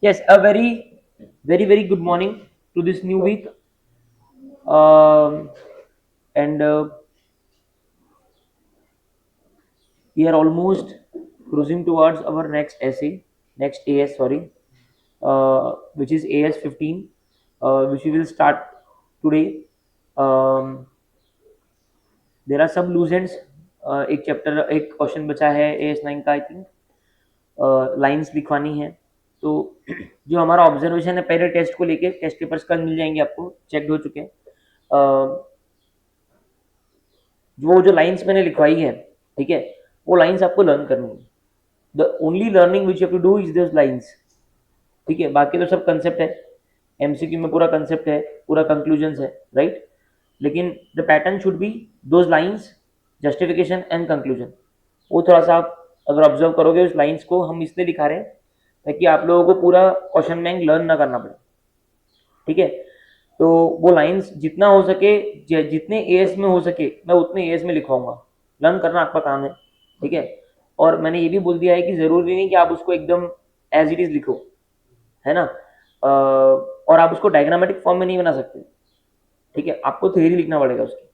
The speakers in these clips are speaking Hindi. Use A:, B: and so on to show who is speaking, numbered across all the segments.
A: Yes, a very good morning to this new week. Um, and We are almost cruising towards our next essay, next AS, sorry, which is AS 15, which we will start today. Um, there are some loose ends. एक चैप्टर एक क्वेश्चन बचा है AS 9 का, आई थिंक लाइंस लिखवानी है। तो जो हमारा ऑब्जर्वेशन है पहले टेस्ट को लेके, टेस्ट पेपर्स कल मिल जाएंगे आपको, चेक हो चुके हैं। जो लाइंस मैंने लिखवाई है, ठीक है, वो लाइंस आपको लर्न करनी है। The only learning which you have to do is this lines, ठीक है। बाकी तो सब कंसेप्ट है, एमसीक्यू में पूरा कंसेप्ट है, पूरा कंक्लूजन है, राइट। लेकिन the pattern should be those lines, justification and conclusion. वो थोड़ा सा आप अगर ऑब्जर्व करोगे, उस लाइंस को हम इसलिए दिखा रहे हैं ताकि आप लोगों को पूरा क्वेश्चन बैंक लर्न ना करना पड़े, ठीक है। तो वो लाइंस जितना हो सके, जितने एएस में हो सके मैं उतने एएस में लिखवाऊंगा। लर्न करना आपका काम है, ठीक है। और मैंने ये भी बोल दिया है कि जरूरी नहीं कि आप उसको एकदम एज इट इज लिखो, है ना। और आप उसको डायग्रामेटिक फॉर्म में नहीं बना सकते, ठीक है। आपको थ्योरी लिखना पड़ेगा उसकी,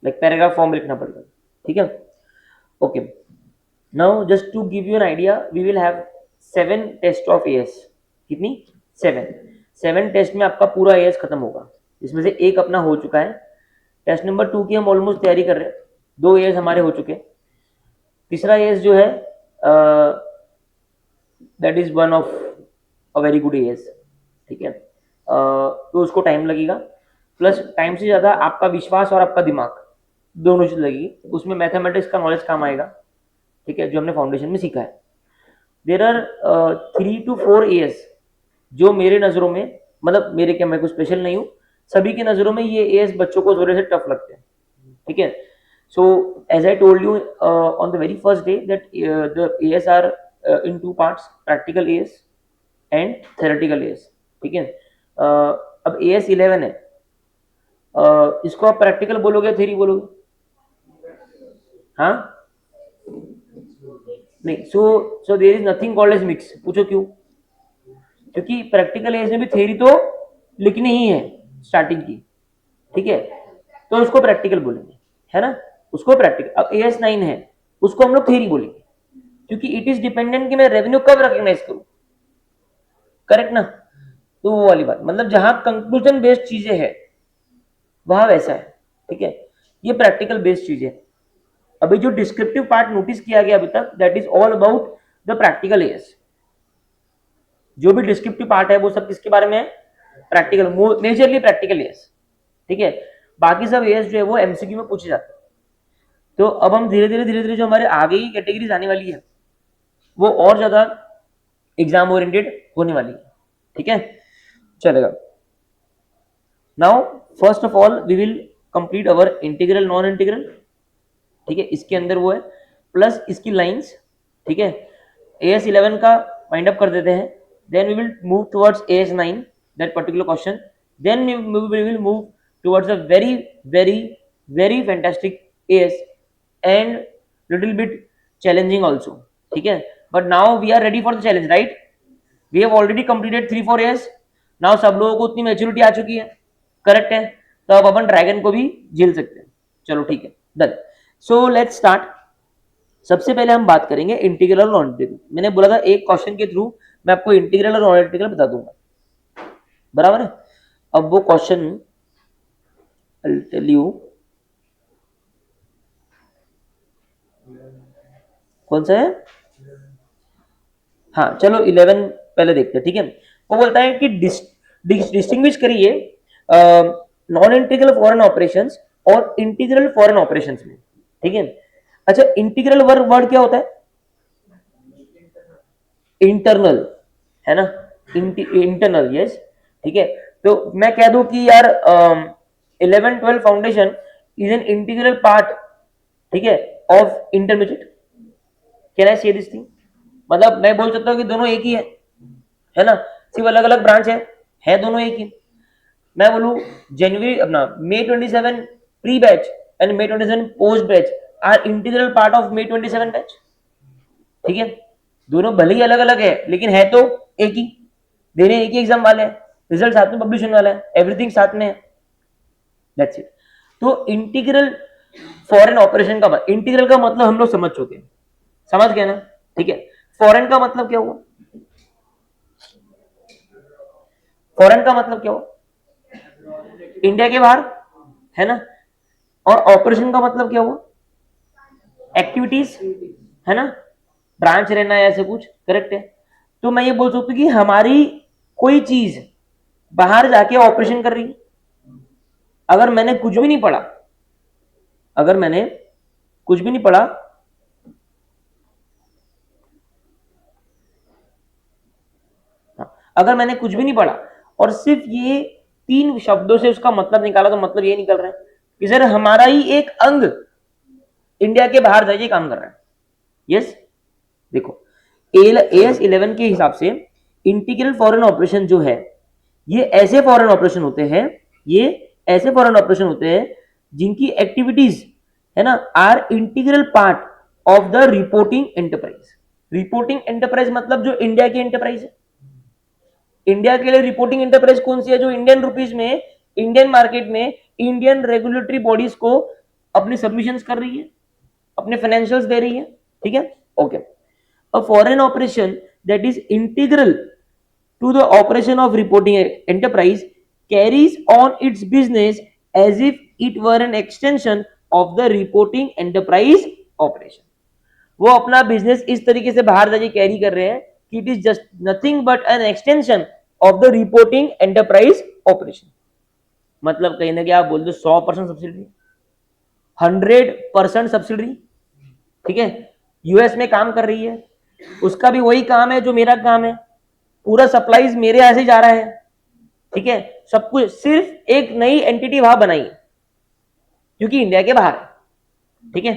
A: लाइक पैराग्राफ फॉर्म में लिखना पड़ेगा, ठीक है। Okay, now just to give you an idea, we will have 7 test of AS. कितनी? 7। 7 टेस्ट में आपका पूरा एएस खत्म होगा, इसमें से एक अपना हो चुका है। टेस्ट नंबर 2 की हम ऑलमोस्ट तैयारी कर रहे हैं, 2 एएस हमारे हो चुके हैं। तीसरा एएस जो है that is one of a very good as, ठीक है। तो उसको टाइम लगेगा, प्लस टाइम से ज़्यादा आपका विश्वास और आपका दिमाग, दोनों चीज़ लगेगी। उसमें मैथमेटिक्स का नॉलेज काम आएगा, ठीक है, जो हमने फाउंडेशन में सीखा है। देर आर 3 to 4 एएस जो मेरे नज़रों में, मतलब मेरे क्या, मैं कुछ स्पेशल नहीं हूँ, सभी की नज़रों में ये एएस बच्चों को थोड़े से टफ लगते हैं, ठीक है। So as I told you on the very first day that the AS are in 2 parts, practical AS and theoretical AS, ठीक है। अब एएस 11 है, इसको आप प्रैक्टिकल बोलोगे थ्योरी बोलोगे? हाँ, नहीं। So there is nothing called as mix. पूछो क्यों? क्योंकि प्रैक्टिकल एज में भी थ्योरी तो लिखनी ही है स्टार्टिंग की, ठीक है। तो उसको प्रैक्टिकल बोलेंगे, है ना, उसको प्रैक्टिकल। अब एएस 9 है, उसको हम लोग थ्योरी बोलेंगे, क्योंकि इट इज डिपेंडेंट कि मैं रेवेन्यू कब रिकॉग्नाइज करूं, करेक्ट ना। तो वो वाली बात, मतलब जहां कंक्लूजन बेस्ड चीजें है वहां वैसा है, ठीक है। ये प्रैक्टिकल बेस्ड चीजें। अभी जो डिस्क्रिप्टिव पार्ट नोटिस किया गया अभी तक, that is all about the practical as. जो भी डिस्क्रिप्टिव पार्ट है वो सब किसके बारे में है? प्रैक्टिकल, मेजरली प्रैक्टिकल एएस, ठीक है। बाकी सब एएस जो है वो एमसीक्यू में पूछे जाते हैं। तो अब हम धीरे धीरे जो हमारे आगे की कैटेगरीज आने वाली है वो और ज्यादा एग्जाम ओरिएंटेड होने वाली है, ठीक है, चलेगा। Now first of all we will complete our integral non integral, ठीक है। इसके अंदर वो है प्लस इसकी लाइंस, ठीक है। एएस 11 का वाइंड अप कर देते हैं, then we will move towards AS 9, that particular question, then we will move towards a very very very fantastic AS and little bit challenging also, ठीक है। But now we are ready for the challenge, right. We have already completed 3-4 AS, now सब लोगों को उतनी मैच्योरिटी आ चुकी है, करेक्ट है। तो अब अपन ड्रैगन को भी झेल सकते हैं, चलो ठीक है, डन। So let's start. सबसे पहले हम बात करेंगे इंटीग्रल और नॉन इंटीग्रल। मैंने बोला था एक क्वेश्चन के थ्रू मैं आपको इंटीग्रल और नॉन इंटीग्रल बता दूंगा, बराबर है। अब वो क्वेश्चन आई टेल यू कौन सा है। हाँ चलो 11 पहले देखते हैं, ठीक है। वो बोलता है कि डिस्टिंग्विश करिए नॉन इंटीग्रल फॉरेन ऑपरेशंस और इंटीग्रल फॉरेन ऑपरेशंस में, ठीक है। अच्छा, इंटीग्रल वर्ड क्या होता है? इंटरनल, है ना, इंटरनल, यस, ठीक है। तो मैं कह दूं कि यार 11-12 foundation is an integral part, ठीक है, ऑफ इंटरमीडिएट। कैन आई से दिस थिंग? मतलब मैं बोल सकता हूँ कि दोनों एक ही है ना, सिर्फ अलग अलग ब्रांच है दोनों एक ही। मैं बोलूँ जनवरी अपना May 27 pre batch and May 27 post batch are integral part of May 27 batch, ठीक है। दोनों भले ही अलग अलग है लेकिन है तो एक ही, देने एक ही एग्जाम वाले हैं, रिजल्ट साथ में पब्लिश होने वाला है, एवरीथिंग साथ में है, दैट्स इट। तो इंटीग्रल फॉरेन ऑपरेशन का इंटीग्रल का मतलब हम लोग समझ चुके हैं, समझ गए ना, ठीक है। फॉरेन का मतलब क्या हुआ, फॉरेन का मतलब क्या हुआ, इंडिया के बाहर, है ना। और ऑपरेशन का मतलब क्या हुआ, एक्टिविटीज, है ना, ब्रांच रहना है ऐसे कुछ, करेक्ट है। तो मैं ये बोल सकता हूँ कि हमारी कोई चीज बाहर जाके ऑपरेशन कर रही है। अगर मैंने कुछ भी नहीं पढ़ा, अगर मैंने कुछ भी नहीं पढ़ा, अगर मैंने कुछ भी नहीं पढ़ा और सिर्फ ये 3 शब्दों से उसका मतलब निकाला, तो मतलब ये निकल रहा है कि सर हमारा ही एक अंग इंडिया के बाहर जाके काम कर रहा है। यस, देखो AS11 के हिसाब से इंटीग्रल फॉरेन ऑपरेशन जो है, ये ऐसे फॉरेन ऑपरेशन होते हैं, ये ऐसे फॉरेन ऑपरेशन होते हैं जिनकी एक्टिविटीज, है ना, are integral part of the reporting enterprise. Reporting enterprise मतलब जो इंडिया की एंटरप्राइज है। इंडिया के लिए रिपोर्टिंग एंटरप्राइज कौन सी है, जो इंडियन रुपीज में, इंडियन मार्केट में, इंडियन रेगुलेटरी बॉडीज को अपनी सबमिशंस कर रही है, अपने फाइनेंशियल्स दे रही है, ठीक है, okay. A foreign operation that is integral to the operation of reporting enterprise carries on its business as if it were an extension of the reporting enterprise operation। वो अपना बिजनेस इस तरीके से बाहर जाके कैरी कर रहे हैं कि it is just nothing but an extension of the reporting enterprise operation. मतलब कहीं ना कहीं आप बोल दो 100% सब्सिडी, 100% सब्सिडी, ठीक है। यूएस में काम कर रही है, उसका भी वही काम है जो मेरा काम है, पूरा सप्लाईज मेरे यहां से जा रहा है, ठीक है, सब कुछ, सिर्फ एक नई एंटिटी वहां बनाई क्योंकि इंडिया के बाहर, ठीक है।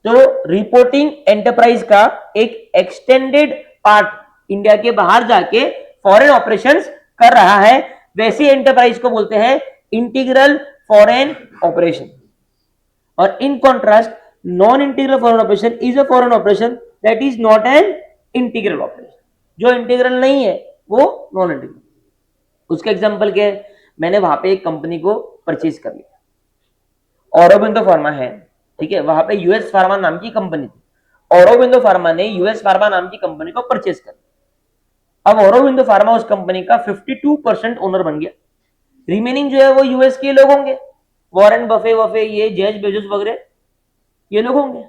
A: तो रिपोर्टिंग एंटरप्राइज का एक एक्सटेंडेड पार्ट इंडिया के बाहर जाके फॉरेन ऑपरेशंस कर रहा है, वैसी एंटरप्राइज को बोलते हैं इंटीग्रल फॉरेन ऑपरेशन। और in contrast non integral foreign operation is a foreign operation that is not an integral operation. जो इंटीग्रल नहीं है वो नॉन इंटीग्रल। उसका एग्जांपल क्या है, मैंने वहां पे एक कंपनी को परचेज कर लिया, ऑरोबिंदो फार्मा है, ठीक है, वहां पे यूएस फार्मा नाम की कंपनी थी, ऑरोबिंदो फार्मा ने यूएस फार्मा नाम की कंपनी को परचेज कर लिया। अब ऑरोबिंदो फार्मा उस कंपनी का 52% ओनर बन गया, रिमेनिंग जो है वो यूएस के लोग होंगे, वॉरेन बफे वफे, ये जेज बेजोस वगैरह, ये लोग होंगे,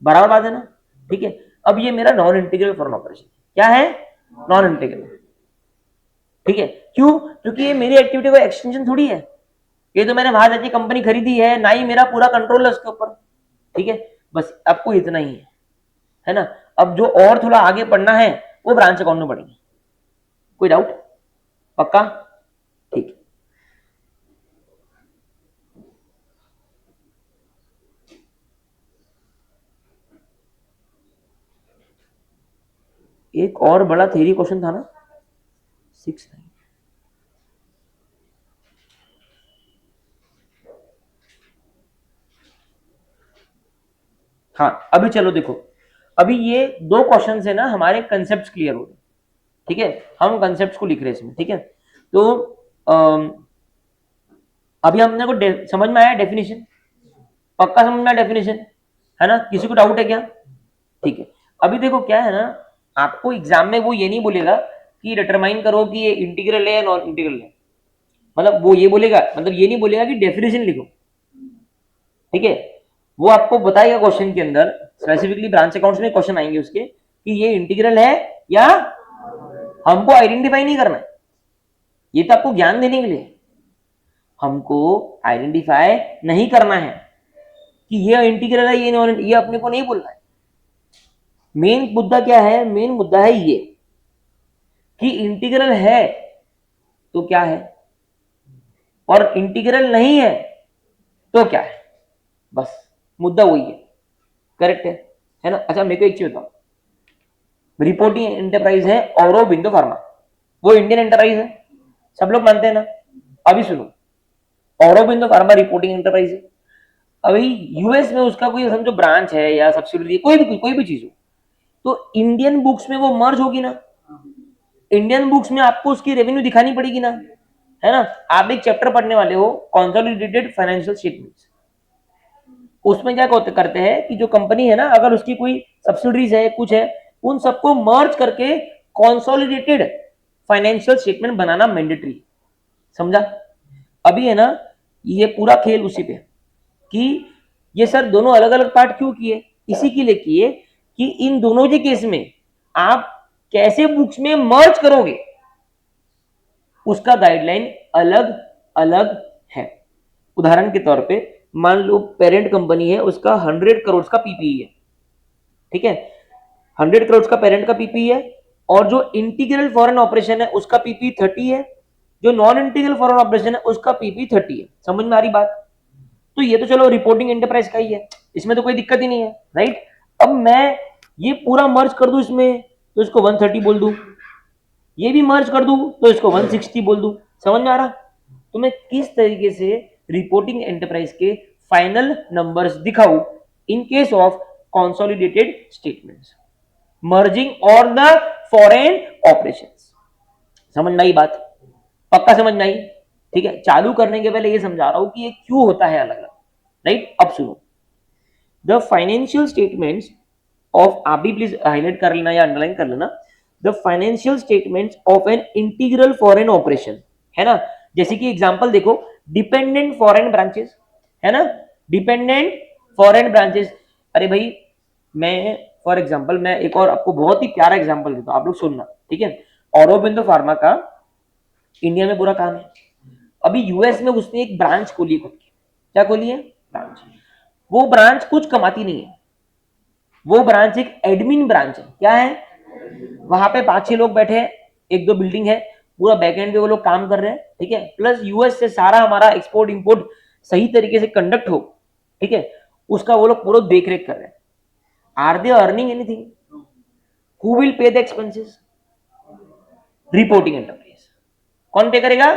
A: बराबर बात है ना, ठीक है। अब ये मेरा नॉन इंटीग्रल फॉरेन ऑपरेशन क्या है, नॉन इंटीग्रल, ठीक है। क्यों, क्योंकि ये मेरी एक्टिविटी का एक्सटेंशन थोड़ी है, ये तो मैंने वहां जाके कंपनी खरीदी है, ना ही मेरा पूरा कंट्रोल है उसके ऊपर, ठीक है। बस आपको इतना ही है ना। अब जो और थोड़ा आगे पढ़ना है वो ब्रांच अकाउंट में पढ़ेंगे, कोई डाउट, पक्का, ठीक। एक और बड़ा थ्योरी क्वेश्चन था ना 6। हाँ अभी चलो देखो, अभी ये 2 क्वेश्चन है ना, हमारे कंसेप्ट क्लियर हो गए, ठीक है, हम कंसेप्ट को लिख रहे हैं इसमें, ठीक है। तो अभी हमने को समझ में आया डेफिनेशन, पक्का समझ में आया डेफिनेशन, है ना, किसी को डाउट है क्या, ठीक है। अभी देखो क्या है ना, आपको एग्जाम में वो ये नहीं बोलेगा कि डिटरमाइन करो कि ये इंटीग्रल है या नॉन इंटीग्रल है, मतलब वो ये बोलेगा, मतलब ये नहीं बोलेगा कि डेफिनेशन लिखो, ठीक है। वो आपको बताएगा क्वेश्चन के अंदर, स्पेसिफिकली ब्रांच अकाउंट्स में क्वेश्चन आएंगे उसके कि ये इंटीग्रल है या, हमको आइडेंटिफाई नहीं करना है, ये तो आपको ज्ञान देने के लिए, हमको आइडेंटिफाई नहीं करना है कि ये इंटीग्रल है ये नॉन, ये अपने को नहीं बोलना है। मेन मुद्दा क्या है, मेन मुद्दा है ये कि इंटीग्रल है तो क्या है और इंटीग्रल नहीं है तो क्या है, बस मुद्दा वही है, करेक्ट है ना। अच्छा मेरे को एक चीज बताओ, रिपोर्टिंग एंटरप्राइज है औरोबिंदो फार्मा, वो इंडियन एंटरप्राइज है, सब लोग मानते हैं ना। अभी सुनो, औरोबिंदो फार्मा रिपोर्टिंग एंटरप्राइज है। अभी यूएस में उसका कोई समझो ब्रांच है या सब्सिडरी, कोई भी चीज हो, तो इंडियन बुक्स में वो मर्ज होगी ना, इंडियन बुक्स में आपको उसकी रेवेन्यू दिखानी पड़ेगी ना, है ना। आप एक चैप्टर पढ़ने वाले हो कंसोलिडेटेड फाइनेंशियल स्टेटमेंट्स, उसमें क्या करते हैं कि जो कंपनी है ना, अगर उसकी कोई सब्सिडरीज है, कुछ है, उन सबको मर्ज करके कंसोलिडेटेड फाइनेंशियल स्टेटमेंट बनाना मैंडेटरी, समझा। अभी है ना, ये पूरा खेल उसी पे कि ये सर दोनों अलग अलग पार्ट क्यों किए, इसी के लिए किए कि इन दोनों के केस में आप कैसे बुक्स में मर्ज करोगे, उसका गाइडलाइन अलग अलग है। उदाहरण के तौर पे मान लो पेरेंट कंपनी है, उसका 100 करोड़ का पीपीई है, ठीक है, 100 करोड़ का पेरेंट का पीपीई है, और जो इंटीग्रल फॉरेन ऑपरेशन है उसका पीपी 30 है, जो नॉन इंटीग्रल फॉरेन ऑपरेशन है उसका पीपी 30 है। समझ में आ रही बात। तो ये तो चलो रिपोर्टिंग एंटरप्राइज का ही है, इसमें तो कोई दिक्कत ही नहीं है, राइट। अब मैं ये पूरा मर्ज कर दूं इसमें, तो इसको 130 बोल दूं, ये भी मर्ज कर दूं तो इसको 160 बोल दूं। समझ में आ रहा। तो मैं किस तरीके से रिपोर्टिंग एंटरप्राइज के फाइनल नंबर्स दिखाऊं in case of consolidated statements, merging और द फॉरेन ऑपरेशंस। समझ में आई बात, पक्का समझ में आई। ठीक है, चालू करने के पहले ये समझा रहा हूं कि ये क्यों होता है अलग अलग, राइट। अब सुनो, द फाइनेंशियल स्टेटमेंट्स ऑफ, आप भी प्लीज हाईलाइट कर लेना या अंडरलाइन कर लेना, the financial statements of an integral foreign operation, है ना। जैसे कि एग्जांपल देखो, डिपेंडेंट फॉरेन ब्रांचेस, है ना, डिपेंडेंट फॉरेन ब्रांचेस। अरे भाई, मैं फॉर एग्जांपल मैं एक और आपको बहुत ही प्यारा एग्जांपल देता हूं, आप लोग सुनना, ठीक है। औरोबिंदो फार्मा का इंडिया में पूरा काम है। अभी यूएस में उसने एक ब्रांच खोली खुद की। क्या खोली है? ब्रांच। वो ब्रांच कुछ कमाती नहीं है, वो ब्रांच एक एडमिन ब्रांच है। क्या है? वहां पे 5-6 लोग बैठे हैं, एक दो बिल्डिंग है, पूरा बैकएंड पे वो लोग काम कर रहे हैं, ठीक है। प्लस यूएस से सारा हमारा एक्सपोर्ट इंपोर्ट सही तरीके से कंडक्ट हो, ठीक है, उसका वो लोग पूरा देख रेख कर रहे हैं। Are they earning anything? Who will pay the expenses? Reporting enterprise. कौन पे करेगा?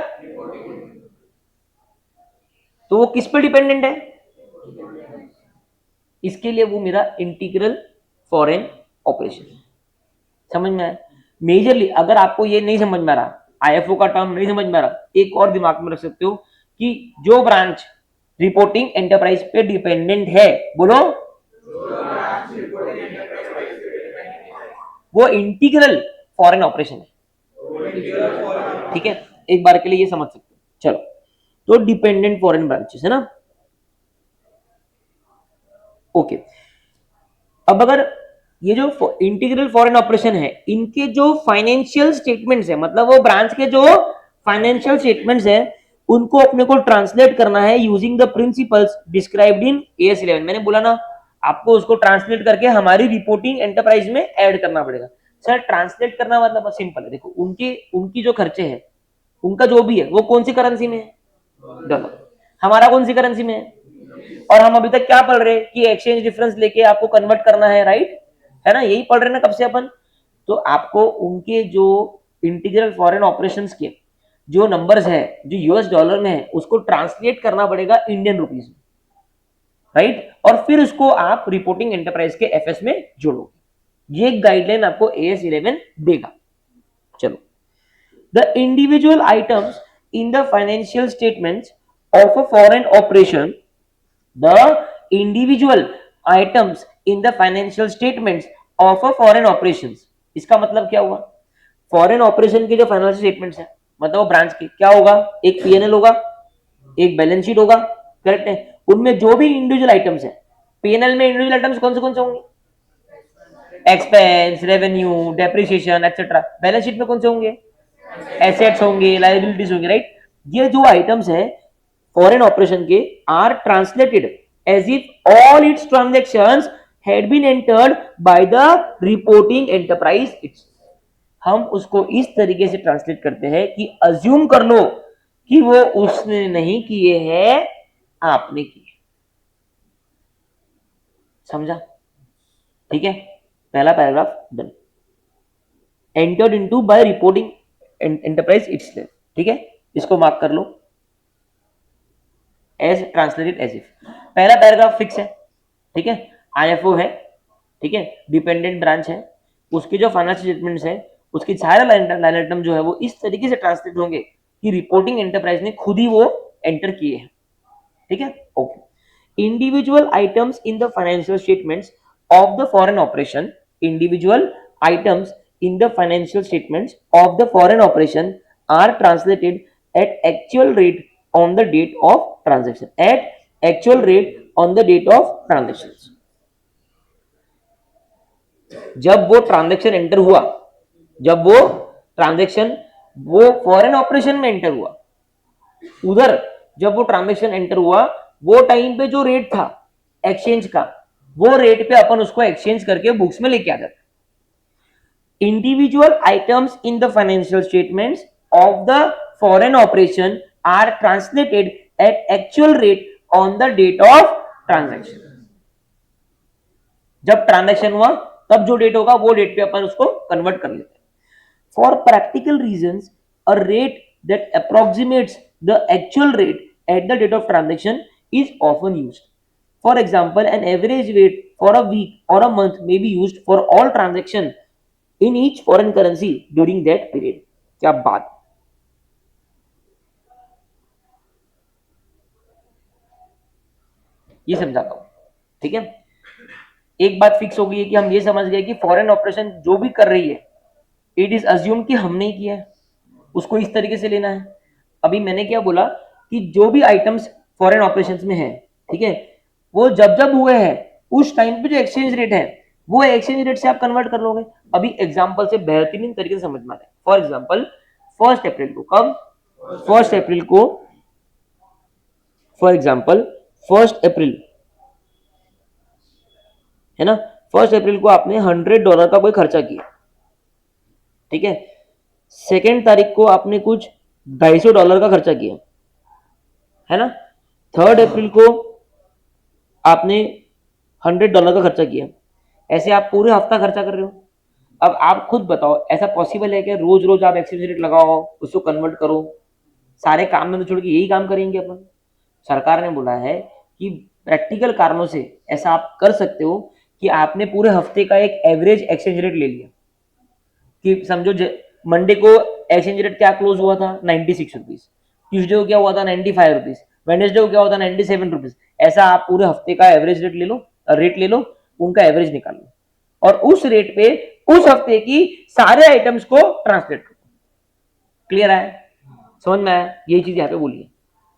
A: तो वो किस पे डिपेंडेंट है? इसके लिए वो मेरा इंटीग्रल फॉरेन ऑपरेशन। समझ में आया? मेजरली अगर आपको ये नहीं समझ में आ रहा, आईएफओ का टर्म नहीं समझ में आ रहा, एक और दिमाग में रख सकते हो कि जो ब्रांच रिपोर्टिंग एंटरप्राइज पे डिपेंडेंट है, बोलो, वो इंटीग्रल फॉरेन ऑपरेशन है। ठीक है, एक बार के लिए ये समझ सकते हो। चलो, तो डिपेंडेंट फॉरेन ब्रांचेस है ना। ओके, अब अगर ये जो इंटीग्रल फॉरेन ऑपरेशन है, इनके जो फाइनेंशियल स्टेटमेंट्स है, मतलब वो ब्रांच के जो फाइनेंशियल स्टेटमेंट्स है, उनको अपने को ट्रांसलेट करना है using the principles described in as 11। मैंने बोला ना आपको उसको ट्रांसलेट करके हमारी रिपोर्टिंग एंटरप्राइज में ऐड करना पड़ेगा। सर ट्रांसलेट करना मतलब सिंपल है, देखो उनकी उनकी जो खर्चे है, उनका जो भी है वो कौन सी करेंसी में है? डॉलर। हमारा कौन सी करेंसी में है? और हम अभी तक क्या पढ़ रहे हैं कि एक्सचेंज डिफरेंस लेके आपको कन्वर्ट करना है, राइट, है ना, यही पढ़ रहे ना कब से अपन। तो आपको उनके जो इंटीग्रल फॉरेन ऑपरेशंस के जो नंबर्स है, जो यूएस डॉलर में है, उसको ट्रांसलेट करना पड़ेगा इंडियन रुपीज में, राइट, और फिर उसको आप रिपोर्टिंग एंटरप्राइज के एफएस में जोड़ोगे। ये गाइडलाइन आपको एएस 11 देगा। चलो, the individual items in the financial statements of a foreign operation, the individual items in the financial statements of a foreign operations। इसका मतलब क्या हुआ? फॉरेन ऑपरेशन के जो फाइनेंशियल स्टेटमेंट्स है, मतलब वो ब्रांच के, क्या होगा? एक पीएनएल होगा, एक बैलेंस शीट होगा, करेक्ट है। उनमें जो भी इंडिविजुअल आइटम्स है, पीएनएल में इंडिविजुअल आइटम्स कौन से होंगे? Expense, revenue, depreciation etcetera. Balance sheet में कौन से होंगे? एसेट्स होंगे, लायबिलिटीज होंगे, राइट। ये जो आइटम्स है फॉरेन ऑपरेशन के are translated as if all its transactions had been entered by the reporting enterprise its. हम उसको इस तरीके से ट्रांसलेट करते हैं कि अज्यूम कर लो कि वो उसने नहीं किए हैं, आपने किए। समझा? ठीक है, पहला paragraph done. Entered into bye reporting enterprise itself. ठीक है, इसको मार्क कर लो एज ट्रांसलेटेड एज इफ। पहला पैराग्राफ फिक्स है, ठीक है, आईएफओ है, ठीक है, डिपेंडेंट ब्रांच है, उसके जो फाइनेंशियल स्टेटमेंट्स है उसकी सारा लाइन आइटम जो है वो इस तरीके से ट्रांसलेट होंगे कि रिपोर्टिंग एंटरप्राइज ने खुद ही वो एंटर किए हैं। ठीक है, okay. Individual items in the financial statements of the foreign operation, individual items in the financial statements of the foreign operation are translated at actual rate on the date of transaction, at actual rate on the date of transactions। जब वो ट्रांजैक्शन एंटर हुआ, जब वो ट्रांजैक्शन वो फॉरेन ऑपरेशन में एंटर हुआ, उधर जब वो ट्रांजैक्शन एंटर हुआ वो टाइम पे जो रेट था एक्सचेंज का, वो रेट पे अपन उसको एक्सचेंज करके बुक्स में लेके आ जाते। Individual items in the financial statements of the foreign operation are translated at actual rate on the date of transaction। जब ट्रांजैक्शन हुआ तब जो डेट होगा वो डेट पे अपन उसको कन्वर्ट कर लेते हैं। For practical reasons a rate that approximates the actual rate at the date of transaction is often used. For example an average rate for a week or a month may be used for all transaction in each foreign currency during that period। क्या बात, ये समझाता हूं। ठीक है, एक बात फिक्स हो गई है कि हम ये समझ गए कि फॉरेन ऑपरेशन जो भी कर रही है इट इज अज्यूम कि हमने ही किया है, उसको इस तरीके से लेना है। अभी मैंने क्या बोला कि जो भी आइटम्स फॉरेन ऑपरेशंस में है, ठीक है, वो जब जब हुए हैं उस टाइम पे जो एक्सचेंज रेट है वो एक्सचेंज रेट से आप कन्वर्ट कर लोगे। अभी एग्जांपल से बेहतरीन तरीके से समझ में आता है। फॉर एग्जांपल 1 अप्रैल को, कब 1 अप्रैल को, फॉर एग्जांपल 1 अप्रैल है ना, 1 अप्रैल को आपने $100 का कोई खर्चा किया, ठीक है। 2 तारीख को आपने कुछ $250 का खर्चा किया, है ना। 3 अप्रैल को आपने $100 का खर्चा किया। ऐसे आप पूरे हफ्ता खर्चा कर रहे हो। अब आप खुद बताओ, ऐसा पॉसिबल है कि रोज रोज आप एक्सचेंज रेट लगाओ उसको कन्वर्ट करो? सारे काम में तो छोड़ के यही काम करेंगे अपन। सरकार ने बोला है कि प्रैक्टिकल कारणों से ऐसा आप कर सकते हो कि आपने पूरे हफ्ते का एक एवरेज एक्सचेंज रेट ले लिया कि समझो मंडे को एक्सचेंज रेट क्या क्लोज हुआ था 96 रुपीज, ट्यूजडे को क्या हुआ था 95 रुपीज, वेडनेसडे को क्या हुआ था 97 रुपीज। ऐसा आप पूरे हफ्ते का एवरेज रेट ले लो, उनका एवरेज निकाल लो और उस रेट पे उस हफ्ते की सारे आइटम्स को ट्रांसलेट करो। क्लियर है, समझ में आया? यही चीज यहाँ पे बोली है,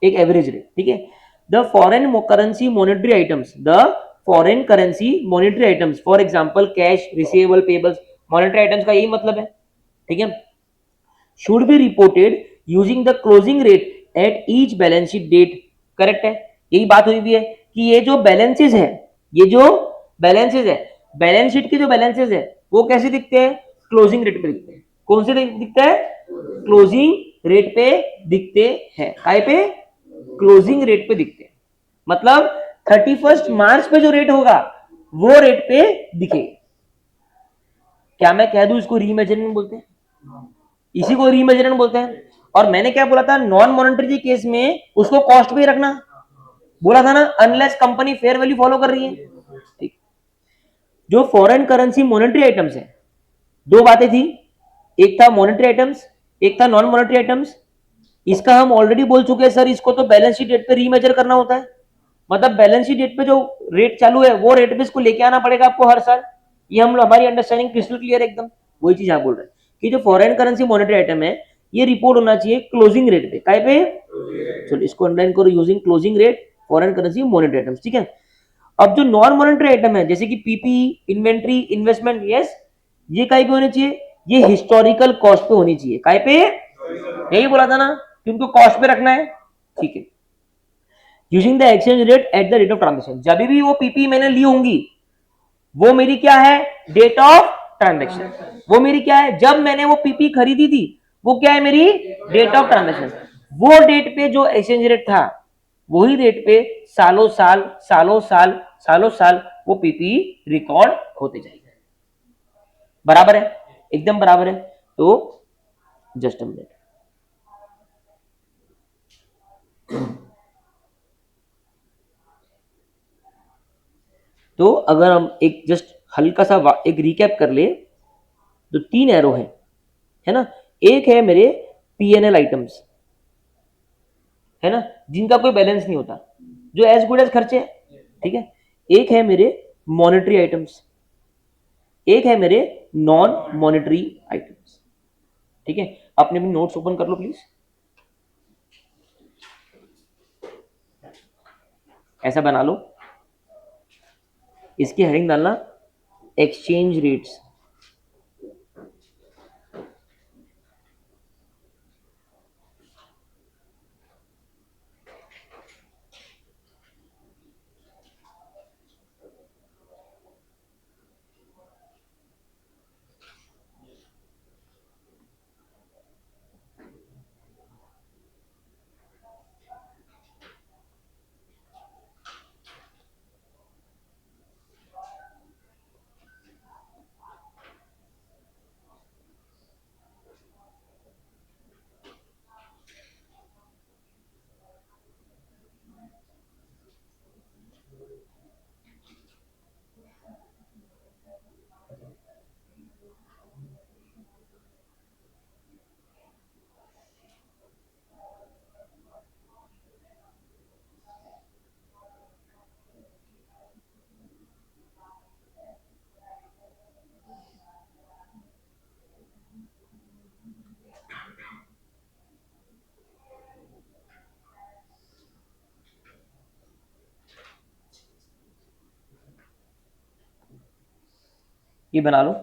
A: एक एवरेज रेट। ठीक है, the foreign currency monetary items, the foreign currency monetary items, for example cash, receivable, payables, monetary items का यही मतलब है। ठीक है, should be reported using the closing rate at each balance sheet date. Correct है, यही बात हुई भी है कि ये जो बैलेंसेस है, ये जो बैलेंसेस है, बैलेंस शीट के जो बैलेंसेस है वो कैसे दिखते हैं? क्लोजिंग रेट पे दिखते हैं। कौन से दिखता है? क्लोजिंग रेट पे दिखते हैं। काय पे? क्लोजिंग रेट पे दिखते हैं। मतलब 31 मार्च पे जो रेट होगा वो रेट पे दिखेगा। क्या मैं कह दूं इसको रीमेजरमेंट बोलते हैं, इसी को रीमेजरमेंट बोलते हैं। और मैंने क्या बोला था, नॉन मॉनेटरी केस में उसको कॉस्ट पे रखना बोला था ना, unless company fair value follow कर रही है। ठीक, जो फॉरेन करेंसी मॉनेटरी आइटम्स है, दो बातें थी, एक था मॉनेटरी आइटम्स, एक था नॉन मॉनेटरी आइटम्स। इसका हम ऑलरेडी बोल चुके हैं सर, इसको तो बैलेंस शीट डेट पे रीमेजर करना होता है। मतलब बैलेंस शीट डेट पे जो रेट चालू है वो रेट पे इसको लेके आना पड़ेगा आपको हर साल। ये हम हमारी अंडरस्टैंडिंग क्रिस्टल क्लियर है एकदम। वही चीज आप बोल रहे हैं कि जो फॉरेन करेंसी मॉनेटरी आइटम है ये रिपोर्ट होना चाहिए क्लोजिंग रेट पे। काय पे? चलो इसको अंडरलाइन करो, using closing rate foreign currency monetary items. ठीक है, अब जो नॉन मॉनेटरी आइटम है जैसे कि पीपी, इन्वेंट्री, इन्वेस्टमेंट, यस, ये काय पे होनी चाहिए? ये हिस्टोरिकल कॉस्ट पे होनी चाहिए। काय पे? यही बोला था ना कि उनको कॉस्ट पे रखना है। ठीक है, using the exchange rate at the rate of transaction. जब भी वो पीपी मैंने ली होंगी वो मेरी क्या है? Date of transaction. वो मेरी क्या है? जब मैंने वो पीपी खरीदी थी वो क्या है? मेरी डेट ऑफ ट्रांजेक्शन। वो डेट पे जो एक्सचेंज रेट था वही रेट पे सालों साल सालों साल सालों साल वो पीपी रिकॉर्ड होते जाएगा। बराबर है, एकदम बराबर है। तो जस्ट अ मिनट, तो अगर हम एक जस्ट हल्का सा एक रिकैप कर ले, तो 3 एरो है ना। एक है मेरे पीएनएल आइटम्स, है ना, जिनका कोई बैलेंस नहीं होता, जो एज गुड एज खर्चे है, ठीक है। एक है मेरे मॉनेटरी आइटम्स, एक है मेरे नॉन मॉनेटरी आइटम्स, ठीक है। अपने भी नोट्स ओपन कर लो प्लीज, ऐसा बना लो, इसकी हेडिंग डालना एक्सचेंज रेट्स। ये बना लो,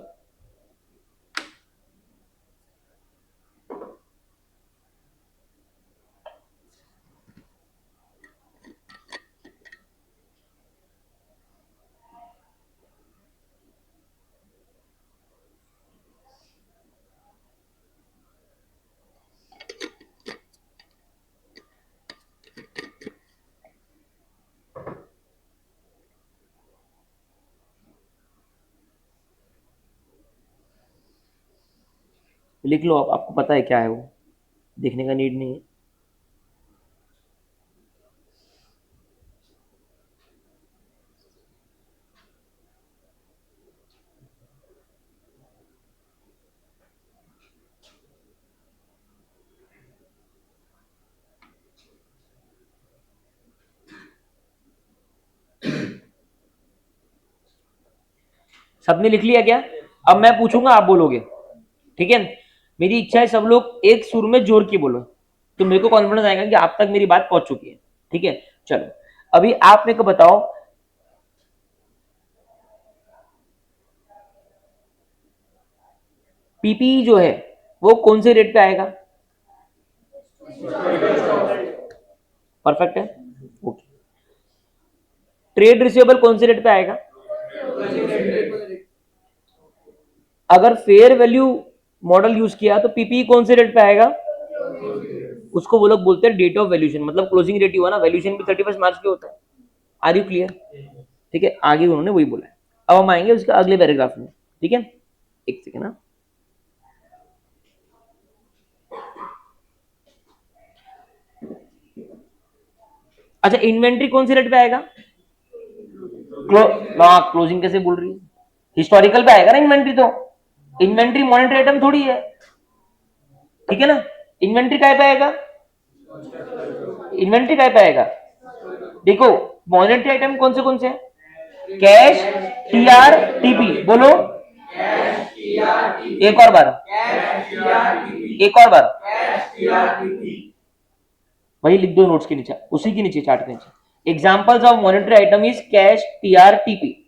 A: लिख लो, आपको पता है क्या है वो, देखने का नीड नहीं है। सबने लिख लिया क्या? अब मैं पूछूंगा, आप बोलोगे, ठीक है। मेरी इच्छा है सब लोग एक सुर में जोर की बोलो, तो मेरे को कॉन्फिडेंस आएगा कि आप तक मेरी बात पहुंच चुकी है, ठीक है। चलो, अभी आप मेरे को बताओ, पीपीई जो है वो कौन से रेट पे आएगा? परफेक्ट है, ओके। ट्रेड रिसीवेबल कौन से रेट पे आएगा? अगर फेयर वैल्यू मॉडल यूज किया तो पीपीई कौन से रेट पे आएगा? उसको वो लोग बोलते हैं डेट ऑफ वैल्यूशन, मतलब क्लोजिंग रेट ही हुआ ना, वैल्यूशन भी 31 मार्च के होता है। Are you clear? ठीक है, आगे उन्होंने वही बोला है। अब हम आएंगे उसके अगले पैराग्राफ में, ठीक है। एक सेकेंड ना, अच्छा इन्वेंट्री कौन से रेट पे आएगा? क्लोजिंग कैसे बोल रही है, हिस्टोरिकल पे आएगा ना इन्वेंट्री, तो इन्वेंट्री मॉनिटरी आइटम थोड़ी है, ठीक है ना। इन्वेंट्री काय पे आएगा? इन्वेंट्री काय पे आएगा? देखो, मॉनिटरी आइटम कौन से हैं? कैश, टीआर, टीपी, बोलो एक और बार, एक और बार, वही लिख दो नोट्स के नीचे, उसी के नीचे, चार्ट के नीचे। Examples of monetary item is cash, TR, TP.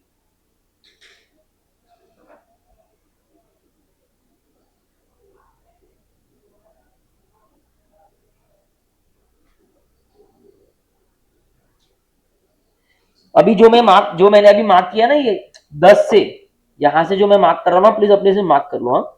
A: अभी जो मैंने अभी मार्क किया ना, ये 10 से, यहां से जो मैं मार्क कर रहा हूं, प्लीज अपने से मार्क कर लो, हाँ।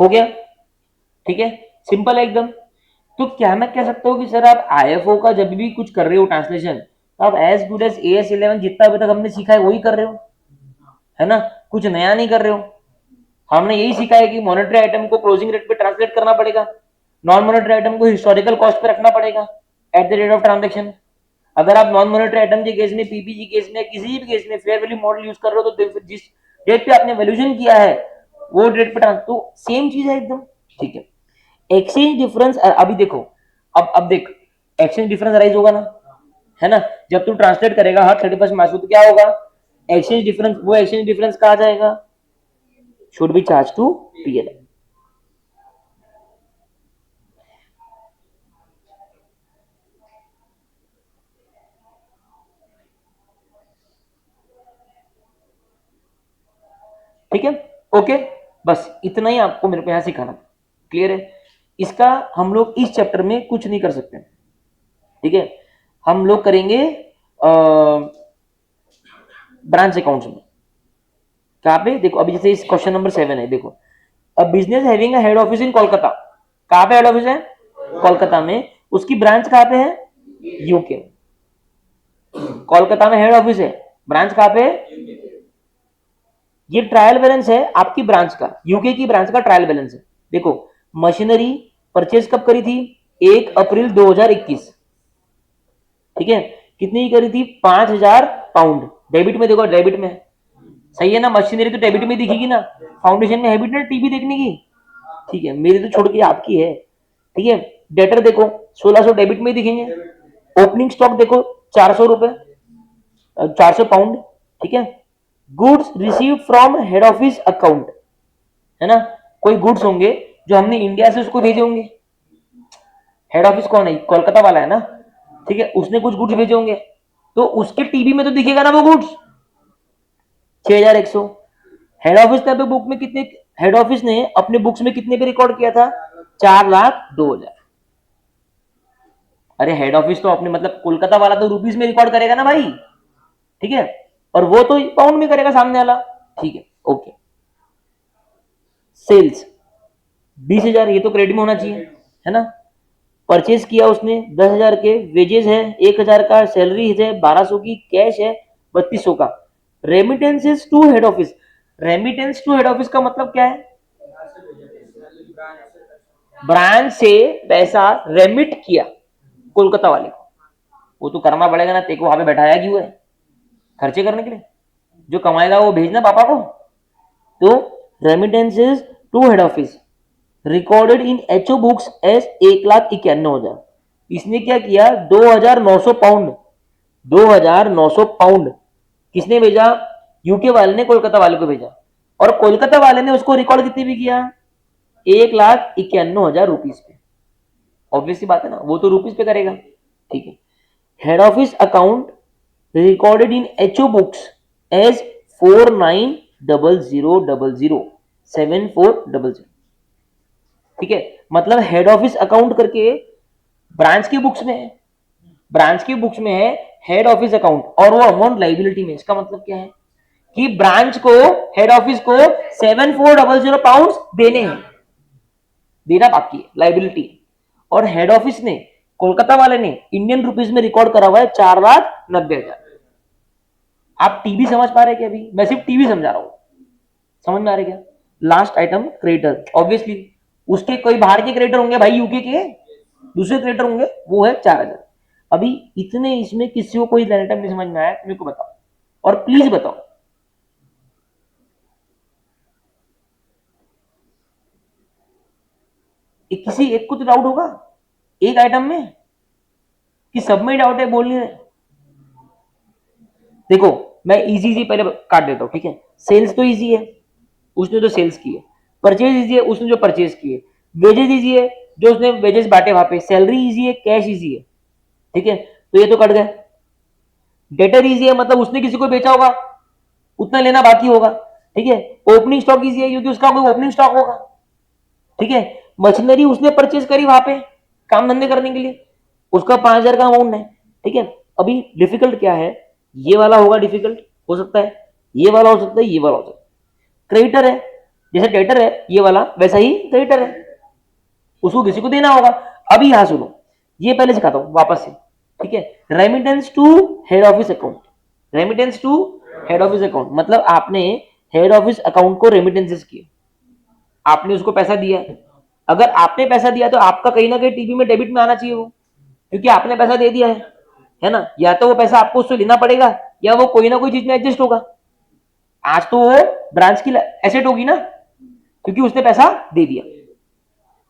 A: हो गया, ठीक है, सिंपल है एकदम। तो क्या मैं कह सकता हूँ कि सर आप आईएफओ का जब भी कुछ कर रहे हो ट्रांसलेशन, तो आप एज गुड एज AS11 जितना अभी तक हमने सीखा है वही कर रहे हो, है ना, कुछ नया नहीं कर रहे हो। हमने यही सीखा है कि मॉनेटरी आइटम को क्लोजिंग रेट पे ट्रांसलेट करना पड़ेगा, नॉन मॉनेटरी आइटम को हिस्टोरिकल कॉस्ट पे रखना पड़ेगा at the rate of transaction. अगर आप नॉन मॉनेटरी आइटम के केस में, पीपीजी केस में, किसी भी केस में फेयर वैल्यू मॉडल यूज कर रहे हो, तो जिस डेट पे आपने वैल्यूएशन किया है वो डेट पे तो सेम चीज है एकदम, ठीक है। एक्सचेंज डिफरेंस अभी देखो, अब देख, एक्सचेंज डिफरेंस राइज होगा ना, है ना, जब तू ट्रांसलेट करेगा हर 31 मार्च को, तो क्या होगा, एक्सचेंज डिफरेंस, वो एक्सचेंज डिफरेंस कहा जाएगा, should be charge to PL. ठीक है, ओके, बस इतना ही आपको मेरे को यहां सिखाना, क्लियर है। इसका हम लोग इस चैप्टर में कुछ नहीं कर सकते, ठीक है, हम लोग करेंगे ब्रांच अकाउंट्स में। कहाँ पे देखो, अभी जैसे इस क्वेश्चन नंबर 7 है, देखो, a business having a head office in Kolkata, कहाँ पे हेड ऑफिस है, कोलकाता में, उसकी ब्रांच कहाँ पे है, यूके। कोलकाता में हेड ऑफिस है, ब्रांच कहाँ पे है, ये ट्रायल बैलेंस है आपकी ब्रांच का, यूके की ब्रांच का ट्रायल बैलेंस है। देखो, मशीनरी परचेज कब करी थी, 1 अप्रैल 2021, ठीक है, कितनी करी थी, 5,000 पाउंड, डेबिट में, देखो डेबिट में, सही है ना, मशीनरी तो डेबिट में दिखेगी ना, फाउंडेशन में हैबिट ना टीवी देखने की, ठीक है, मेरी तो छोड़ के आपकी है, ठीक है। डेटर देखो 1600 डेबिट में दिखेंगे, ओपनिंग स्टॉक देखो 400 रुपए, 400 पाउंड, ठीक है। Goods receive from head office account, है ना, कोई गुड्स होंगे जो हमने इंडिया से उसको भेजे होंगे, हेड ऑफिस कौन है, कोलकाता वाला है ना, ठीक है, उसने कुछ गुड्स भेजे होंगे, तो उसके टीवी में तो दिखेगा ना वो गुड्स, 6100। हेड ऑफिस ने बुक में कितने, हेड ऑफिस ने अपने बुक्स में कितने पे रिकॉर्ड किया था, 4,02,000। अरे हेड ऑफिस तो अपने मतलब कोलकाता वाला तो रुपीस में रिकॉर्ड करेगा ना भाई, ठीक है, और वो तो पाउंड में करेगा सामने वाला, ठीक है, ओके। सेल्स 20,000, ये तो क्रेडिट में होना चाहिए, है ना। परचेज किया उसने 10,000 के, वेजेस है 1,000 का, सैलरी है 1,200 की, कैश है 3,200 का। Remittances to head office, remittance to head office का मतलब क्या है, ब्रांच से पैसा रेमिट किया कोलकाता वाले को, वो तो करना पड़ेगा ना, तेरे को वहां पे बैठाया क्यों है, खर्चे करने के लिए, जो कमाएगा वो भेजना पापा को। तो remittances to head office recorded in HO books as 1,91,000, इसने क्या किया, 2,900 पाउंड, 2,900 पाउंड किसने भेजा, यूके वाले ने कोलकाता वाले को भेजा, और कोलकाता वाले ने उसको रिकॉर्ड कितने भी किया, 1,91,000 रुपीज पे, ऑब्वियसली बात है ना, वो तो रुपीज पे करेगा, ठीक है। Head office account recorded in HO books as 49,000,74,000, ठीक है, मतलब हेड ऑफिस अकाउंट करके ब्रांच के बुक्स में है, ब्रांच के बुक्स में है हेड ऑफिस अकाउंट, और वो अमाउंट लाइबिलिटी में, इसका मतलब क्या है कि ब्रांच को, हेड ऑफिस को 7,400 पाउंड देने हैं, देना बाकी है, लाइबिलिटी। और हेड ऑफिस ने, कोलकाता वाले ने इंडियन रुपीज में रिकॉर्ड करा हुआ है 4,90,000। आप टीवी समझ पा रहे क्या, अभी मैं सिर्फ टीवी समझा रहा हूं, समझ में आ रहा है क्या। लास्ट आइटम क्रेडिटर, ऑब्वियसली उसके कोई बाहर के क्रेडिटर होंगे भाई, यूके के दूसरे क्रेडिटर होंगे, वो है 4,000। अभी इतने इसमें किसी को कोई आइटम नहीं समझ में आया, मेरे को बताओ, और प्लीज बताओ। किसी एक को तो डाउट होगा एक आइटम में, कि सब में डाउट है, बोल नहीं रहे। देखो मैं इजी इजी पहले काट देता हूँ, ठीक है। सेल्स तो इजी है, उसने तो सेल्स की है। परचेज इजी है, उसने जो परचेज की है। वेजेस इजी है, जो उसने वेजेस बांटे वहां पे। सैलरी इजी है, कैश इजी है, ठीक है, तो ये तो कट गए। डेटर इजी है, मतलब उसने किसी को बेचा होगा, उतना लेना बाकी होगा, ठीक है। ओपनिंग स्टॉक इजी है, क्योंकि उसका कोई ओपनिंग स्टॉक होगा, ठीक है। मशीनरी उसने परचेज करी वहां पे काम धंधे करने के लिए, उसका 5,000 का अमाउंट है, ठीक है। अभी डिफिकल्ट क्या है, ये वाला होगा डिफिकल्ट, हो सकता है ये वाला, हो सकता है ये वाला, हो सकता है। क्रेडिटर है, जैसे डेटर है ये वाला, वैसा ही क्रेडिटर है, उसको किसी को देना होगा। अभी यहां सुनो, ये पहले सिखाता हूं वापस से, ठीक है। Remittance to head office account, remittance to head office account मतलब आपने हेड ऑफिस अकाउंट को रेमिटेंसेस किए, आपने उसको पैसा दिया है। अगर आपने पैसा दिया तो आपका कहीं ना कहीं टीबी में डेबिट में आना चाहिए वो, क्योंकि आपने पैसा दे दिया है ना। या तो वो पैसा आपको उससे लेना पड़ेगा या वो कोई ना कोई चीज में एडजस्ट होगा। आज तो वो ब्रांच की एसेट होगी ना, क्योंकि उसने पैसा दे दिया।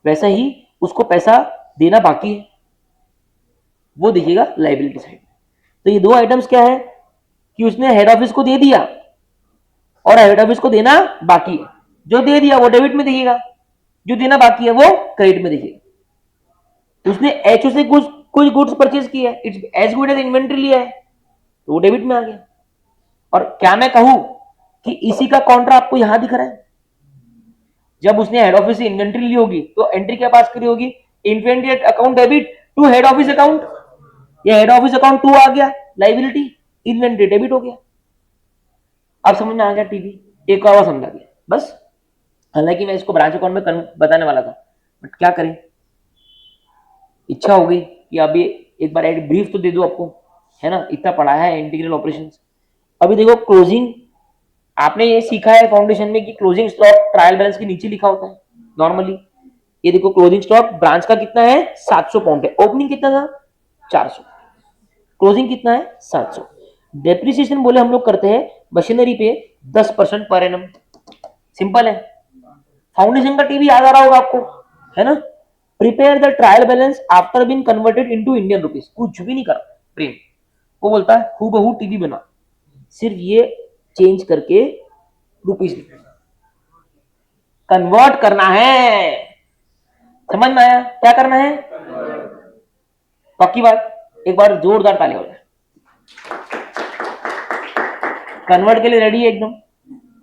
A: वैसा ही उसको पैसा देना बाकी है, वो देखिएगा लाइबिलिटी साइड। तो ये दो आइटम्स क्या है कि उसने हेड ऑफिस को दे दिया और हेड ऑफिस को देना बाकी है। जो दे दिया वो डेबिट में दिखेगा, जो देना बाकी है वो क्रेडिट में दिखेगा। उसने एचओ से कुछ गुड्स परचेज किया है, it's as good as inventory लिया है, तो वो डेबिट में आ गया। और क्या मैं कहूं कि इसी का कॉन्ट्रा आपको यहां दिख रहा है। जब उसने हेड ऑफिस से इन्वेंट्री ली होगी तो एंट्री क्या पास करी होगी, inventory account debit to head office account, ये हेड ऑफिस अकाउंट टू आ गया, लाइबिलिटी इन्वेंट्री डेबिट हो गया। अब समझ में आ गया टीवी, एक और समझा दिया बस। हालांकि मैं इसको ब्रांच अकाउंट में बताने वाला था, बट क्या करें, इच्छा हो गई कि अभी एक बार एक ब्रीफ तो दे दो आपको, है ना। इतना पढ़ा है इंटीग्रल ऑपरेशंस। अभी देखो क्लोजिंग, आपने ये सीखा है फाउंडेशन में कि क्लोजिंग स्टॉक ट्रायल बैलेंस के नीचे लिखा होता है नॉर्मली। ये देखो क्लोजिंग स्टॉक ब्रांच का कितना है 700 पाउंड है, ओपनिंग कितना था 400, क्लोजिंग कितना है 700। डेप्रिसिएशन बोले हम लोग करते हैं मशीनरी पे 10% पर एनम, सिंपल है। फाउंडेशन का टीवी याद आ रहा होगा आपको, है ना। Prepare the trial balance after been converted into Indian rupees, कुछ भी नहीं करा प्रेम, वो बोलता है हूबहू टीवी बना, सिर्फ ये चेंज करके रुपीस कन्वर्ट करना है। समझ में आया क्या करना है, पक्की बात, एक बार जोरदार ताली हो जाए। कन्वर्ट के लिए रेडी है एकदम,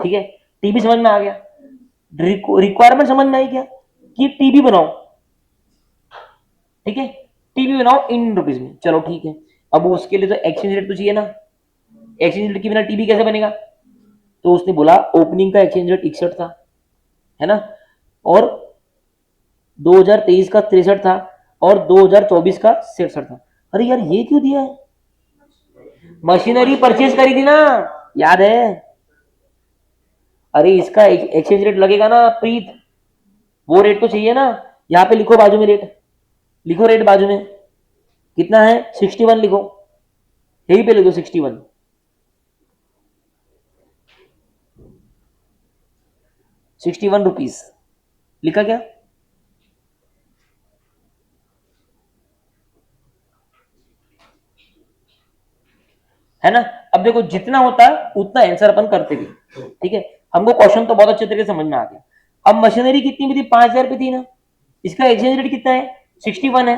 A: ठीक है। टीबी समझ में आ गया, रिक्वायरमेंट समझ में आई क्या कि टीबी बनाओ, ठीक है, टीबी बनाओ इन रुपीज में, चलो ठीक है। अब उसके लिए तो एक्सचेंज रेट तो चाहिए ना, एक्सचेंज रेट के बिना टीबी कैसे बनेगा। तो उसने बोला ओपनिंग का एक्सचेंज रेट 61 था, है ना, और 2023 का 63 था और 2024 का 66 था। अरे यार ये क्यों दिया है, मशीनरी परचेज करी थी ना, याद है। अरे इसका एक्सचेंज रेट लगेगा ना प्रीत, वो रेट तो चाहिए ना। यहाँ पे लिखो बाजू में रेट, लिखो रेट बाजू में कितना है 61 लिखो, यही पे लिखो 61, 61 रुपीज लिखा क्या, है ना। अब देखो जितना होता है उतना आंसर अपन करते भी, ठीक है। हमको क्वेश्चन तो बहुत अच्छे तरीके से समझ में आ गया। अब मशीनरी कितनी भी थी 5000 रुपये थी ना, इसका एक्सचेंज रेट कितना है 61 है,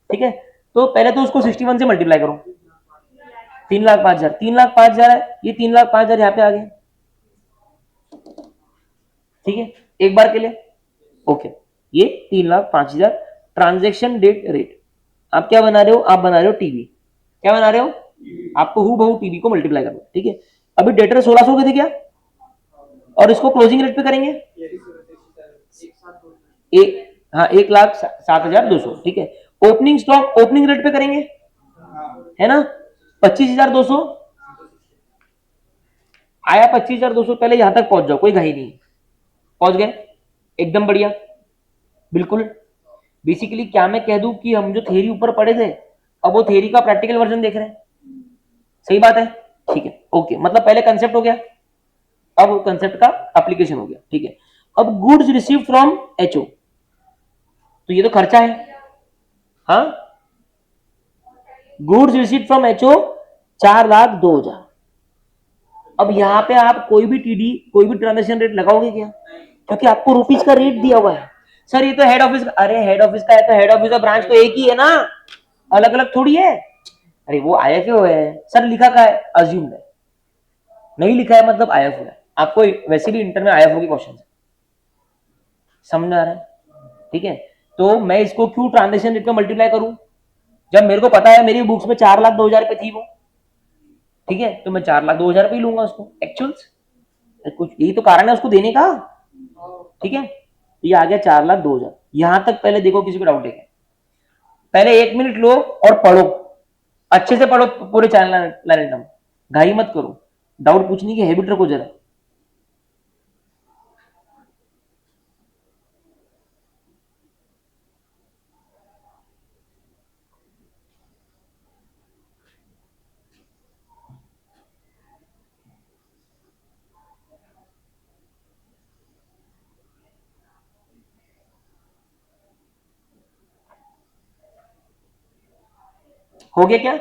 A: ठीक है। तो पहले तो उसको 61 से मल्टीप्लाई करो, 3,05,000, 3,05,000 है, ये 3,05,000 यहाँ पे आ गए, ठीक है, एक बार के लिए ओके। ये 3,05,000 ट्रांजेक्शन डेट रेट। आप क्या बना रहे हो, आप बना रहे हो टीवी, क्या बना रहे हो, आपको हु बहु टीवी को मल्टीप्लाई करो, ठीक है। अभी डेटर 1600 के थे क्या, और इसको क्लोजिंग रेट पे करेंगे एक, हाँ 1,07,200, ठीक है। ओपनिंग स्टॉक ओपनिंग रेट पे करेंगे, है ना, 25,200 आया, 25,200। पहले यहां तक पहुंच जाओ, कोई घाई नहीं, पहुंच गए एकदम बढ़िया, बिल्कुल। बेसिकली क्या मैं कह दूं कि हम जो थ्योरी ऊपर पढ़े थे अब वो थ्योरी का प्रैक्टिकल वर्जन देख रहे हैं, सही बात है, ठीक है ओके। मतलब पहले कंसेप्ट हो गया, अब कंसेप्ट का एप्लीकेशन हो गया, ठीक है। अब गुड्स रिसीव फ्रॉम एचओ, तो ये तो खर्चा है, हाँ, गुड्स रिसीव फ्रॉम एचओ 4,02,000। अब यहां पे आप कोई भी टीडी कोई भी ट्रांजेक्शन रेट लगाओगे क्या, क्योंकि आपको रुपीज का रेट दिया हुआ है। सर ये तो हेड ऑफिस का, अरे हेड ऑफिस का है तो हेड ऑफिस का ब्रांच तो एक ही है ना, अलग अलग थोड़ी है। अरे वो आया क्यों है सर, लिखा का है अज्यूम्ड है, नहीं लिखा है मतलब आया हुआ है। आपको वैसे भी इंटर में आया होगी क्वेश्चन, समझ आ रहा है, ठीक है। तो मैं इसको क्यों ट्रांजेक्शन रेट में मल्टीप्लाई करूं, जब मेरे को पता है मेरी बुक्स में 4,02,000 रुपए थी वो, ठीक है, तो मैं 4,02,000 रुपये लूंगा उसको एक्चुअल्स, कुछ यही तो कारण है उसको देने का, ठीक है, तो ये आ गया 4,02,000। यहां तक पहले देखो किसी को डाउट है? पहले 1 मिनट लो और पढ़ो, अच्छे से पढ़ो पूरे 4 लाइन एकदम, घाई मत करो, डाउट पूछने की हैबिट रखो जरा। हो गया क्या?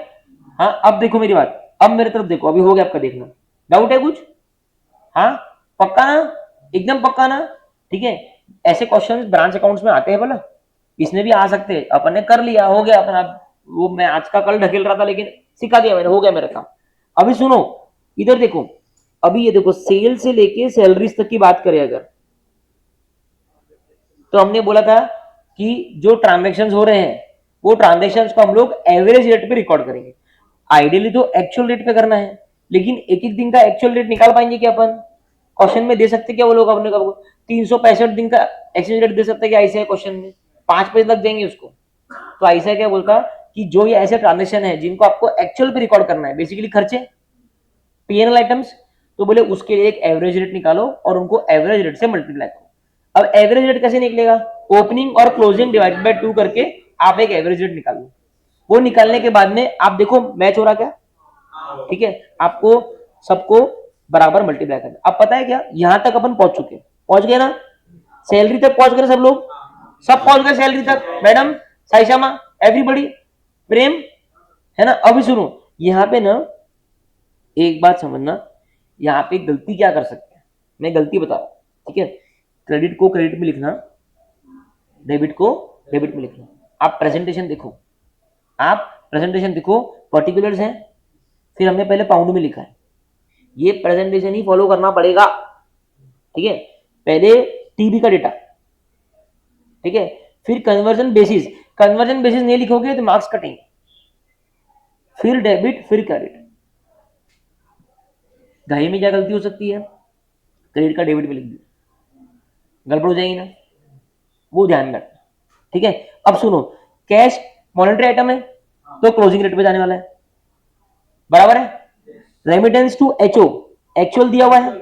A: हाँ, अब देखो मेरी बात, अब मेरे तरफ देखो, अभी हो गया आपका देखना। डाउट है कुछ? हाँ, पक्का ना? एकदम पक्का ना? ठीक है, ऐसे क्वेश्चन ब्रांच अकाउंट्स में आते हैं बोला, इसमें भी आ सकते हैं, अपन ने कर लिया, हो गया अपना। वो मैं आज का कल ढकेल रहा था, लेकिन सिखा दिया मैंने, हो गया मेरा काम। अभी सुनो, इधर देखो, अभी ये देखो, सेल से लेके सैलरीज तक की बात करें अगर, तो हमने बोला था कि जो ट्रांजेक्शन हो रहे हैं वो ट्रांजेक्शन को हम लोग एवरेज रेट पे रिकॉर्ड करेंगे। आइडियली तो एक्चुअल रेट पे करना है, लेकिन एक एक दिन का एक्चुअल रेट निकाल पाएंगे क्या अपन? क्वेश्चन में दे सकते क्या वो लोग अपने को? 365 दिन का एक्सचेंज रेट दे सकते क्या ऐसे क्वेश्चन में? 5 पेज लग जाएंगे उसको। तो ऐसा क्या बोलता कि जो ये ऐसे ट्रांजेक्शन है जिनको आपको एक्चुअल पे रिकॉर्ड करना है, बेसिकली खर्चे, पीएनएल आइटम्स, तो बोले उसके लिए एक एवरेज रेट निकालो और उनको एवरेज रेट से मल्टीप्लाई करो। अब एवरेज रेट कैसे निकलेगा? ओपनिंग और क्लोजिंग डिवाइडेड बाय 2 करके आप एक एवरेज रेट निकाल लो। वो निकालने के बाद में आप देखो मैच हो रहा क्या, ठीक है, आपको सबको बराबर मल्टीप्लाई करना। अब पता है क्या, यहां तक अपन पहुंच चुके, पहुंच गए ना? सैलरी तक पहुंच गए सब लोग, सब पहुंच गए सैलरी तक, मैडम, साइशामा, एवरीबडी, प्रेम, है ना? अभी सुनो, यहाँ पे ना एक बात समझना, यहाँ पे गलती क्या कर सकते हैं, मैं गलती बता रहा हूँ, ठीक है? क्रेडिट को क्रेडिट में लिखना, डेबिट को डेबिट में लिखना। आप प्रेजेंटेशन देखो, आप प्रेजेंटेशन देखो, पर्टिकुलर्स हैं, फिर हमने पहले पाउंड में लिखा है, ये प्रेजेंटेशन ही फॉलो करना पड़ेगा, ठीक है? पहले टीबी का डेटा, ठीक है, फिर कन्वर्जन बेसिस, कन्वर्जन बेसिस नहीं लिखोगे तो मार्क्स कटेंगे, फिर डेबिट, फिर क्रेडिट। घाई में क्या गलती हो सकती है? क्रेडिट का डेबिट में लिख दिया, गड़बड़ हो जाएगी ना, वो ध्यान रखना, ठीक है? अब सुनो, कैश मॉनेटरी आइटम है तो क्लोजिंग रेट पे जाने वाला है, बराबर है? रेमिटेंस टू एचओ, एक्चुअल दिया हुआ है,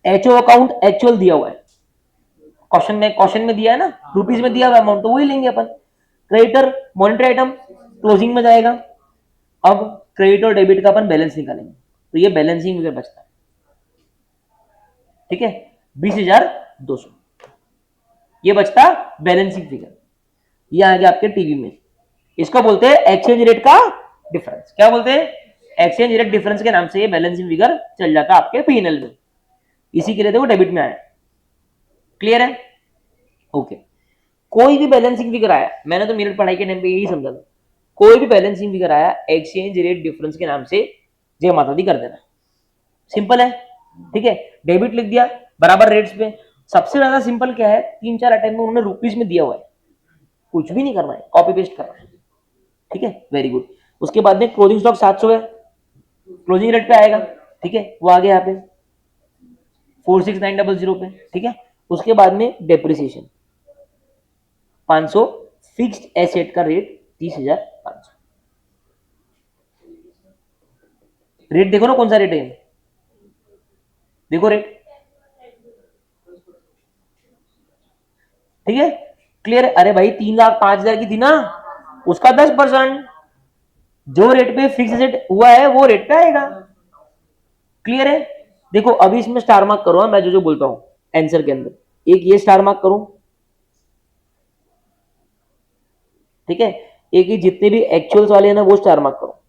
A: एचओ अकाउंट एक्चुअल दिया हुआ है, क्वेश्चन में दिया है ना, रुपीज में दिया हुआ अमाउंट, तो वही लेंगे अपन। क्रेडिटर मॉनेटरी आइटम क्लोजिंग में जाएगा। अब क्रेडिट और डेबिट का अपन बैलेंस निकालेंगे, तो ये बैलेंसिंग फिगर बचता है, ठीक है, 20,200, ये बचता बैलेंसिंग फिगर। ये आ गया आपके टीवी में, इसको बोलते हैं एक्सचेंज रेट का डिफरेंस। क्या बोलते हैं? एक्सचेंज रेट डिफरेंस के नाम से ये बैलेंसिंग फिगर चल जाता है आपके पीएनएल में, इसी के लिए तो वो डेबिट में आया। क्लियर है? ओके। कोई भी बैलेंसिंग फिगर आया, मैंने तो मिनट पढ़ाई के टाइम पे यही समझा था, कोई भी बैलेंसिंग फिगर आया एक्सचेंज रेट डिफरेंस के नाम से जय माता दी कर देना, सिंपल है, ठीक है? डेबिट लिख दिया बराबर रेट्स पे। सबसे ज्यादा सिंपल क्या है, 3-4 अटेम्प्ट में उन्होंने रुपीज में दिया हुआ है, कुछ भी नहीं करना है, कॉपी पेस्ट करना है, ठीक है, वेरी गुड। उसके बाद में क्लोजिंग स्टॉक 700 है, क्लोजिंग रेट पे आएगा, ठीक है, वो आ गया यहाँ पे 46900 पे, ठीक है। उसके बाद में डेप्रिसिएशन 500, फिक्स्ड एसेट का रेट 30,500। रेट देखो ना कौन सा रेट है, देखो रेट, ठीक है, क्लियर है? अरे भाई 3,05,000 की थी ना, उसका 10%, जो रेट पे फिक्स एसेट हुआ है वो रेट पे आएगा। क्लियर है? देखो अभी इसमें स्टार मार्क करो, मैं जो जो बोलता हूं आंसर के अंदर, एक ये स्टार मार्क करूं, ठीक है, एक ही जितने भी एक्चुअल्स वाले हैं ना वो स्टार मार्क करो,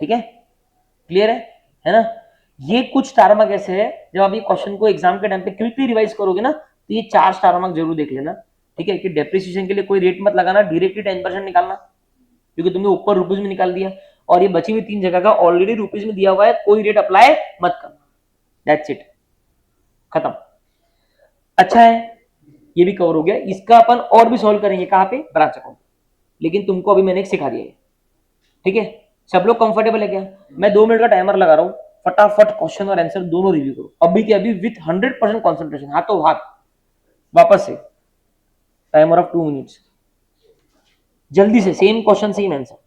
A: ठीक है, क्लियर है ना? ये कुछ स्टार मार्क ऐसे है, जब आप ये क्वेश्चन को एग्जाम के टाइम पे क्विकली रिवाइज करोगे ना, तो ये 4 स्टार मार्क जरूर देख लेना, ठीक है, कि डेप्रिसिएशन के लिए कोई रेट मत लगाना, डायरेक्टली 10% निकालना, क्योंकि तुमने ऊपर रुपीज में निकाल दिया, और ये बची हुई 3 जगह का ऑलरेडी रुपीज में दिया हुआ है, कोई रेट अप्लाई मत करना, दैट्स इट, खत्म। अच्छा है, ये भी कवर हो गया। इसका अपन और भी सॉल्व करेंगे, कहां पे? ब्रांच अकाउंट, लेकिन तुमको अभी मैंने एक सिखा दिया है, ठीक है? सब लोग कंफर्टेबल है क्या? मैं 2 मिनट का टाइमर लगा रहा हूं, फटाफट क्वेश्चन और आंसर दोनों रिव्यू करो अभी के अभी विथ 100% कॉन्सेंट्रेशन, हाथों हाथ वापस से। टाइमर ऑफ 2 मिनट्स, जल्दी से सेम क्वेश्चन सेम आंसर।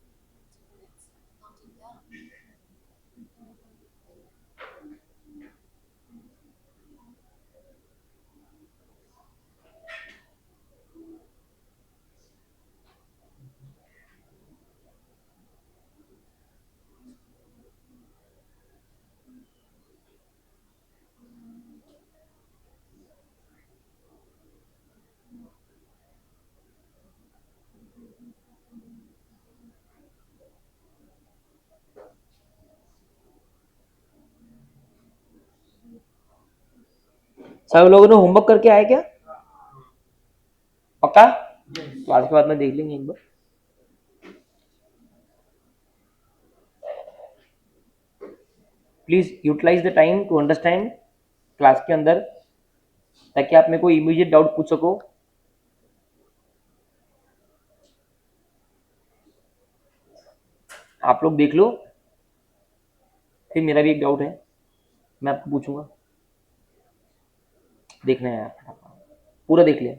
A: सब लोगों ने होमवर्क करके आए क्या? पक्का? क्लास के बाद में देख लेंगे एक बार। Please utilise the time to understand class के अंदर, ताकि आप मेरे को इमीडिएट डाउट पूछ सको। आप लोग देख लो, फिर मेरा भी एक डाउट है, मैं आपको पूछूंगा। देखना है आप पूरा देख लिया,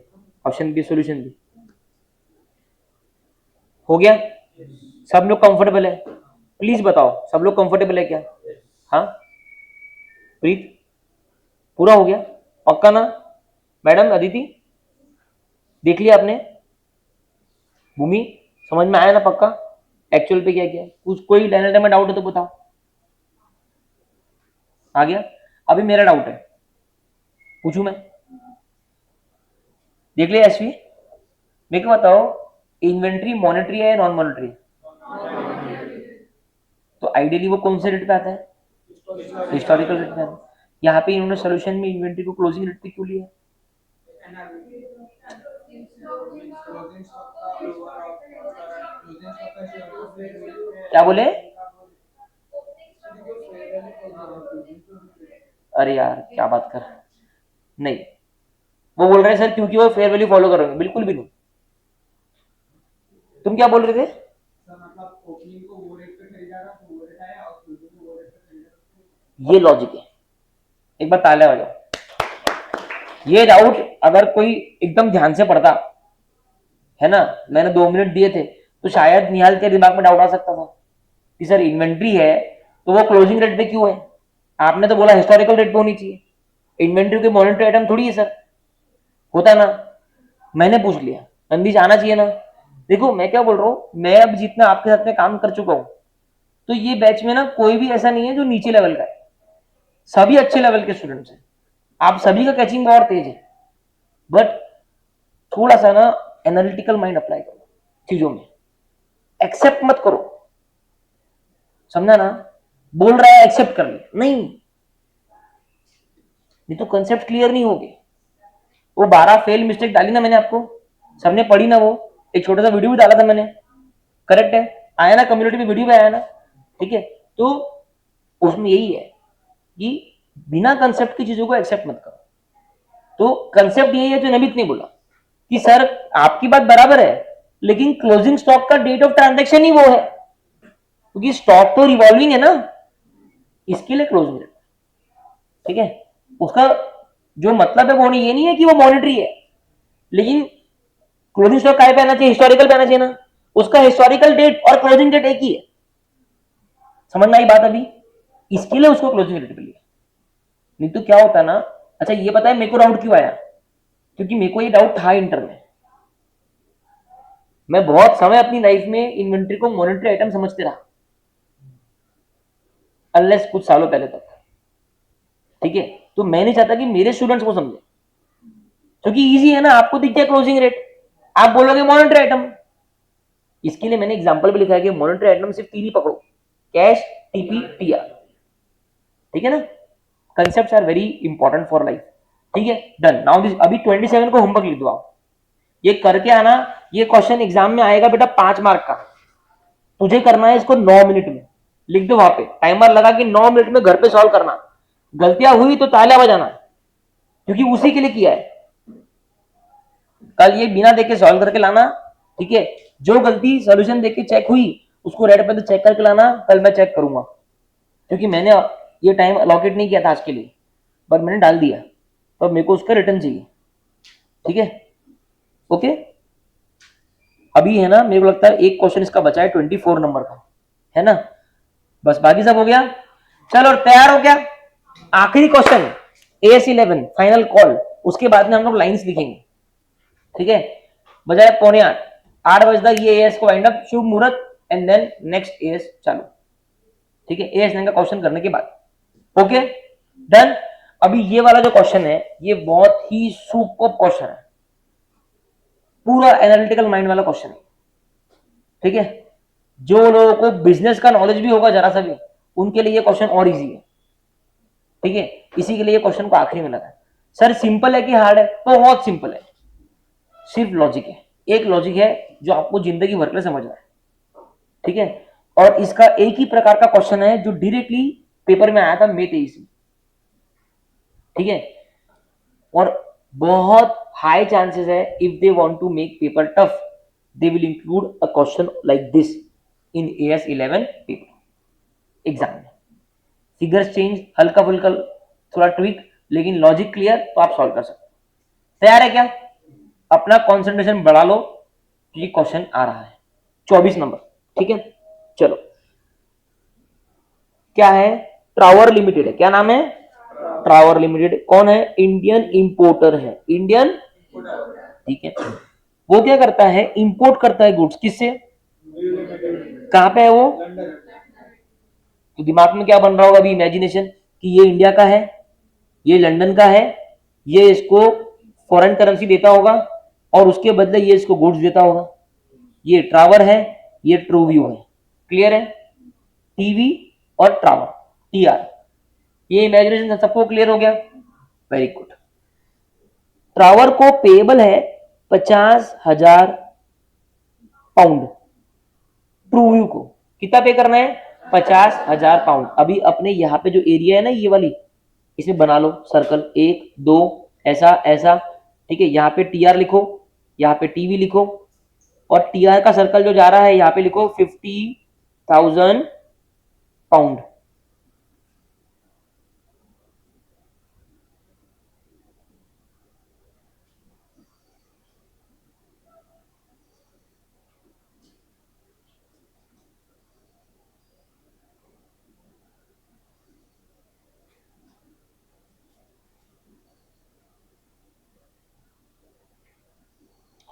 A: ऑप्शन भी सॉल्यूशन भी हो गया। सब लोग कंफर्टेबल है? प्लीज बताओ सब लोग कंफर्टेबल है क्या? हाँ प्रीत, पूरा हो गया पक्का ना? मैडम अदिति देख लिया आपने? भूमि समझ में आया ना पक्का? एक्चुअल पे क्या क्या कुछ कोई लाइन में डाउट है तो बताओ। आ गया? अभी मेरा डाउट है, पूछू मैं? देख लिया एसवी? मेरे को बताओ, इन्वेंट्री मॉनेटरी है या नॉन मॉनेटरी? तो आइडियली वो कौन से रेट पे आता है? हिस्टोरिकल रेट पे आता है। यहाँ पे इन्होंने सोल्यूशन में इन्वेंट्री को क्लोजिंग रेट पे क्यों लिया? क्या बोले? अरे यार क्या बात कर, नहीं वो बोल रहे हैं सर क्योंकि वो फेयर वैल्यू फॉलो करेंगे, बिल्कुल भी नहीं। तुम क्या बोल रहे थे? ये लॉजिक है, एक बार ताले बजाओ। ये डाउट अगर कोई एकदम ध्यान से पढ़ता है ना, मैंने 2 मिनट दिए थे, तो शायद निहाल के दिमाग में डाउट आ सकता था कि सर इन्वेंट्री है तो वो क्लोजिंग रेट पे क्यों है? आपने तो बोला हिस्टोरिकल रेट पे होनी चाहिए, इन्वेंट्री के मॉनिटरी आइटम थोड़ी है सर, होता ना। मैंने पूछ लिया, नंदीश आना चाहिए ना। देखो मैं क्या बोल रहा हूँ, मैं अब जितना आपके साथ में काम कर चुका हूँ, तो ये बैच में ना कोई भी ऐसा नहीं है जो नीचे लेवल का है, सभी अच्छे लेवल के स्टूडेंट्स हैं। आप सभी का कैचिंग बहुत तेज है, बट थोड़ा सा ना एनालिटिकल माइंड अप्लाई करो चीजों में, एक्सेप्ट मत करो, समझा ना? बोल रहा है एक्सेप्ट कर ले, नहीं तो कंसेप्ट क्लियर नहीं होगे। वो 12 फेल मिस्टेक डाली ना मैंने आपको, सबने पढ़ी ना, वो एक छोटा सा वीडियो भी डाला था मैंने, करेक्ट है? आया ना कम्युनिटी में वीडियो में आया ना? ठीक है, तो उसमें यही है कि बिना कंसेप्ट की चीजों को एक्सेप्ट मत करो। तो कंसेप्ट यही है जो नमित ने बोला कि सर आपकी बात बराबर है, लेकिन क्लोजिंग स्टॉक का डेट ऑफ ट्रांजेक्शन ही वो है, क्योंकि स्टॉक तो रिवॉल्विंग है ना, इसके लिए क्लोजिंग रेट, ठीक है? उसका जो मतलब है वो नहीं, ये नहीं है कि वो मॉनिटरी है, लेकिन क्लोजिंग स्टॉक काय पे आना चाहिए? हिस्टोरिकल पे आना चाहिए ना, उसका हिस्टोरिकल डेट और क्लोजिंग डेट एक ही है। समझ में आई बात अभी? इसके लिए उसको क्लोजिंग डेट पे लिया, नहीं तो क्या होता ना। अच्छा ये पता है मेरे को डाउट क्यों आया? क्योंकि मेरे को ये डाउट था इंटर में, मैं बहुत समय अपनी लाइफ में इन्वेंट्री को मॉनिटरी आइटम समझते रहा, अनलेस कुछ सालों पहले तक, ठीक है? तो मैं नहीं चाहता कि मेरे स्टूडेंट्स को समझे, क्योंकि इजी है ना, आपको दिख गया क्लोजिंग रेट, आप बोलोगे मॉनिटरी आइटम। इसके लिए मैंने एग्जांपल भी लिखा है कि मॉनिटरी आइटम सिर्फ 3 ही पकड़ो, कैश, टीपी, टीआर, ठीक है ना? Concepts are very important for life, ठीक है? डन। नाउ दिस अभी 27 को होमवर्क लिख दो आप, ये करके आना। ये क्वेश्चन एग्जाम में आएगा बेटा 5 मार्क का, तुझे करना है इसको 9 मिनट में, लिख दो वहां पे टाइमर लगा के 9 मिनट में घर पे सॉल्व करना। गलतियां हुई तो तालियां बजाना, क्योंकि उसी के लिए किया है। कल ये बिना देख के सॉल्व करके लाना, ठीक है? जो गलती सॉल्यूशन देख के चेक हुई उसको रेड पे चेक करके लाना, कल मैं चेक करूंगा, क्योंकि मैंने ये टाइम अलॉकेट नहीं किया था आज के लिए, पर मैंने डाल दिया, तो मेरे को उसका रिटर्न चाहिए। ठीक है, ओके। अभी है ना, मेरे को लगता है एक क्वेश्चन इसका बचा है 24 नंबर का, है ना, बस बाकी सब हो गया। चलो तैयार हो गया, आखिरी क्वेश्चन AS11 फाइनल कॉल, उसके बाद में हम लोग लाइंस लिखेंगे। ठीक है, बजाय 7:45, 8 बजे तक ये AS को वाइंड अप, शुभ मुहूर्त, एंड देन नेक्स्ट AS चालू। ठीक है, AS9 का क्वेश्चन करने के बाद, ओके डन। अभी ये वाला जो क्वेश्चन है ये बहुत ही सुपर क्वेश्चन है, पूरा एनालिटिकल माइंड वाला क्वेश्चन है। ठीक है, जो लोगों को बिजनेस का नॉलेज भी होगा जरा सा भी, उनके लिए ये क्वेश्चन और इजी है। ठीक है, इसी के लिए क्वेश्चन को आखिरी में लगा। सर सिंपल है कि हार्ड है? बहुत सिंपल है, सिर्फ लॉजिक है, एक लॉजिक है जो आपको जिंदगी भर के लिए समझना है। ठीक है, और इसका एक ही प्रकार का क्वेश्चन है जो डायरेक्टली पेपर में आया था मई 23 में। ठीक है, और बहुत हाई चांसेस है if they want to make paper tough they will include a question like this in AS11 paper exam में। फिगर्स चेंज, हल्का फुल्का थोड़ा ट्विक, लेकिन लॉजिक क्लियर, तो आप सॉल्व कर सकते हो। तैयार है क्या? अपना कंसंट्रेशन बढ़ा लो, क्योंकि क्वेश्चन आ रहा है 24 नंबर। ठीक है, चलो क्या है, ट्रावर लिमिटेड है, क्या नाम है? ट्रावर लिमिटेड। कौन है? इंडियन इंपोर्टर है, इंडियन। ठीक है, वो क्या करता है? इंपोर्ट करता है गुड्स, किससे? कहां पे है वो? तो दिमाग में क्या बन रहा होगा अभी? इमेजिनेशन कि ये इंडिया का है, ये लंदन का है, ये इसको फॉरेन करेंसी देता होगा और उसके बदले ये इसको गुड्स देता होगा। ये ट्रावर है, ये ट्रूव्यू है। क्लियर है? टीवी और ट्रावर, TR, ये इमेजिनेशन सबको क्लियर हो गया? Very good. ट्रावर को पेएबल है 50,000 पाउंड, ट्रूव्यू को कितना पे करना है? 50,000 पाउंड। अभी अपने यहाँ पे जो एरिया है ना ये वाली, इसमें बना लो सर्कल, 1 2 ऐसा ऐसा। ठीक है, यहाँ पे TR लिखो, यहाँ पे टीवी लिखो, और TR का सर्कल जो जा रहा है यहाँ पे लिखो 50,000 पाउंड।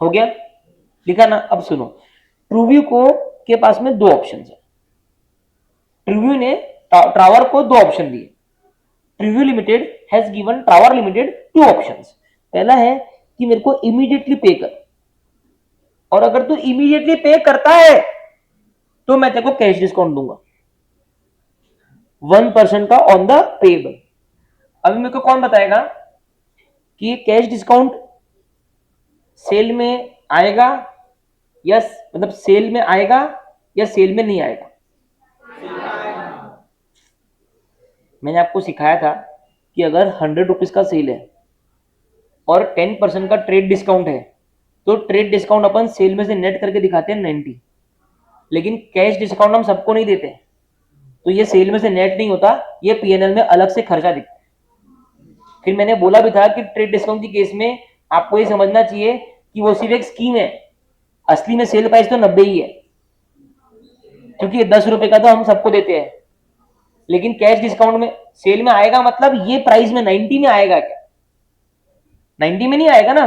A: हो गया? लिखा ना? अब सुनो, ट्रूव्यू को के पास में दो ऑप्शन है। ट्रूव्यू ने ट्रावर को दो ऑप्शन दिए। Trueview limited has given Travor limited two options. पहला है कि मेरे को इमीडिएटली पे कर, और अगर तू इमीडिएटली पे करता है तो मैं तेरे को कैश डिस्काउंट दूंगा 1% का ऑन द पेबल। अभी मेरे को कौन बताएगा कि ये कैश डिस्काउंट सेल में आएगा या मतलब सेल में आएगा या सेल में नहीं आएगा? मैंने आपको सिखाया था कि अगर 100 रुपीज का सेल है और 10% का ट्रेड डिस्काउंट है, तो ट्रेड डिस्काउंट अपन सेल में से नेट करके दिखाते हैं 90, लेकिन कैश डिस्काउंट हम सबको नहीं देते, तो ये सेल में से नेट नहीं होता, ये P&L में अलग से खर्चा दिखता है। फिर मैंने बोला भी था कि ट्रेड डिस्काउंट की केस में आपको ये समझना चाहिए कि वो सिर्फ एक स्कीम है, असली में सेल प्राइस तो 90 ही है, क्योंकि 10 रुपए का तो हम सबको देते हैं। लेकिन कैश डिस्काउंट में सेल में आएगा मतलब ये प्राइस में 90 में आएगा क्या? 90 में नहीं आएगा ना,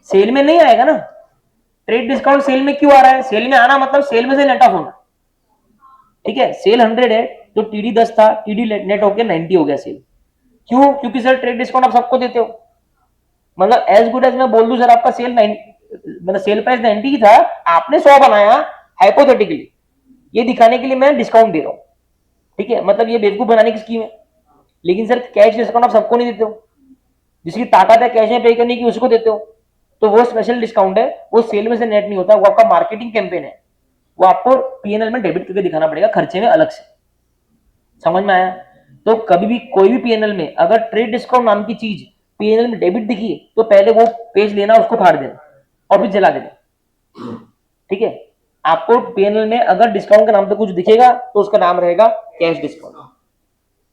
A: सेल में नहीं आएगा ना। ट्रेड डिस्काउंट सेल में क्यों आ रहा है? सेल में आना मतलब सेल में से नेट ऑफ होना। ठीक है, सेल 100 है तो TD 10 था, TD नेट होकर 90 हो गया सेल। क्यों? क्योंकि सर ट्रेड डिस्काउंट आप सबको देते हो, मतलब एज गुड एज मैं बोल दूं सर आपका सेल 90, मतलब सेल प्राइस 90 की था, आपने 100 बनाया हाइपोथेटिकली, ये दिखाने के लिए मैं डिस्काउंट दे रहा हूं। ठीक है, मतलब ये बेवकूफ बनाने की स्कीम है। लेकिन सर कैश डिस्काउंट आप सबको नहीं देते हो, जिसकी ताकत है कैश में पे करने की उसको देते हो, तो वो स्पेशल डिस्काउंट है, वो सेल में से नेट नहीं होता, वो आपका मार्केटिंग कैंपेन है, वो आपको P&L में डेबिट करके दिखाना पड़ेगा खर्चे में अलग से। समझ में आया? तो कभी भी कोई भी P&L में अगर ट्रेड डिस्काउंट नाम की चीज P&L में डेबिट दिखी तो पहले वो पेज लेना, उसको फाड़ देना और फिर जला देना। ठीक है, आपको P&L में अगर डिस्काउंट के नाम पे कुछ दिखेगा तो उसका नाम रहेगा कैश डिस्काउंट।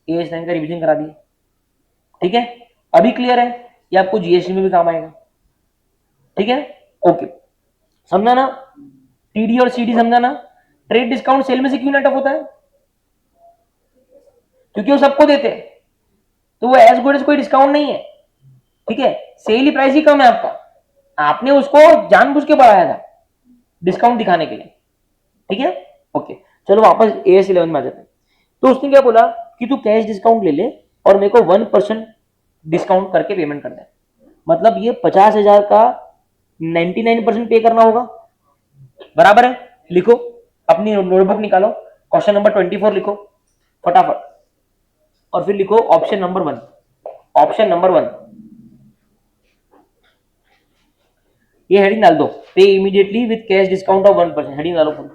A: AS9 का रिवीजन करा दिए, ठीक है। अभी क्लियर है, ये आपको जीएसटी में भी काम आएगा, ठीक है। ओके, समझा ना, टीडी और सीडी समझा ना। ट्रेड डिस्काउंट सेल में से क्यों नेट ऑफ होता है? क्योंकि वो सबको देते हैं, तो वो एज गुड एज कोई डिस्काउंट नहीं है, ठीक है। सेल ही प्राइस ही कम है आपका, आपने उसको जानबूझ के बढ़ाया था डिस्काउंट दिखाने के लिए, ठीक है। ओके, चलो वापस AS11 में आ जाते हैं। तो उसने क्या बोला कि तू कैश डिस्काउंट ले ले और मेरे को 1% डिस्काउंट करके पेमेंट कर दे। मतलब ये 50,000 का 99% पे करना होगा, बराबर है। लिखो, अपनी नोटबुक निकालो, क्वेश्चन नंबर 24 लिखो फटाफट, और फिर लिखो ऑप्शन नंबर 1। ऑप्शन नंबर 1, ये हेडिंग डाल दो, पे immediately with cash discount of 1%, heading डालो पूरी।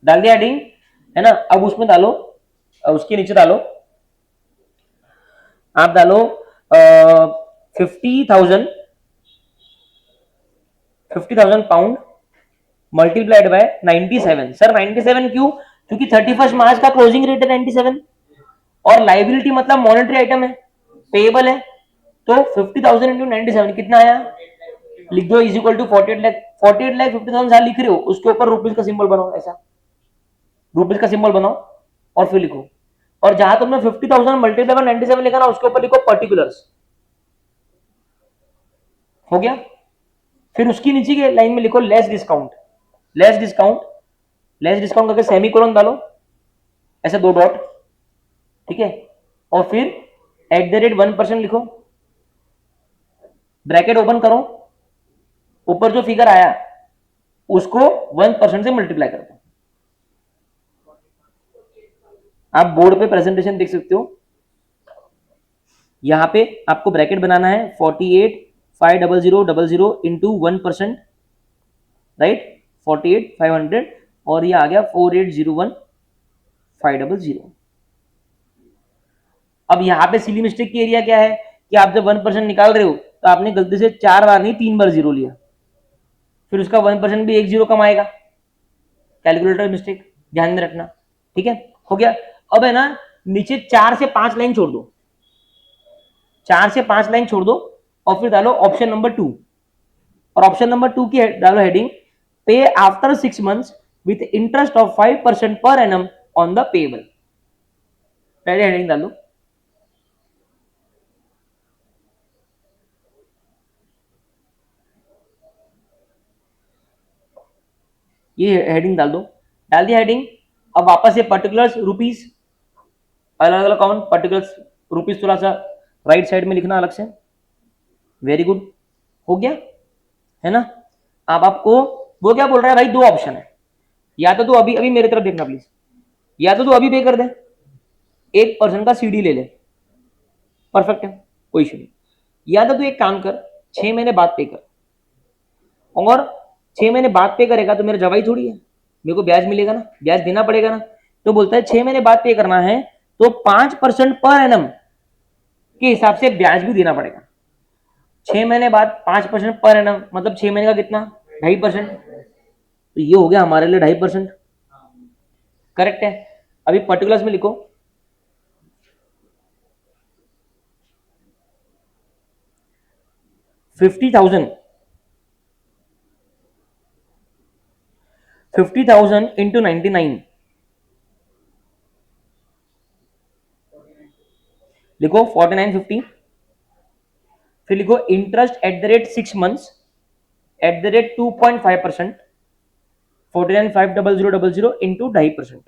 A: डाल दिया हेडिंग, है ना। अब उसमें डालो, उसके नीचे डालो, आप डालो 50,000 पाउंड मल्टीप्लाइड बाय 97। सर 97 क्यों? क्योंकि 31 मार्च का क्लोजिंग रेट है 97, और लाइबिलिटी मतलब मॉनेटरी आइटम है, पेएबल है। तो 50,000 इंटू 97 कितना आया, लिख दो, is equal to 48 lakh. 48 lakh 50,000 लिख रहे हो, उसके ऊपर रुपीज का सिंबल बनाओ, ऐसा रुपीज का सिंबल बनाओ और फिर लिखो। और जहां तुमने 50,000 मल्टीप्लाई बाय 97 लिखा ना, उसके ऊपर लिखो पर्टिकुलर्स। हो गया। फिर उसकी नीचे के लाइन में लिखो less discount. Less discount, less discount करके सेमी कोलन डालो, ऐसे 2 डॉट, ठीक है। और फिर @1% लिखो, ब्रैकेट ओपन करो, ऊपर जो फिगर आया उसको 1% से मल्टीप्लाई कर दो। आप बोर्ड पे प्रेजेंटेशन देख सकते हो, यहां पे आपको ब्रैकेट बनाना है 48,500,000 इंटू 1%, राइट, 48,500, और ये आ गया 48,01,500। अब यहाँ पे सिली मिस्टेक की एरिया क्या है कि आप जब 1% निकाल रहे हो तो आपने गलती से 4 बार नहीं 3 बार जीरो लिया, फिर उसका 1% भी 1 जीरो कम आएगा, कैलकुलेटर मिस्टेक, ध्यान में रखना, ठीक है। हो गया। अब है ना, नीचे 4 से 5 लाइन छोड़ दो, 4 से 5 लाइन छोड़ दो, और फिर डालो ऑप्शन नंबर 2। और ऑप्शन नंबर 2 की डालो हेडिंग, पे after 6 months with interest of 5% per annum on the payable. पहले हेडिंग डालो, ये हेडिंग डाल दो, डाल दिया हेडिंग। अब वापस से पर्टिकुलर्स रुपीज, अलग अलग अकाउंट पर्टिकुलर्स रुपीज, थोड़ा सा राइट साइड में लिखना अलग से, वेरी गुड, हो गया, है ना। अब आपको वो क्या बोल रहा है भाई, 2 ऑप्शन है, या तो तू अभी अभी मेरी तरफ देखना प्लीज, या तो तू अभी पे कर दे, 1% का CD ले ले, परफेक्ट है, कोई इशू नहीं। या तो तू एक काम कर, 6 महीने बाद पे कर, और 6 महीने बाद पे करेगा तो मेरा जवाई थोड़ी है, मेरे को ब्याज मिलेगा ना, ब्याज देना पड़ेगा ना। तो बोलता है 6 महीने बाद पे करना है तो 5% पर एनम के हिसाब से ब्याज भी देना पड़ेगा। 6 महीने बाद 5% पर एनम मतलब 6 महीने का कितना, 2.5%। तो ये हो गया हमारे लिए 2.5%, करेक्ट है। अभी पर्टिकुलर्स में लिखो, फिफ्टी थाउजेंड इंटू 99, लिखो 4950, फिर लिखो इंटरेस्ट @6 मंथ्स @2.5%, 49,500,000 इंटू 2.5%।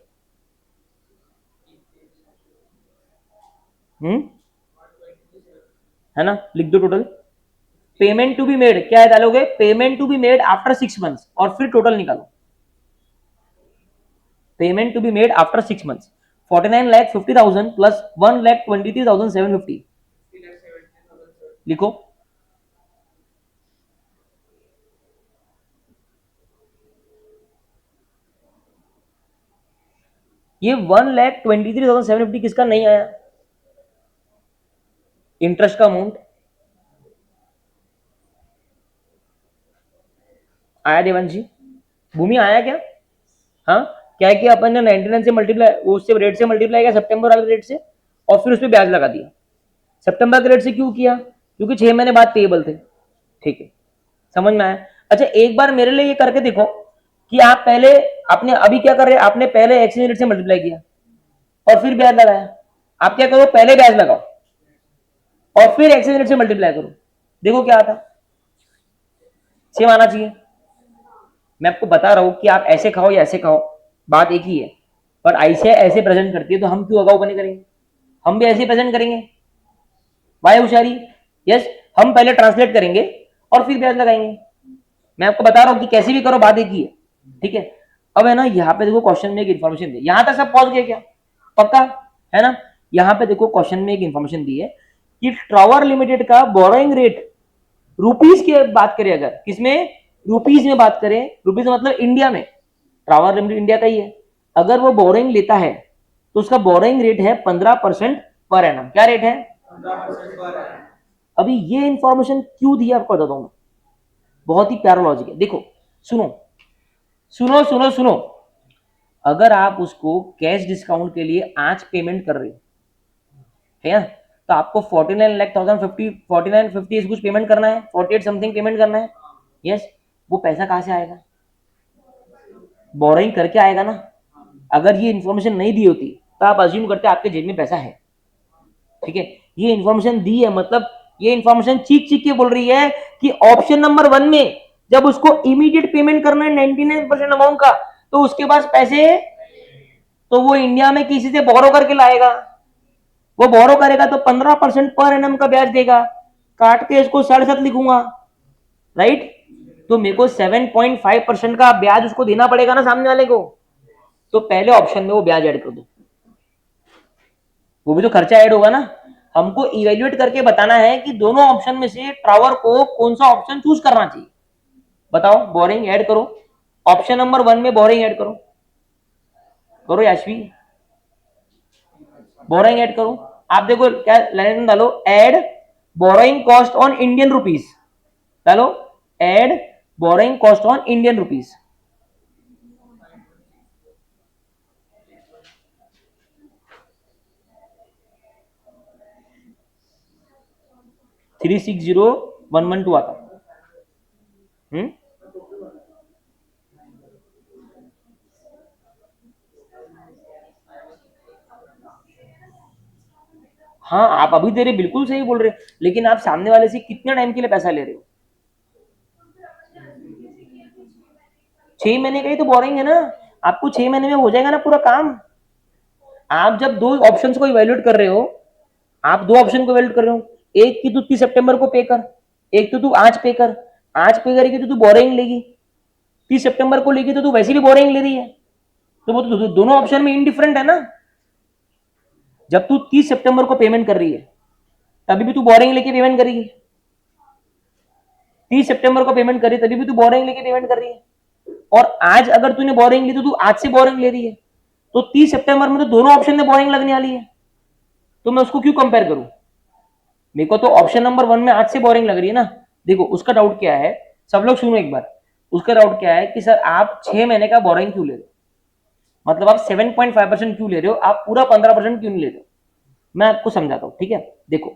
A: है ना, लिख दो total. Payment to be made क्या है, डालोगे payment to be made after 6 months, और फिर टोटल निकालो, payment to be made after 6 months 49,50,000 plus 1,23,750 लिखो। ये 1,23,750 किसका नहीं आया? इंटरेस्ट का अमाउंट आया देवांशी? भूमि आया क्या? हाँ, क्या है कि अपन ने 99 से मल्टीप्लाई, उससे रेट से मल्टीप्लाई किया सितंबर वाले रेट से, और फिर उस पर ब्याज लगा दिया। सितंबर के रेट से क्यों किया? क्योंकि 6 महीने बाद पेएबल थे। ठीक है, समझ में आया? अच्छा, एक बार मेरे लिए ये करके देखो कि आप पहले, आपने अभी क्या कर रहे हैं, आपने पहले एक्सचेंज रेट से मल्टीप्लाई किया और फिर ब्याज लगाया। आप क्या करो, पहले ब्याज लगाओ और फिर एक्सचेंज रेट से मल्टीप्लाई करो, देखो क्या आता। सेम आना चाहिए। मैं आपको बता रहा हूं कि आप ऐसे खाओ या ऐसे खाओ, बात एक ही है, पर ऐसे ऐसे प्रेजेंट करती है तो हम क्यों अगाऊ बने करेंगे? हम भी ऐसे प्रेजेंट करेंगे। वाई होशियारी? यस, हम पहले ट्रांसलेट करेंगे और फिर ब्याज लगाएंगे। मैं आपको बता रहा हूं कि कैसे भी करो, बात एक ही है। ठीक है, अब है ना, यहाँ पे देखो क्वेश्चन में एक इन्फॉर्मेशन दी, यहां तक सब पहुंच गए क्या? पक्का है ना? यहाँ पे देखो क्वेश्चन में एक इन्फॉर्मेशन दी है कि ट्रावर लिमिटेड का बोरोइंग रेट रुपीज की बात करें, अगर किसमें, रुपीज में बात करें, रुपीज मतलब इंडिया में, ट्रावर लिमिटेड इंडिया का ही है, अगर वो बोरोइंग लेता है तो उसका बोरोइंग रेट है 15% पर एनम। क्या रेट है? 15% पर एनम। अभी ये इंफॉर्मेशन क्यों दी आपको बताता हूं। बहुत ही प्यारा लॉजिक है, देखो, सुनो सुनो सुनो सुनो। अगर आप उसको कैश डिस्काउंट के लिए आज पेमेंट कर रहे हो, है ना, तो आपको 49,50 कुछ पेमेंट करना है, 48 समथिंग पेमेंट करना है। यस, वो पैसा कहां से आएगा? बोरोइंग करके आएगा ना। अगर ये इन्फॉर्मेशन नहीं दी होती तो आप अज्यूम करते आपके जेब में पैसा है। ठीक है, ये इन्फॉर्मेशन दी है, मतलब ये इन्फॉर्मेशन चीख चीख के बोल रही है कि ऑप्शन नंबर 1 में जब उसको इमीडिएट पेमेंट करना है 99% अमाउंट का, तो उसके पास पैसे, तो वो इंडिया में किसी से बोरो करके लाएगा। वो बोरो करेगा तो 15% पर एनम का ब्याज देगा, काट के इसको 7.5 लिखूंगा, राइट? तो मेरे को 7.5% का ब्याज उसको देना पड़ेगा ना सामने वाले को। तो पहले ऑप्शन में वो ब्याज ऐड कर दो, वो भी तो खर्चा ऐड होगा ना। हमको इवेल्युएट करके बताना है कि दोनों ऑप्शन में से ट्रावर को कौन सा ऑप्शन चूज करना चाहिए। बताओ, बोरिंग ऐड करो, ऑप्शन नंबर 1 में बोरिंग ऐड करो, करो याशवी, बोरिंग ऐड करो। आप देखो क्या लाइन डालो, add borrowing cost on Indian rupees, डालो add borrowing cost on Indian rupees. Three 360,112 आता। हाँ, आप अभी दे रहे, बिल्कुल सही बोल रहे, लेकिन आप सामने वाले से कितने टाइम के लिए पैसा ले रहे हो? 6 महीने का ही तो बोरिंग है ना। आपको 6 महीने में हो जाएगा ना पूरा काम। आप जब दो ऑप्शन को इवेल्युएट कर रहे हो, आप दो ऑप्शन को इवेल्युएट कर रहे हो, एक की तू 30 सितंबर को पे कर, एक तो तू आज पे कर। आज पे करेगी तो तू बोरिंग लेगी, 30 सितंबर को लेगी तो तू वैसे भी बोरिंग ले रही है, तो वो तो दोनों ऑप्शन में इनडिफरेंट है ना। जब तू 30 सितंबर को पेमेंट कर रही है तभी भी तू बोरिंग लेके पेमेंट करेगी, 30 सितंबर को पेमेंट करी तभी भी तू बोरिंग लेके पेमेंट कर रही है, और आज अगर तूने बोरिंग ली तो तू आज से बोरिंग ले रही है, तो 30 सितंबर में तो दोनों ऑप्शन में बोरिंग लगने वाली है, तो मैं उसको क्यों कंपेयर करूं? मेरे को तो ऑप्शन नंबर 1 में आज से बोरिंग लग रही है ना। देखो उसका डाउट क्या है, सब लोग सुनो एक बार। उसका डाउट क्या है कि सर आप 6 महीने का बोरिंग क्यों ले रहे हो, मतलब आप 7.5% क्यों ले रहे हो, आप पूरा 15% क्यों नहीं ले रहे हो? मैं आपको समझाता हूं, ठीक है। देखो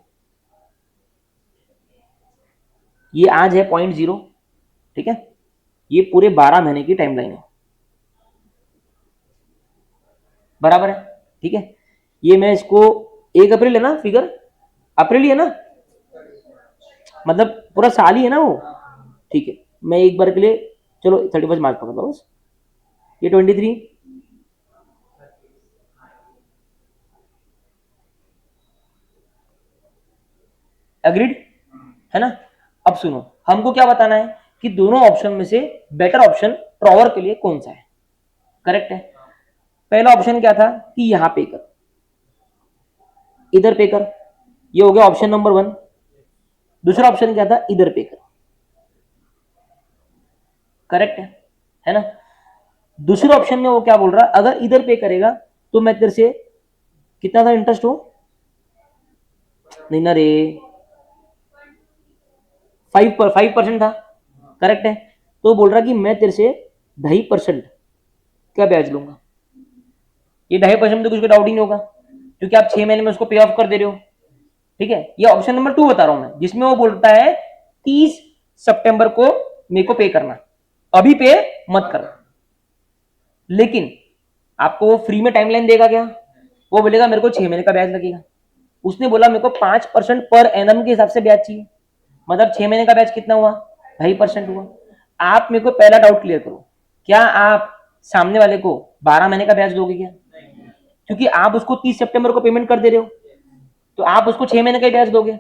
A: ये आज है 0.0, ठीक है, ये पूरे 12 महीने की टाइमलाइन है, बराबर है, ठीक है। ये मैं इसको 1 अप्रैल है ना, फिगर अप्रैल ही है ना, मतलब पूरा साल ही है ना वो, ठीक है। मैं एक बार के लिए, चलो 31 मार्च पकड़ लो बस, ये 23, एग्रीड है ना। अब सुनो, हमको क्या बताना है कि दोनों ऑप्शन में से बेटर ऑप्शन ट्रॉवर के लिए कौन सा है, करेक्ट है। पहला ऑप्शन क्या था कि यहां पे कर, इधर पे कर, ये हो गया ऑप्शन नंबर 1। दूसरा ऑप्शन क्या था, इधर पे कर। करेक्ट है ना। दूसरे ऑप्शन में वो क्या बोल रहा है, अगर इधर पे करेगा तो मैं तेरे से कितना था इंटरेस्ट हो, नहीं ना रे, 5% था। करेक्ट है। तो बोल रहा कि मैं तेरे से 2.5% क्या ब्याज लूंगा। ये 2.5% तो कुछ डाउट ही नहीं होगा, क्योंकि आप 6 महीने में उसको पे ऑफ कर दे रहे हो। ठीक है, ये ऑप्शन नंबर 2 बता रहा हूं मैं, जिसमें वो बोलता है 30 सितंबर को मेरे को पे करना, अभी पे मत करना। लेकिन आपको वो फ्री में टाइमलाइन देगा क्या, वो बोलेगा मेरे को 6 महीने का ब्याज लगेगा। उसने बोला मेरे को 5% पर एनम के हिसाब से ब्याज चाहिए, मतलब 6 महीने का ब्याज कितना हुआ, 2.5% हुआ। आप मेरे को पहला डाउट क्लियर करो, क्या आप सामने वाले को 12 महीने का ब्याज दोगे क्या, क्योंकि आप उसको 30 सितंबर को पेमेंट कर दे रहे हो, तो आप उसको 6 महीने का ब्याज दोगे।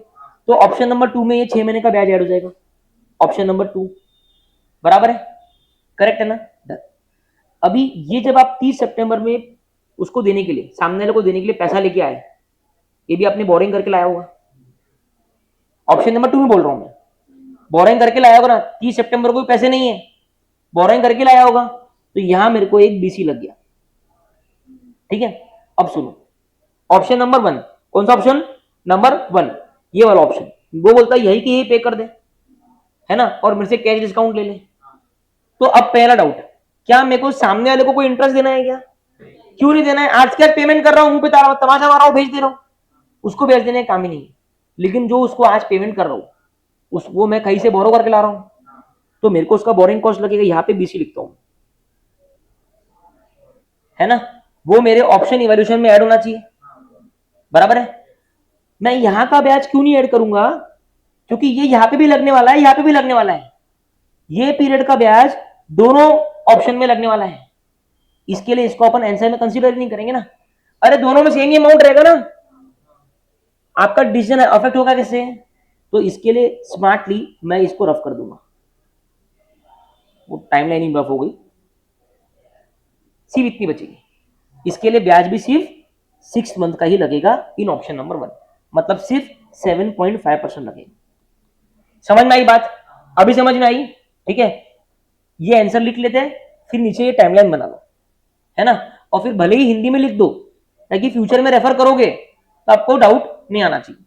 A: तो ऑप्शन नंबर 2 में ये 6 महीने का ब्याज ऐड हो जाएगा, ऑप्शन नंबर 2 बराबर है। करेक्ट है ना। अभी ये जब आप 30 सितंबर में उसको देने के लिए, सामने वाले को देने के लिए पैसा लेके आए, ये भी आपने बोरिंग करके लाया होगा, ऑप्शन नंबर 2 में बोल रहा हूं मैं, बोरिंग करके लाया होगा ना, 30 सितंबर को पैसे नहीं है, बोरिंग करके लाया होगा, तो यहां मेरे को एक बीसी लग गया। ठीक है, अब सुनो, ऑप्शन नंबर 1, कौन सा ऑप्शन, नंबर 1, ये वाला ऑप्शन, वो बोलता है यही कि यही पे कर दे, है ना, और मेरे से कैश डिस्काउंट ले ले। तो अब पहला डाउट, क्या मेरे को सामने वाले को कोई इंटरेस्ट देना है क्या, क्यों नहीं देना है, आज क्या पेमेंट कर रहा हूं, मुंह पे तमाशा मार रहा हूं, भेज दे रहा हूं, उसको भेज देने का काम ही नहीं है। लेकिन जो उसको आज पेमेंट कर रहा हूं, उस वो मैं कहीं से बोरो करके ला रहा हूं, तो मेरे को उसका बोरिंग कॉस्ट लगेगा, यहां पे बीसी लिखता हूं, है ना, वो मेरे ऑप्शन इवैल्यूएशन में ऐड होना चाहिए, बराबर है। मैं यहां का ब्याज क्यों नहीं ऐड करूंगा, क्योंकि ये यहां पे भी लगने वाला है, यहां पे भी लगने वाला है, ये पीरियड का ब्याज दोनों ऑप्शन में लगने वाला है, इसके लिए इसको अपन आंसर में कंसीडर नहीं करेंगे ना। अरे दोनों में सेम ही अमाउंट रहेगा ना, आपका डिसीजन अफेक्ट होगा किससे, तो इसके लिए स्मार्टली मैं इसको रफ कर दूंगा, वो टाइमलाइन ही रफ हो गई, सिर्फ इतनी बचेगी, इसके लिए ब्याज भी सिर्फ 6 मंथ का ही लगेगा इन ऑप्शन नंबर 1, मतलब सिर्फ 7.5% लगेगा। समझ में आई बात, अभी समझ में आई। ठीक है, ये आंसर लिख लेते हैं, फिर नीचे ये टाइमलाइन बना लो, है ना, और फिर भले ही हिंदी में लिख दो, ताकि फ्यूचर में रेफर करोगे तो आपको डाउट नहीं आना चाहिए।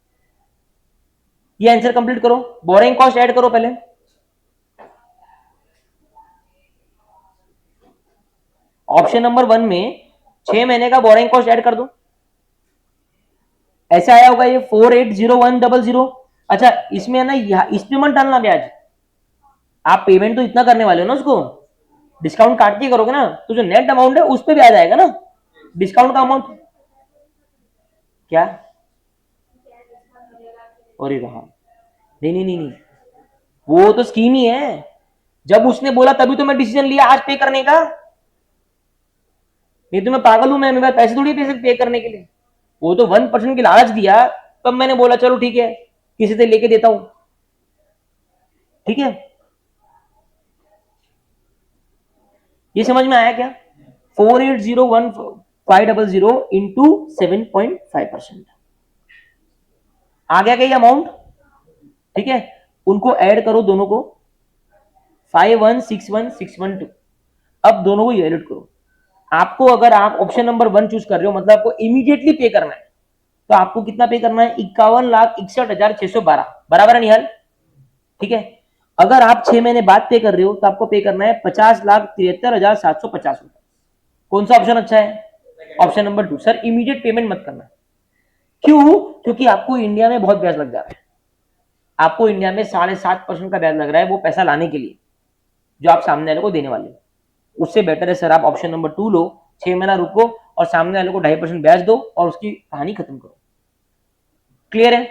A: ये आंसर कंप्लीट करो, बोरिंग कॉस्ट ऐड करो पहले, ऑप्शन नंबर 1 में 6 महीने का बोरिंग कॉस्ट ऐड कर दो, ऐसे आया होगा ये 480100। अच्छा इसमें है ना, इसमें मत डालना ब्याज, आप पेमेंट तो इतना करने वाले हो ना, उसको डिस्काउंट काट के करोगे ना, तो जो नेट अमाउंट है उस पर ब्याज आएगा ना, डिस्काउंट का अमाउंट क्या, और ये रहा, नहीं नहीं नहीं नहीं, वो तो स्कीम ही है, जब उसने बोला तभी तो मैं डिसीजन लिया आज पे करने का, नहीं तो मैं पागल हूं, मैं मेरे पास पैसे थोड़ी पे करने के लिए, वो तो 1% की लालच दिया, तब मैंने बोला चलो ठीक है किसी से लेके देता हूं। ठीक है, ये समझ में आया क्या, 4801,500 इंटू 7.5%, आ गया क्या ये अमाउंट। ठीक है, उनको ऐड करो दोनों को, 5161,612, अब दोनों को इवेल्यूएट करो। आपको अगर आप ऑप्शन नंबर 1 चूज कर रहे हो, मतलब आपको इमीडिएटली पे करना है, तो आपको कितना पे करना है, 51,61,612, बराबर है निहाल। ठीक है, अगर आप 6 महीने बाद पे कर रहे हो तो आपको पे करना है 50,73,750 रुपए। कौन सा ऑप्शन अच्छा है, option number 2, sir immediate payment मत करना, क्यों, क्योंकि आपको इंडिया में बहुत ब्याज लग जा रहा है, आपको इंडिया में 7.5% का ब्याज लग रहा है वो पैसा लाने के लिए, जो आप सामने वाले को देने वाले हो। उससे बेटर है सर आप ऑप्शन नंबर 2 लो, 6 महीना रुको और सामने वाले को 2.5% ब्याज दो और उसकी कहानी खत्म करो। क्लियर है,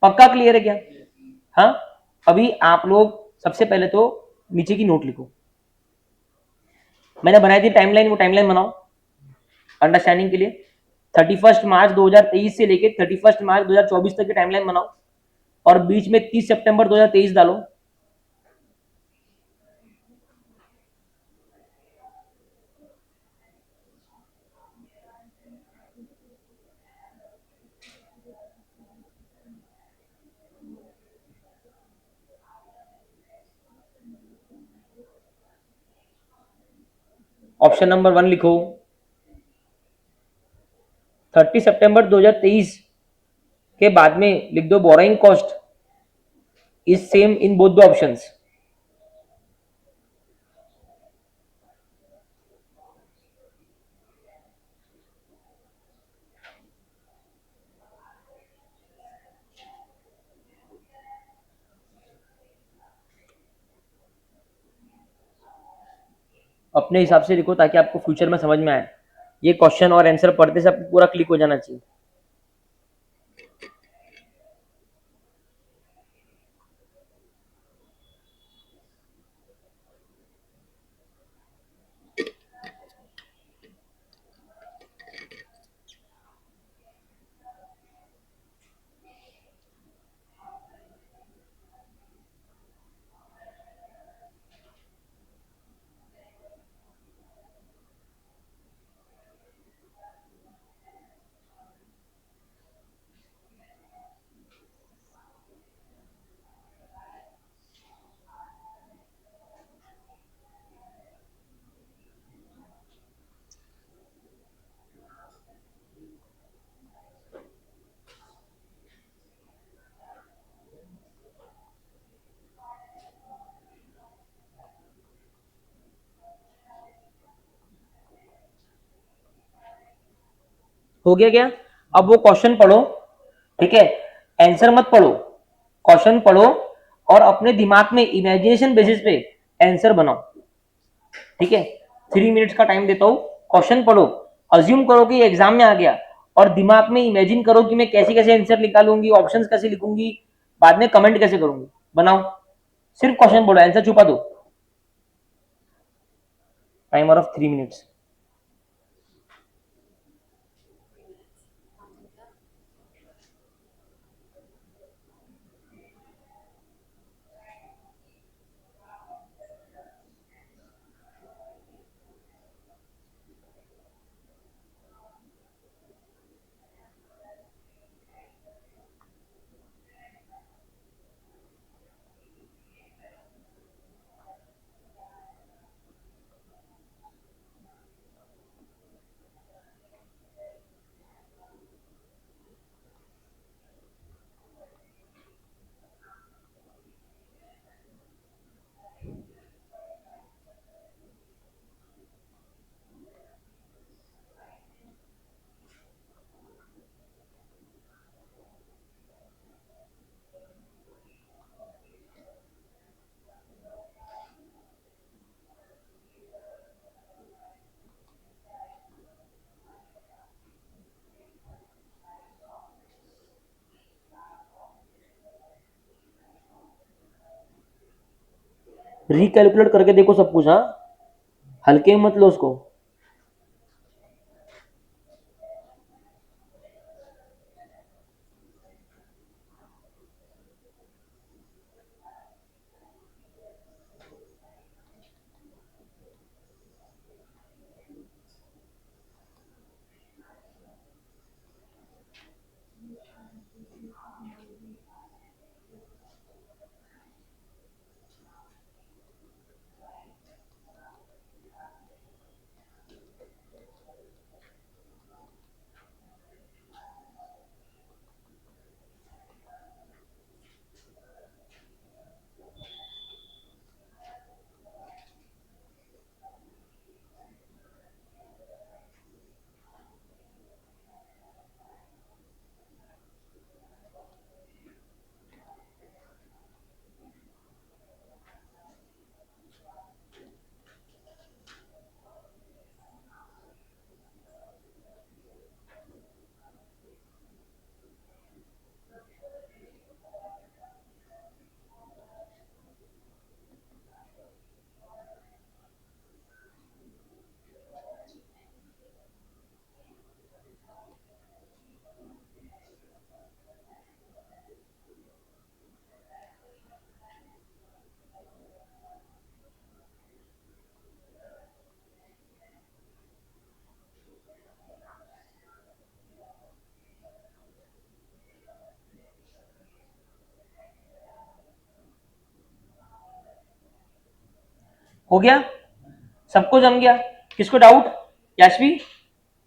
A: पक्का क्लियर है क्या। हाँ, अभी आप लोग सबसे पहले तो नीचे की नोट लिखो, मैंने बनाई थी टाइमलाइन, वो टाइमलाइन बनाओ अंडरस्टैंडिंग के लिए। 31 मार्च 2023 से लेके 31 मार्च 2024 तक की टाइमलाइन बनाओ, और बीच में 30 सितंबर 2023 डालो। ऑप्शन नंबर 1 लिखो। 30 सितंबर 2023 के बाद में लिख दो borrowing cost is same in both the options. अपने हिसाब से लिखो ताकि आपको फ्यूचर में समझ में आए। ये क्वेश्चन और आंसर पढ़ते से आपको पूरा क्लिक हो जाना चाहिए। हो गया क्या? अब वो क्वेश्चन पढ़ो, ठीक है, आंसर मत पढ़ो, क्वेश्चन पढ़ो और अपने दिमाग में इमेजिनेशन बेसिस पे आंसर बनाओ, ठीक है। 3 मिनट्स का टाइम देता हूँ, क्वेश्चन पढ़ो, अज्यूम करो कि एग्जाम में आ गया और दिमाग में इमेजिन करो कि मैं कैसे कैसे आंसर निकालूंगी, ऑप्शंस कैसे लिखूंगी, बाद में कमेंट कैसे करूंगी, बनाओ। सिर्फ क्वेश्चन बोलो, आंसर छुपा दो। Timer of 3 minutes. रिकैलकुलेट करके देखो सब कुछ, हाँ, हल्के में मत लो उसको। हो गया, सबको जम गया। किसको डाउट? याशवी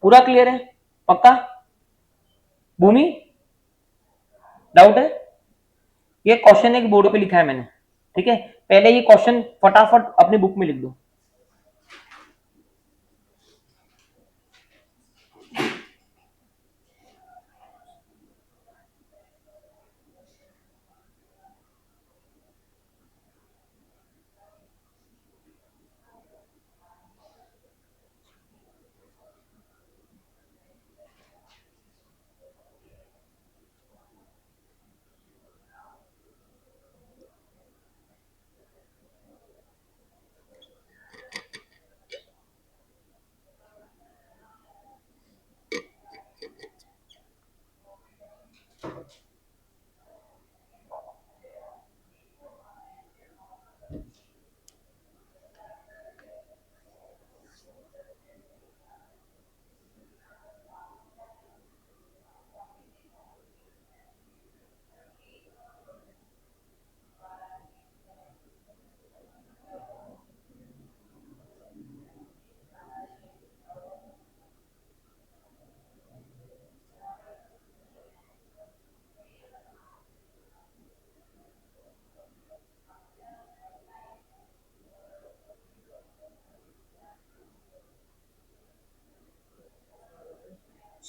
A: पूरा क्लियर है? पक्का? भूमि डाउट है? ये क्वेश्चन एक बोर्ड पे लिखा है मैंने, ठीक है? पहले ये क्वेश्चन फटाफट अपनी बुक में लिख दो।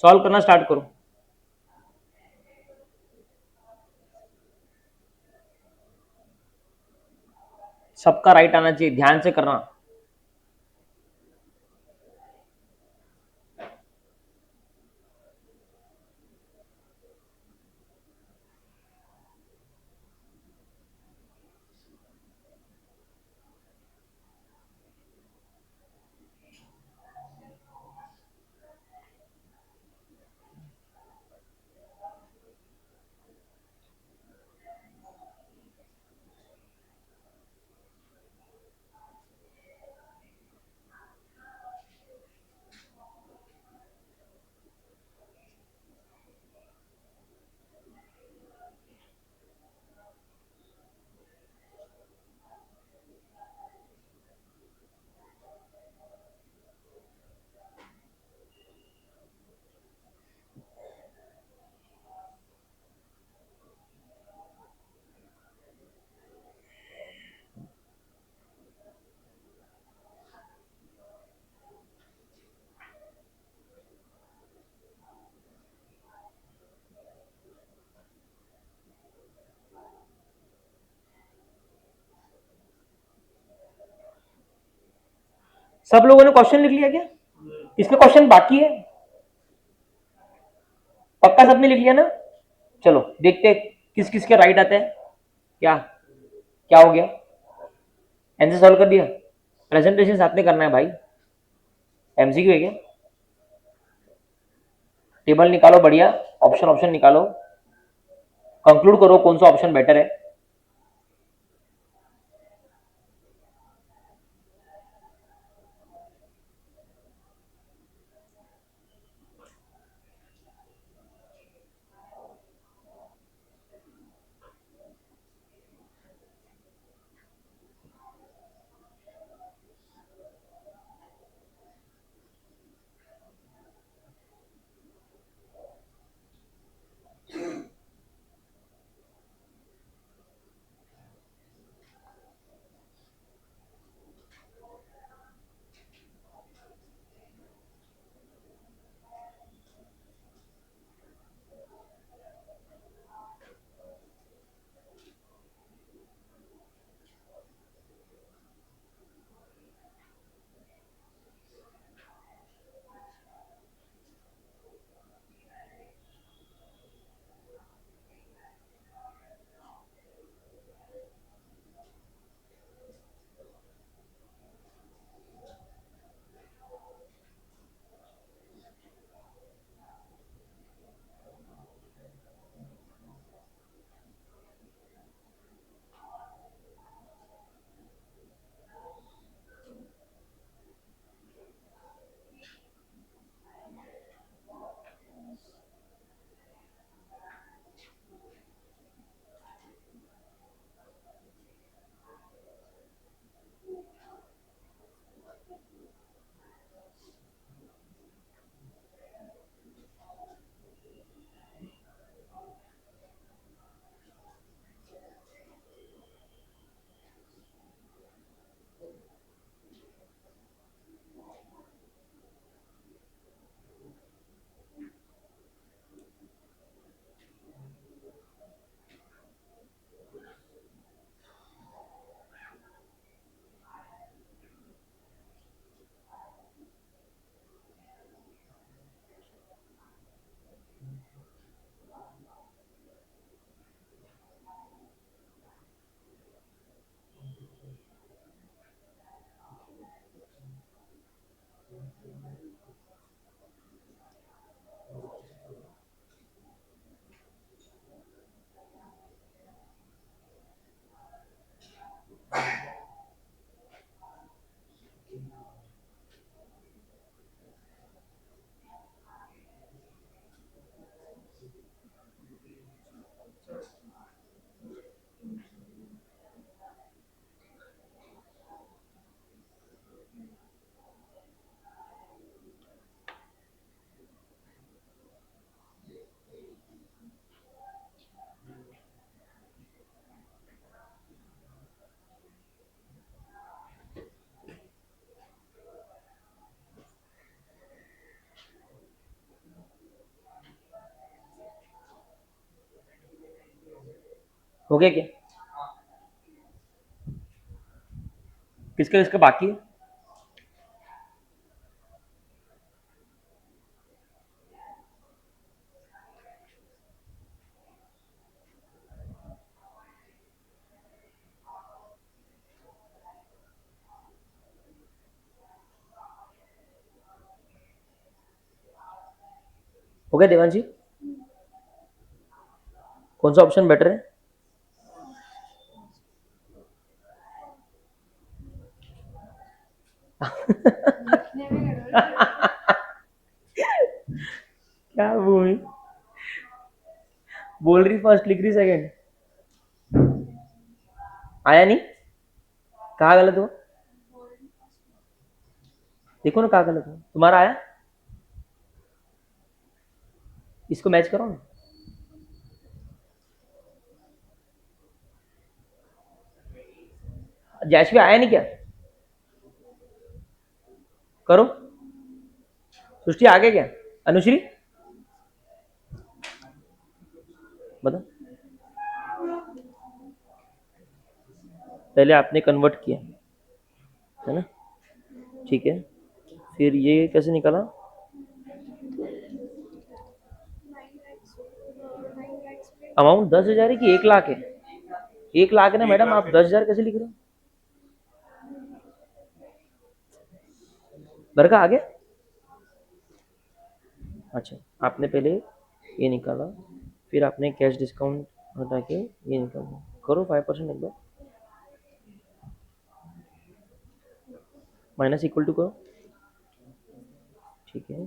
A: सॉल्व करना स्टार्ट करो। सबका राइट आना चाहिए, ध्यान से करना। सब लोगों ने क्वेश्चन लिख लिया क्या? इसमें क्वेश्चन बाकी है? पक्का सबने लिख लिया ना? चलो देखते हैं किस किस के राइट आते हैं। क्या क्या हो गया? आंसर सॉल्व कर दिया? प्रेजेंटेशन साथ में करना है भाई, एमसीक्यू है क्या? टेबल निकालो, बढ़िया ऑप्शन ऑप्शन निकालो, कंक्लूड करो कौन सा ऑप्शन बेटर है। हो गया क्या? किसका किसका बाकी है? हो गया देवांशी? कौन सा ऑप्शन बेटर है? क्या भूमि बोल रही फर्स्ट लिख रही सेकंड? आया नहीं? कहाँ गलत हुआ? देखो ना कहाँ गलत हुआ। तुम्हारा आया? इसको मैच करो ना। जैश भी आया नहीं क्या? करो। सृष्टि आ गया क्या? अनुश्री बता। पहले आपने कन्वर्ट किया है ना? ठीक है, फिर ये कैसे निकाला? अमाउंट 10,000 है कि 1 लाख है? 1 लाख है ना मैडम, आप 10,000 कैसे लिख रहे हो? बरका आ गया? अच्छा, आपने पहले ये निकाला, फिर आपने कैश डिस्काउंट हटा के ये निकाला। करो 5% एक बार, माइनस इक्वल टू करो। ठीक है,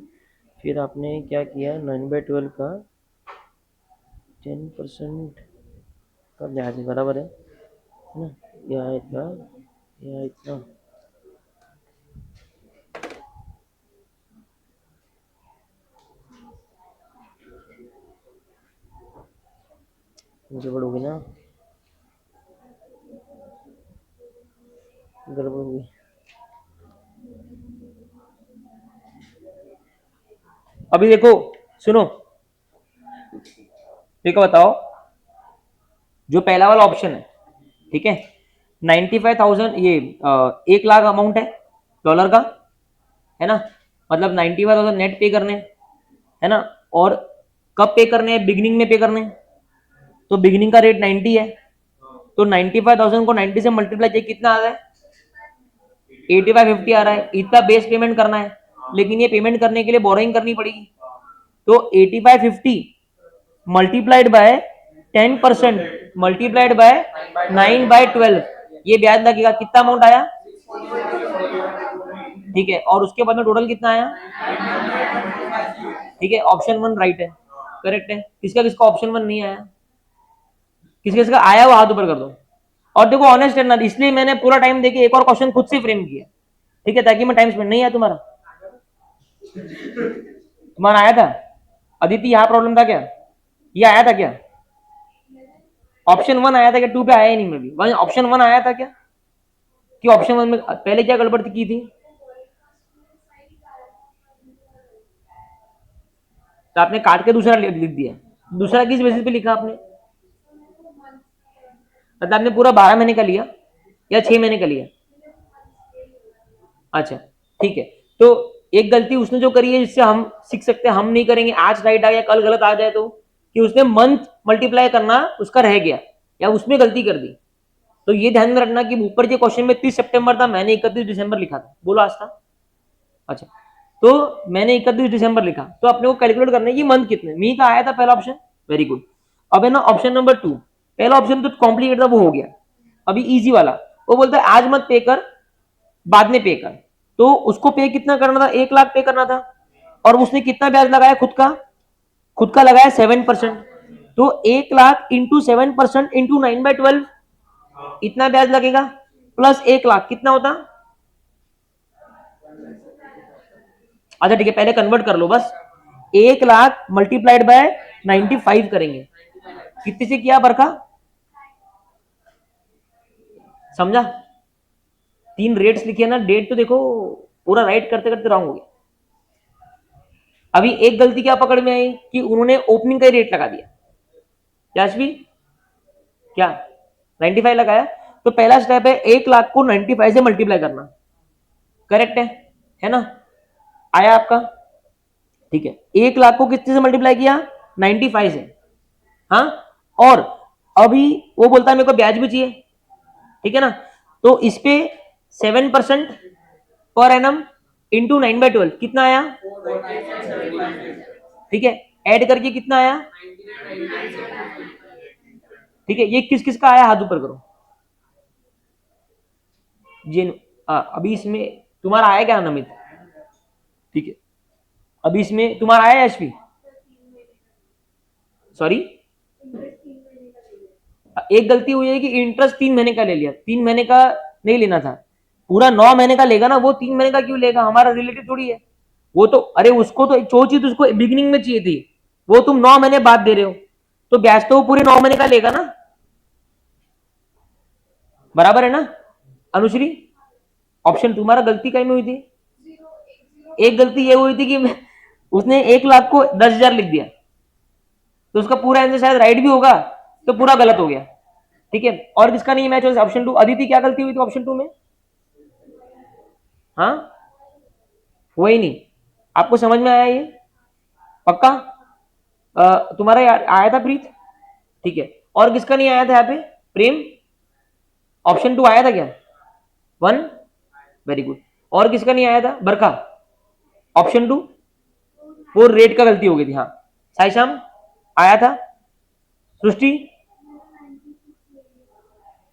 A: फिर आपने क्या किया, 9/12 का 10% का ब्याज बराबर है ना? यह इतना, यह इतना। गड़बड़ होगी ना, गड़बड़ होगी। अभी देखो, सुनो, देखो बताओ, जो पहला वाला ऑप्शन है, ठीक है, 95,000, ये 1 लाख अमाउंट है डॉलर का, है ना? मतलब 95,000 नेट पे करने, है ना? और कब पे करने हैं? बिगिनिंग में पे करने हैं। तो बिगिनिंग का रेट 90 है, तो 95,000 को 90 से मल्टीप्लाई किया कितना आ रहा है? 8550 आ रहा है। इतना बेस पेमेंट करना है, लेकिन ये पेमेंट करने के लिए बोरोइंग करनी पड़ेगी। तो 8550 मल्टीप्लाइड बाय 10% मल्टीप्लाइड बाय 9/12, ये ब्याज लगेगा। कितना अमाउंट आया? ठीक है, और उसके बाद में टोटल कितना आया? ठीक है, ऑप्शन वन राइट है, करेक्ट है। किसका किसका ऑप्शन वन नहीं आया? किसका किसका आया वो हाथ ऊपर कर दो। और देखो ऑनेस्ट रहना, इसलिए मैंने पूरा टाइम देके एक और क्वेश्चन खुद से फ्रेम किया, ठीक है, ताकि मैं टाइम स्पेंड नहीं आया तुम्हारा। तुम्हारा आया था अदिति, यहाँ प्रॉब्लम था क्या? ये आया था क्या? ऑप्शन वन आया था क्या? टू पे आया ही नहीं। मैं भी ऑप्शन वन आया था क्या? कि ऑप्शन वन में पहले क्या गड़बड़ की थी? तो आपने काट के दूसरा लिख दिया। दूसरा किस बेसिस पे लिखा आपने? मतलब आपने पूरा 12 महीने का लिया या 6 महीने का लिया? अच्छा, ठीक है। तो एक गलती उसने जो करी है, जिससे हम सीख सकते हैं, हम नहीं करेंगे, आज राइट आ गया कल गलत आ जाए तो, कि उसने मंथ मल्टीप्लाई करना उसका रह गया या उसमें गलती कर दी। तो ये ध्यान में रखना कि ऊपर के क्वेश्चन में 30 सितंबर था, मैंने 31 दिसंबर लिखा था। बोलो आज था? अच्छा, तो मैंने 31 दिसंबर लिखा, तो अपने को कैलकुलेट करना है कि मंथ कितने। मी का आया था पहला ऑप्शन, वेरी गुड। अब है ना ऑप्शन नंबर 2, पहला ऑप्शन तो कॉम्प्लिकेट था, वो हो गया। अभी इजी वाला, वो बोलता है आज मत पे कर, बाद में पे कर। तो उसको पे कितना करना था? 1 लाख पे करना था, और उसने कितना ब्याज लगाया खुद का? खुद का लगाया 7%। तो 1 लाख इंटू 7% इंटू 9/12, इतना ब्याज लगेगा, प्लस 1 लाख कितना होता? अच्छा ठीक है, पहले कन्वर्ट कर लो बस। 1 लाख मल्टीप्लाइड बाय 95 करेंगे, कितने से किया बरखा? समझा? 3 रेट्स लिखे ना, डेट तो देखो, पूरा राइट करते करते रॉन्ग हो गया। अभी एक गलती क्या पकड़ में आई कि उन्होंने ओपनिंग का ही रेट लगा दिया। याशवी, क्या 95 लगाया, तो पहला स्टेप है 1 लाख को 95 से मल्टीप्लाई करना, करेक्ट है ना, आया आपका, ठीक है। 1 लाख को कितने से मल्टीप्लाई किया, 95 से, हाँ, और अभी वो बोलता है मेरे को ब्याज भी चाहिए, ठीक है ना, तो इस पे 7% पर एनम इंटू 9/12 कितना आया, ठीक है, ऐड करके कितना आया, ठीक है। ये किस किस का आया, हाथ ऊपर करो, जिन अभी इसमें तुम्हारा आया क्या नमित, ठीक है, अभी इसमें तुम्हारा आया एचपी, सॉरी, एक गलती हुई है कि इंटरेस्ट 3 महीने का ले लिया, 3 महीने का नहीं लेना था, पूरा 9 महीने का लेगा ना, वो 3 महीने का क्यों लेगा, हमारा रिलेटिव थोड़ी है वो, तो अरे उसको तो जो चीज उसको बिगिनिंग में चाहिए थी वो तुम 9 महीने बाद दे रहे हो, तो ब्याज तो वो पूरे 9 महीने का लेगा ना, बराबर है ना अनुश्री। ऑप्शन तुम्हारा गलती कहीं में हुई थी, एक गलती ये हुई थी कि उसने 1 लाख को 10,000 लिख दिया, तो उसका पूरा आंसर शायद राइट भी होगा, तो पूरा गलत हो गया, ठीक है। और किसका नहीं मैच हो, ऑप्शन 2, अदिति क्या गलती हुई थी ऑप्शन 2 में, हाँ, वही नहीं, आपको समझ में आया ये, पक्का, तुम्हारा आया था प्रीत, ठीक है, और किसका नहीं आया था यहाँ पे, प्रेम, ऑप्शन 2 आया था क्या, 1, वेरी गुड, और किसका नहीं आया था, बरखा, ऑप्शन 2, वो रेट का गलती हो गई थी, हाँ, साई शाम आया था, सृष्टि,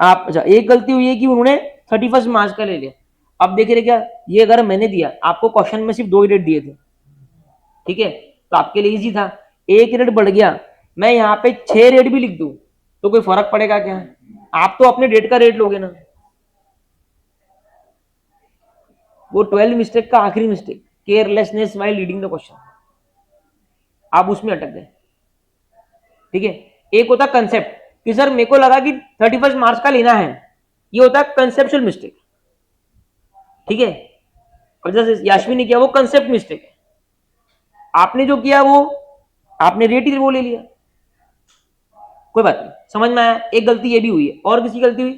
A: आप, अच्छा, एक गलती हुई है कि उन्होंने 31 मार्च का ले लिया, अब देख रहे क्या, ये अगर मैंने दिया आपको, क्वेश्चन में सिर्फ 2 ही रेट दिए थे, ठीक है, तो आपके लिए इजी था, एक रेट बढ़ गया, मैं यहाँ पे 6 रेट भी लिख दूं तो कोई फर्क पड़ेगा क्या, आप तो अपने डेट का रेट लोगे ना, वो 12 मिस्टेक का आखिरी mistake, carelessness while reading the question, आप उसमें अटक गए, ठीक है। एक होता कंसेप्ट कि सर मेरे को लगा कि 31 मार्च का लेना है, ये होता है कंसेप्चुअल मिस्टेक, ठीक है, और जैसे याशवी ने किया वो कंसेप्ट मिस्टेक है, आपने जो किया वो आपने रेट ही वो ले लिया, कोई बात नहीं, समझ में आया, एक गलती ये भी हुई है, और किसी गलती हुई,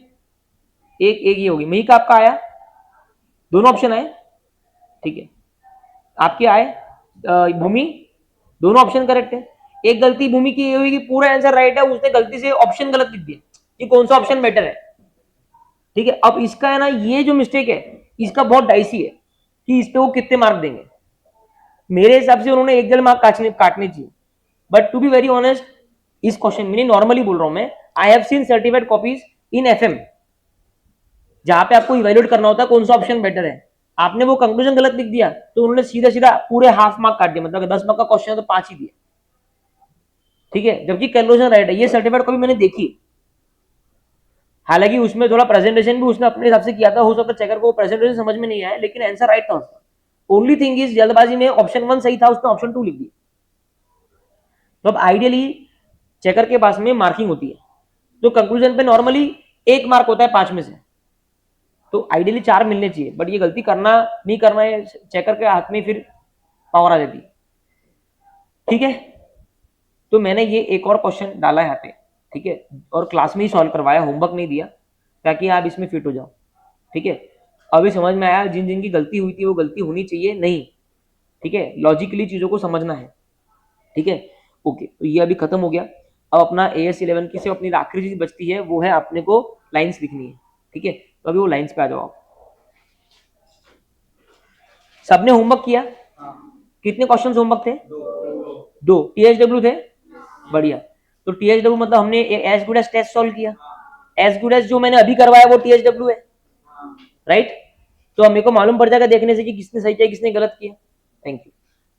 A: एक एक ये होगी, मही का आपका आया, दोनों ऑप्शन आए, ठीक है, आपके आए, भूमि, दोनों ऑप्शन करेक्ट है, एक गलती भूमि की ये हुई कि पूरा आंसर राइट है, उसने गलती से ऑप्शन गलत लिख दिया कि कौन सा ऑप्शन बेटर है, ठीक है। अब इसका है ना, ये जो मिस्टेक है इसका बहुत डाइसी है कि इस पे वो कितने मार्क देंगे, मेरे हिसाब से उन्होंने 1 मार्क काटने चाहिए, but to be very honest, इस क्वेश्चन में नॉर्मली बोल रहा हूं मैं, I have seen certified copies in FM, जहां पे आपको इवेल्युएट करना होता है कौन सा ऑप्शन बेटर है, आपने वो कंक्लूजन गलत लिख दिया तो उन्होंने सीधा सीधा पूरे हाफ मार्क काट दिया, मतलब 10 मार्क का क्वेश्चन है तो 5 ही दिया, ठीक है, जबकि कंक्लूजन राइट है, ये सर्टिफाइड कॉपी मैंने देखी, हालांकि उसमें थोड़ा प्रेजेंटेशन भी उसने अपने हिसाब से किया था, हो सकता है चेकर को प्रेजेंटेशन समझ में नहीं आया, लेकिन आंसर राइट था उसका, ओनली थिंग इज जल्दबाजी में ऑप्शन 1 सही था, उसने ऑप्शन 2 लिख दिया, तो अब आइडियली चेकर के पास में मार्किंग होती है, तो कंक्लूजन पे नॉर्मली 1 मार्क होता है 5 में से, तो आइडियली 4 मिलने चाहिए, बट ये गलती करना नहीं करना है चेकर के हाथ में, फिर पावर आ जाती है, ठीक है। तो मैंने ये एक और क्वेश्चन डाला यहाँ पे, ठीक है, और क्लास में ही सॉल्व करवाया, होमवर्क नहीं दिया, ताकि आप इसमें फिट हो जाओ, ठीक है। अभी समझ में आया जिन जिन की गलती हुई थी वो गलती होनी चाहिए नहीं, ठीक है, लॉजिकली चीजों को समझना है, ठीक है, ओके, तो ये अभी खत्म हो गया। अब अपना AS11 की सिर्फ अपनी आखिरी चीज बचती है, वो है अपने को लाइंस लिखनी है, ठीक है, तो अभी वो लाइंस पे आ जाओ आप। सबने होमवर्क किया, कितने क्वेश्चन होमवर्क थे, 2 THW थे, बढ़िया, तो THW मतलब हमने as good as test solve किया, एज गुड एज जो मैंने अभी करवाया वो THW है, राइट, तो मेरे को मालूम पड़ जाएगा देखने से कि किसने सही किया किसने गलत किया, थैंक यू,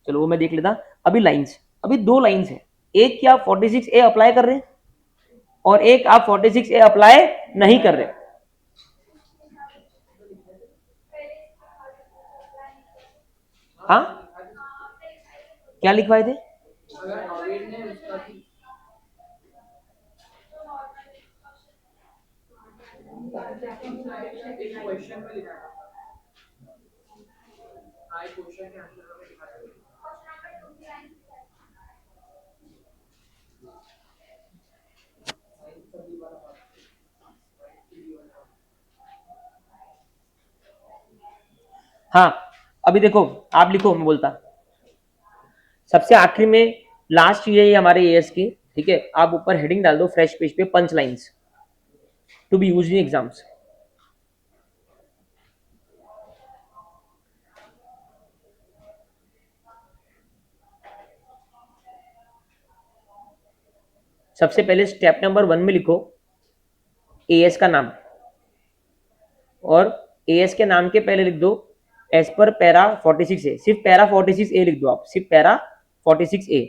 A: चलो वो मैं देख लेता। अभी लाइंस, अभी 2 लाइंस है, एक क्या 46A अप्लाई कर रहे हैं और एक आप 46A अप्लाई नहीं कर रहे, हाँ, क्या लिखवाए थे, हाँ, अभी देखो, आप लिखो, मैं बोलता सबसे आखिरी में लास्ट चीज है ये हमारे एएस की, ठीक है। आप ऊपर हेडिंग डाल दो फ्रेश पेज पे, punch lines to be used in exams. सबसे पहले स्टेप नंबर 1 में लिखो एएस का नाम, और एएस के नाम के पहले लिख दो एज पर पैरा 46 ए, सिर्फ पैरा 46 ए लिख दो आप, सिर्फ पैरा 46 ए।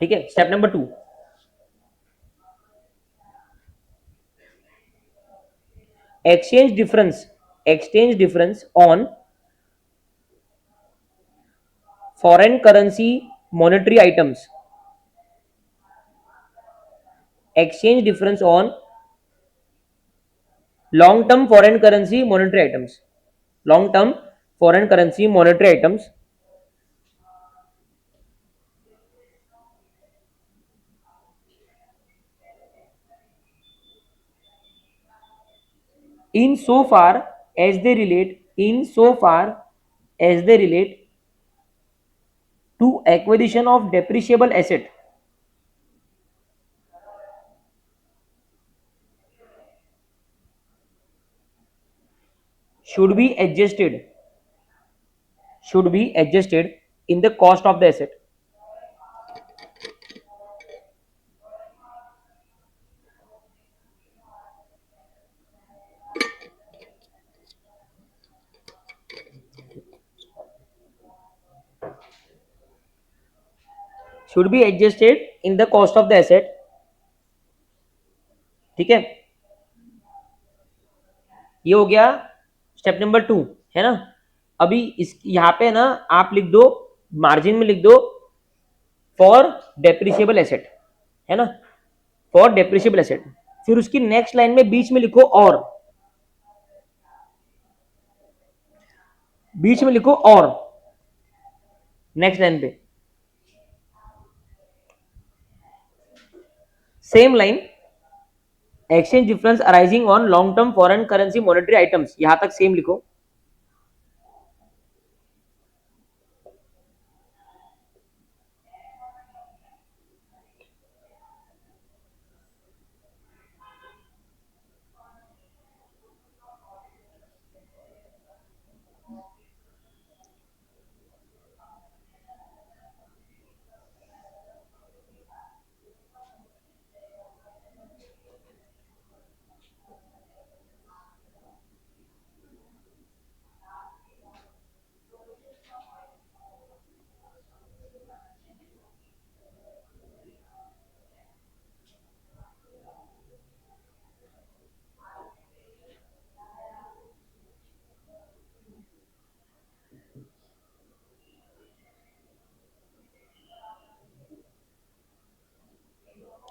A: ठीक है, step number 2, exchange difference on foreign currency monetary items, exchange difference on long term foreign currency monetary items, long term foreign currency monetary items in so far as they relate to acquisition of depreciable asset, should be adjusted in the cost of the asset। should be adjusted in the cost of the asset, ठीक है। ये हो गया स्टेप नंबर 2, है ना। अभी इस यहाँ पे ना आप लिख दो, मार्जिन में लिख दो फॉर डेप्रिशिएबल एसेट, है ना, फॉर डेप्रिशिएबल एसेट। फिर उसकी नेक्स्ट लाइन में बीच में लिखो और, बीच में लिखो और, नेक्स्ट लाइन पे same line, exchange difference arising on long term foreign currency monetary items, यहां तक सेम लिखो।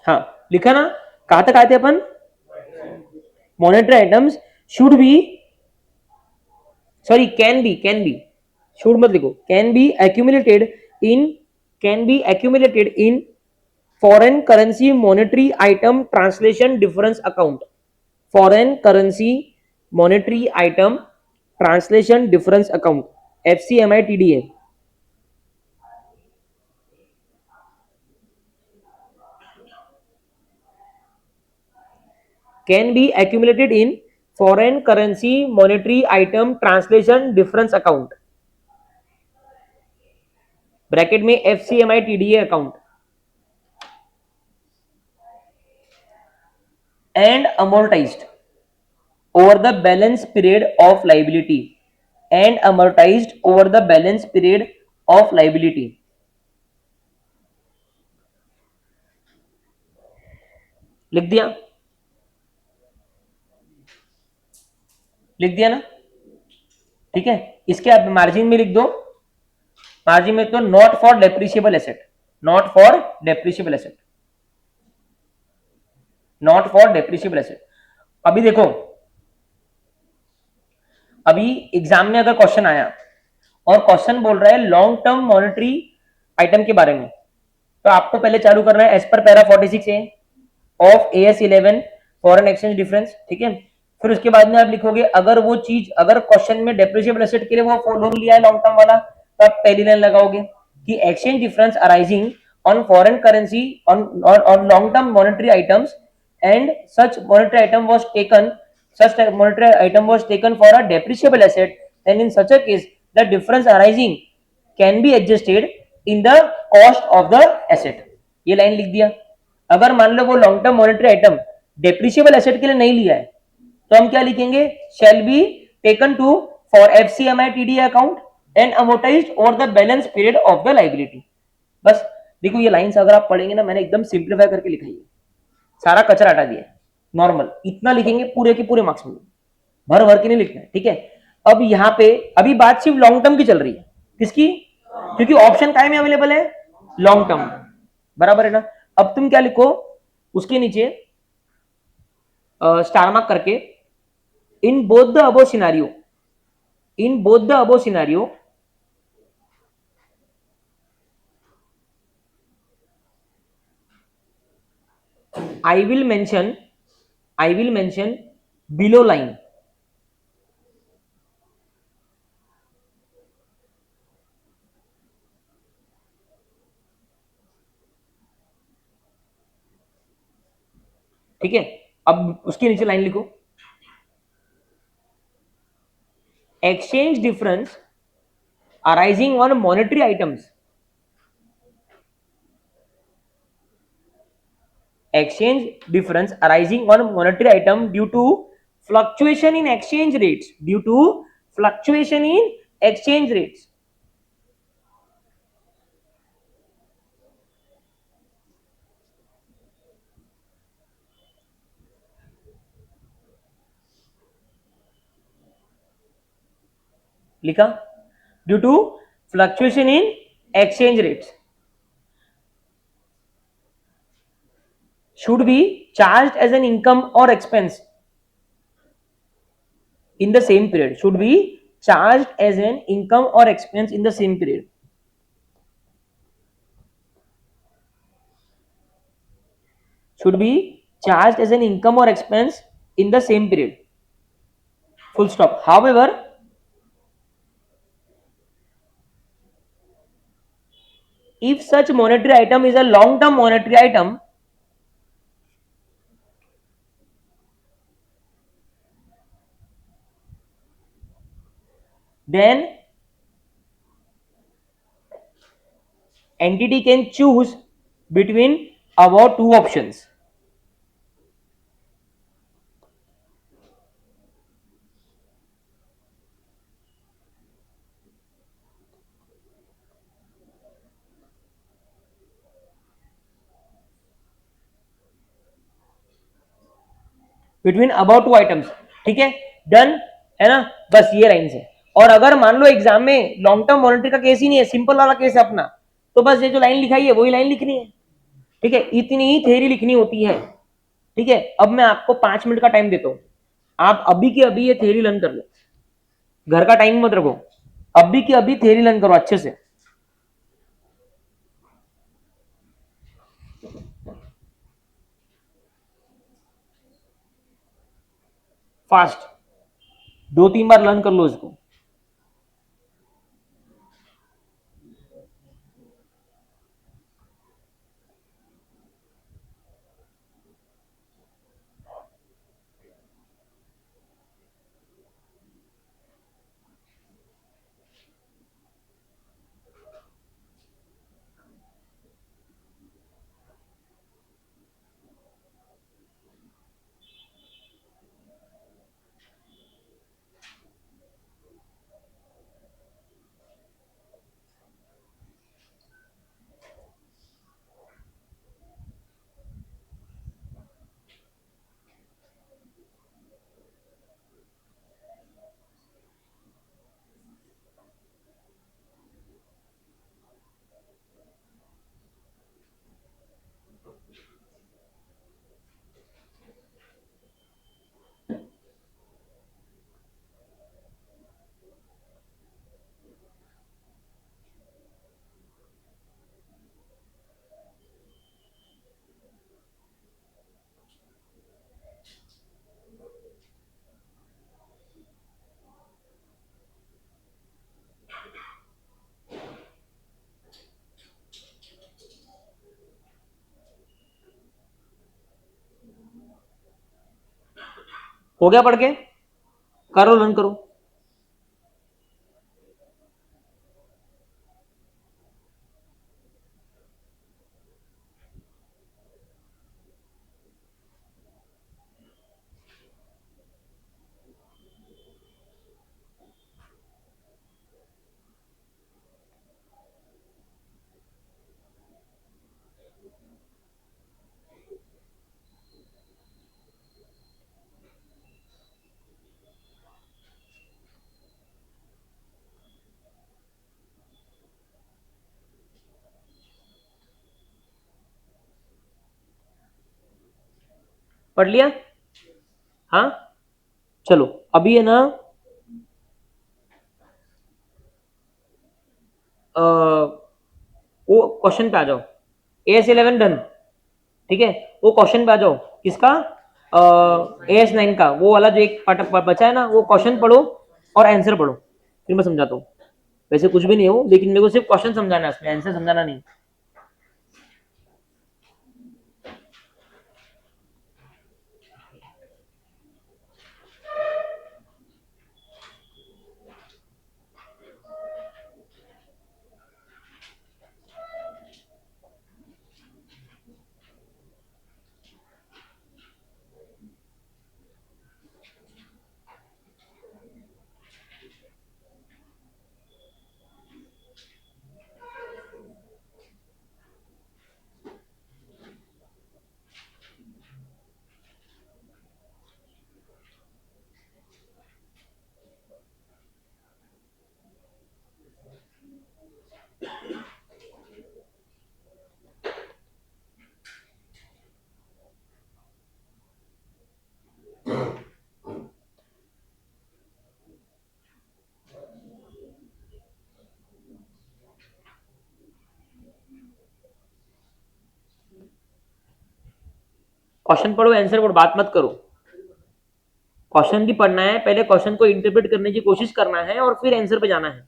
A: हाँ, लिखा ना, कहां तक आए थे अपन, monetary items should be, sorry can be, should मत लिखो, can be accumulated in foreign currency monetary item translation difference account, foreign currency monetary item translation difference account, FCMITDA। can be accumulated in foreign currency monetary item translation difference account, bracket में FCMITDA account, and amortized over the balance period of liability, and amortized over the balance period of liability। लिख दिया, लिख दिया ना, ठीक है। इसके आप मार्जिन में लिख दो, मार्जिन में तो not for depreciable asset, not for depreciable asset. Not for depreciable asset. अभी देखो, अभी एग्जाम में अगर क्वेश्चन आया और क्वेश्चन बोल रहा है लॉन्ग टर्म मॉनेटरी आइटम के बारे में, तो आपको पहले चालू करना है as per para 46 A of AS11 foreign exchange difference, ठीक है। फिर उसके बाद में आप लिखोगे अगर वो चीज, अगर क्वेश्चन में डेप्रिशिएबल एसेट के लिए वो लोन लिया है लॉन्ग टर्म वाला, तो आप पहली लाइन लगाओगे कि exchange difference arising on foreign currency on long term monetary items and such monetary item was taken, such monetary item was taken for a depreciable asset, then in such a case the difference arising can be adjusted in the cost of the asset। ये लाइन लिख दिया। अगर मान लो वो long term monetary item depreciable asset के लिए नहीं लिया है, तो हम क्या लिखेंगे, shall be taken to for FCMI TDA account and amortized over the balance period of the liability। बस देखो ये लाइंस अगर आप पढ़ेंगे ना, मैंने एकदम सिंप्लीफाई करके लिखा है, सारा कचरा हटा दिया, नॉर्मल इतना लिखेंगे पूरे के पूरे मार्क्स में, भर भर के नहीं लिखना है, ठीक है। अब यहाँ पे अभी बात सिर्फ लॉन्ग टर्म की चल रही है, किसकी, क्योंकि ऑप्शन काय में अवेलेबल है, लॉन्ग टर्म, बराबर है ना। अब तुम क्या लिखो उसके नीचे स्टार मार्क करके, in both the above scenario, in both the above scenario I will mention below line, ठीक है। अब उसके नीचे लाइन लिखो, exchange difference arising on monetary items, exchange difference arising on monetary item due to fluctuation in exchange rates, due to fluctuation in exchange rates। लिखा, due to fluctuation in exchange rates should be charged as an income or expense in the same period, should be charged as an income or expense in the same period, should be charged as an income or expense in the same period, full stop। However, if such monetary item is a long term monetary item, then entity can choose between above two options, between about two items, ठीक है, डन है ना। बस ये लाइन है। और अगर मान लो एग्जाम में लॉन्ग टर्म मॉनिटरी का केस ही नहीं है, सिंपल वाला केस है अपना, तो बस ये जो लाइन लिखाई है वही लाइन लिखनी है, ठीक है। इतनी ही थ्योरी लिखनी होती है, ठीक है। अब मैं आपको 5 मिनट का टाइम देता हूं, आप अभी के अभी ये थ्योरी लर्न कर लो, घर का टाइम मत रखो, अभी के अभी थ्योरी लर्न करो अच्छे से। फास्ट 2-3 बार लर्न कर लो इसको। हो गया पढ़ के? करो, लर्न करो। पढ़ लिया? हाँ, चलो अभी है ना, वो क्वेश्चन पे आ जाओ। AS11 डन, ठीक है। वो क्वेश्चन पे आ जाओ, किसका? AS9 का, वो वाला जो एक पार्ट बचा है ना, वो क्वेश्चन पढ़ो और आंसर पढ़ो, फिर मैं समझाता हूँ। वैसे कुछ भी नहीं हो, लेकिन मेरे को सिर्फ क्वेश्चन समझाना है, उसमें आंसर समझाना नहीं। क्वेश्चन पढ़ो, आंसर पढ़ो, बात मत करो। क्वेश्चन भी पढ़ना है, पहले क्वेश्चन को इंटरप्रेट करने की कोशिश करना है और फिर आंसर पे जाना है।